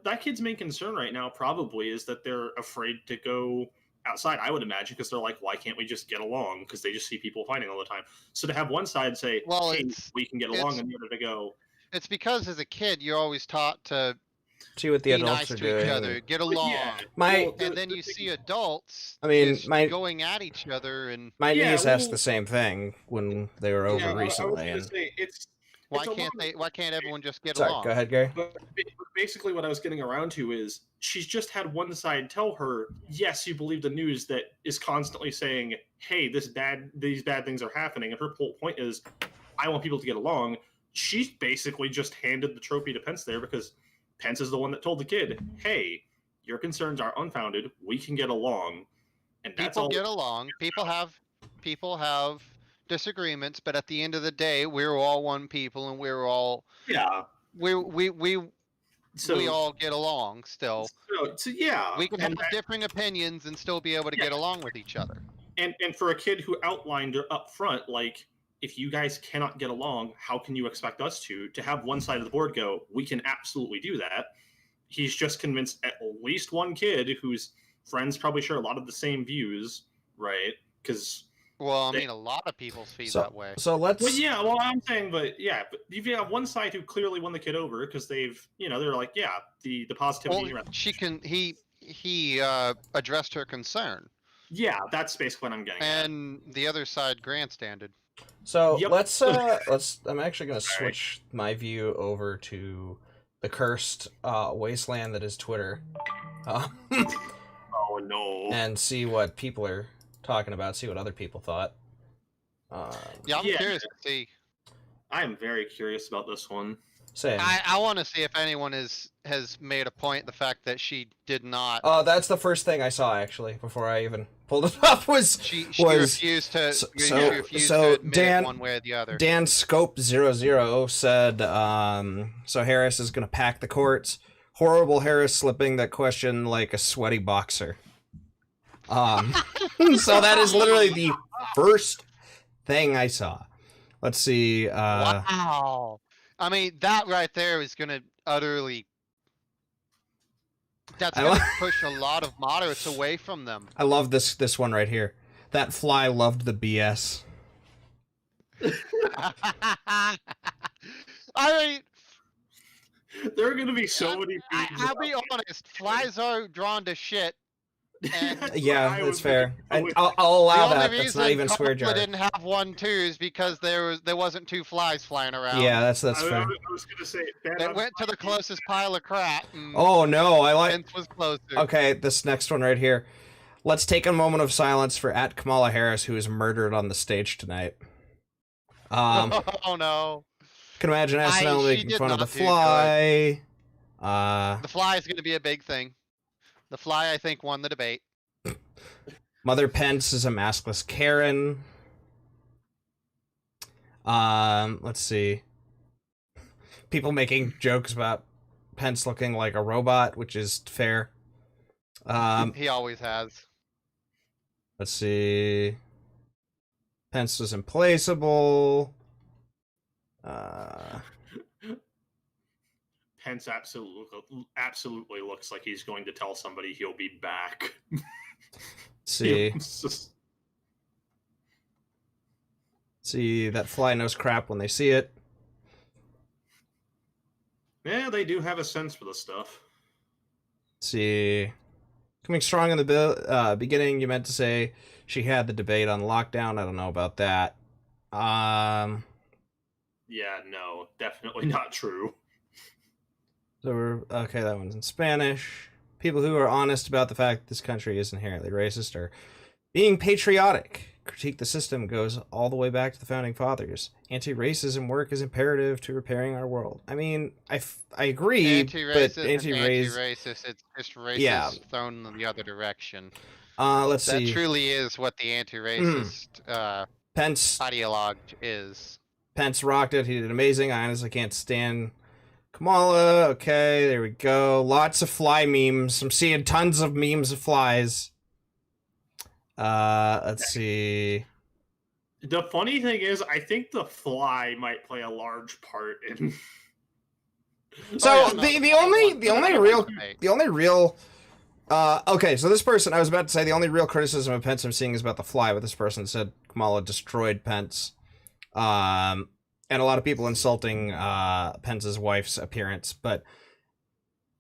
that kid's main concern right now probably is that they're afraid to go outside, I would imagine, because they're like, why can't we just get along? Because they just see people fighting all the time. So to have one side say, Well, hey, we can get along, and the other to go, It's because as a kid, you're always taught to See what the be adults nice are to doing. each other, get along. My And then you see adults I mean, just my- going at each other, and my Yeah, niece asked well- the same thing when they were over yeah, recently. I was And gonna say, why it's a can't lot of- why can't everyone just get sorry, along? go ahead, Gary. But basically, what I was getting around to is she's just had one side tell her, yes, you believe the news that is constantly saying, hey, these bad things are happening. And her whole point is, I want people to get along. She's basically just handed the trophy to Pence there because Pence is the one that told the kid, hey, your concerns are unfounded. We can get along. And that's People all. get along. People have disagreements, but at the end of the day, we're all one people, and we're all Yeah. we So, all get along still. so yeah. We can have and that- differing opinions and still be able to get along with each other. And for a kid who outlined up front, like, if you guys cannot get along, how can you expect us to have one side of the board go, we can absolutely do that? He's just convinced at least one kid whose friends probably share a lot of the same views, right? Because Well, I mean, a lot of people feel that way. So let's. well, yeah, well, I'm saying, but if you have one side who clearly won the kid over because they've, they're like, yeah, the positivity. Well, he addressed her concern, Yeah, that's basically what I'm getting at. and the other side grandstanded. So Yep. let's I'm actually gonna switch my view over to the cursed wasteland that is Twitter, Oh no! and see what people are talking about. See what other people thought. Yeah, I'm Yeah. curious to see. I am very curious about this one. Same. I want to see if anyone has made a point the fact that she did not. That's the first thing I saw actually before I even pulled it up was She was refused to. so- she so- refused so to admit Dan- it one way or the other. Dan Scope 00 said, so Harris is going to pack the courts. Horrible Harris slipping that question like a sweaty boxer. So that is literally the first thing I saw. Let's see. Wow. I mean, that right there is going to utterly. That's I going to li- push a lot of moderates away from them. I love this one right here. That fly loved the BS. I mean, There are going to be so many. I'll be honest. Flies are drawn to shit. And Yeah, that's fair. I I'll allow the that. only That's reason not even swear Coppola jar. didn't have 1-2 is because there wasn't 2 flies flying around. Yeah, that's I fair. was going to say They went to the closest pile of crap. And Oh no, I like. Pence was closer. Okay, this next one right here. Let's take a moment of silence for at Kamala Harris, who was murdered on the stage tonight. Oh no. Can imagine she SNL making did fun of the not do good. fly. The fly is going to be a big thing. The fly, I think, won the debate. Mother Pence is a maskless Karen. Let's see. People making jokes about Pence looking like a robot, which is fair. He always has. Let's see. Pence was implaceable. Pence absolutely looks like he's going to tell somebody he'll be back. See. It's just- See, that fly knows crap when they see it. yeah, they do have a sense for this stuff. See. Coming strong in the beginning, you meant to say she had the debate on lockdown. I don't know about that. Yeah, no, definitely not true. So we're okay. That one's in Spanish. People who are honest about the fact this country is inherently racist are being patriotic. Critique the system goes all the way back to the founding fathers. Anti-racism work is imperative to repairing our world. I mean, I agree, Anti-racist, but anti-racist. It's just racist Yeah. thrown in the other direction. Let's That see. truly is what the anti-racist Pence ideologue is. Pence rocked it. He did amazing. I honestly can't stand Kamala. Okay, there we go. Lots of fly memes. I'm seeing tons of memes of flies. Let's see. The funny thing is, I think the fly might play a large part in. So no, the only real okay, so this person, I was about to say the only real criticism of Pence I'm seeing is about the fly, but this person said Kamala destroyed Pence. And a lot of people insulting Pence's wife's appearance, but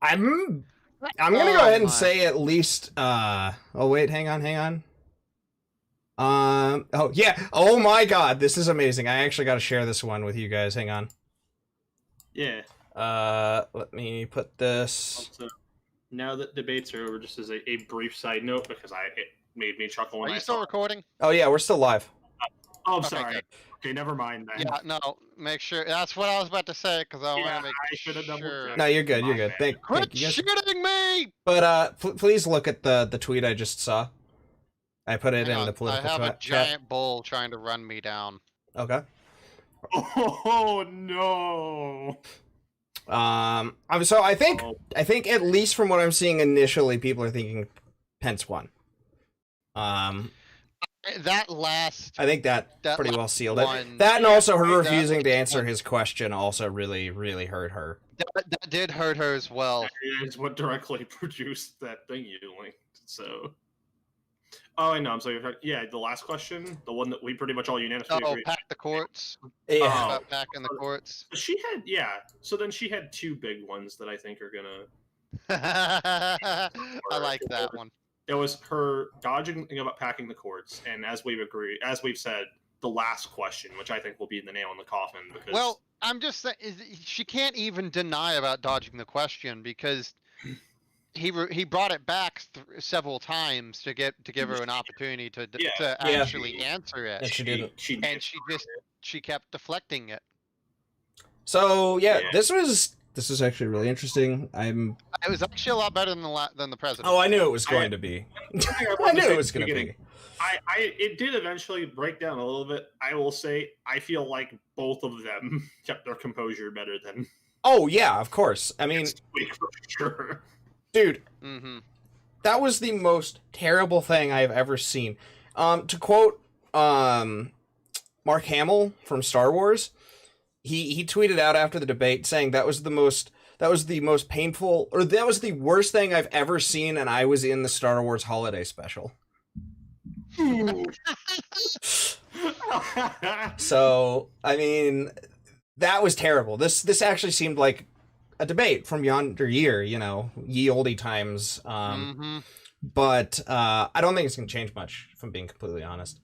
I'm gonna go ahead and say at least oh wait, hang on. Oh yeah, oh my god, this is amazing. I actually gotta share this one with you guys. Hang on. Yeah. Let me put this. Also, now that debates are over, just as a brief side note, because it made me chuckle when Are I you saw still it. recording? Oh yeah, we're still live. Oh, I'm Okay, sorry. good. Okay, never mind then. Yeah, no, make sure. That's what I was about to say, because I Yeah, want to make I should have double sure. checked. No, you're good. You're good. My Quit thank you guys. shooting me! But please look at the tweet I just saw. I put it Hang in on, the political I have a chat. giant bull trying to run me down. Okay. Oh no! So I think at least from what I'm seeing initially, people are thinking Pence won. That last. I think that That pretty well last sealed it. one- That and also her that refusing to last answer one- his question also really, really hurt her. That did hurt her as well. It's what directly produced that thing you linked. So. Oh, I know. I'm sorry. Yeah, the last question, the one that we pretty much all unanimously Oh, agreed. pack the courts. Yeah. About packing the courts. She had, yeah. So then she had two big ones that I think are gonna. I like that one. It was her dodging about packing the courts, and as we've said, the last question, which I think will be the nail in the coffin. Because Well, I'm just saying, she can't even deny about dodging the question because he brought it back several times to give her an opportunity to actually answer it, And she didn't. She kept deflecting it. So yeah, this was actually really interesting. It was actually a lot better than the president. Oh, I knew it was going to be. I knew it was going to be. It did eventually break down a little bit. I will say, I feel like both of them kept their composure better than. Oh yeah, of course. I mean, for sure. Dude, that was the most terrible thing I've ever seen. To quote Mark Hamill from Star Wars, he tweeted out after the debate saying that was the most painful, or that was the worst thing I've ever seen, and I was in the Star Wars holiday special. So, I mean, that was terrible. This actually seemed like a debate from yonder year, ye olde times. But I don't think it's going to change much, if I'm being completely honest.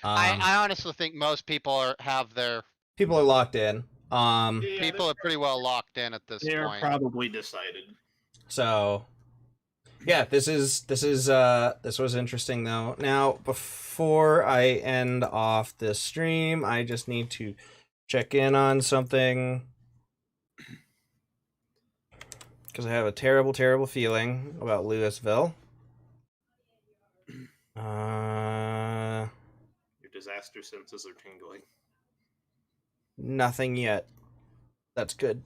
I honestly think most people have their... People are locked in. People are pretty well locked in at this They're point. probably decided. So, yeah, this was interesting though. Now, before I end off this stream, I just need to check in on something because I have a terrible, terrible feeling about Louisville. Your disaster senses are tingling. Nothing yet. That's good.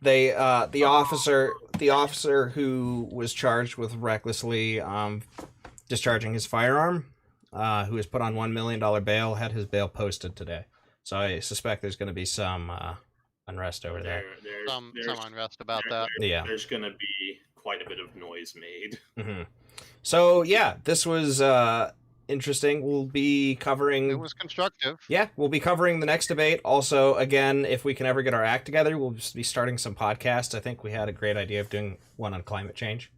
They the officer who was charged with recklessly discharging his firearm, who was put on $1 million bail, had his bail posted today. So I suspect there's going to be some unrest over there. Some unrest about that. Yeah. There's going to be quite a bit of noise made. Mm-hmm. So yeah, this was interesting. We'll be covering. It was constructive. Yeah, we'll be covering the next debate. Also, again, if we can ever get our act together, we'll just be starting some podcasts. I think we had a great idea of doing one on climate change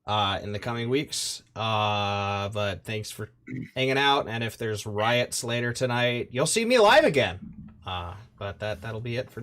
in the coming weeks. But thanks for hanging out. And if there's riots later tonight, you'll see me live again. But that'll be it for now.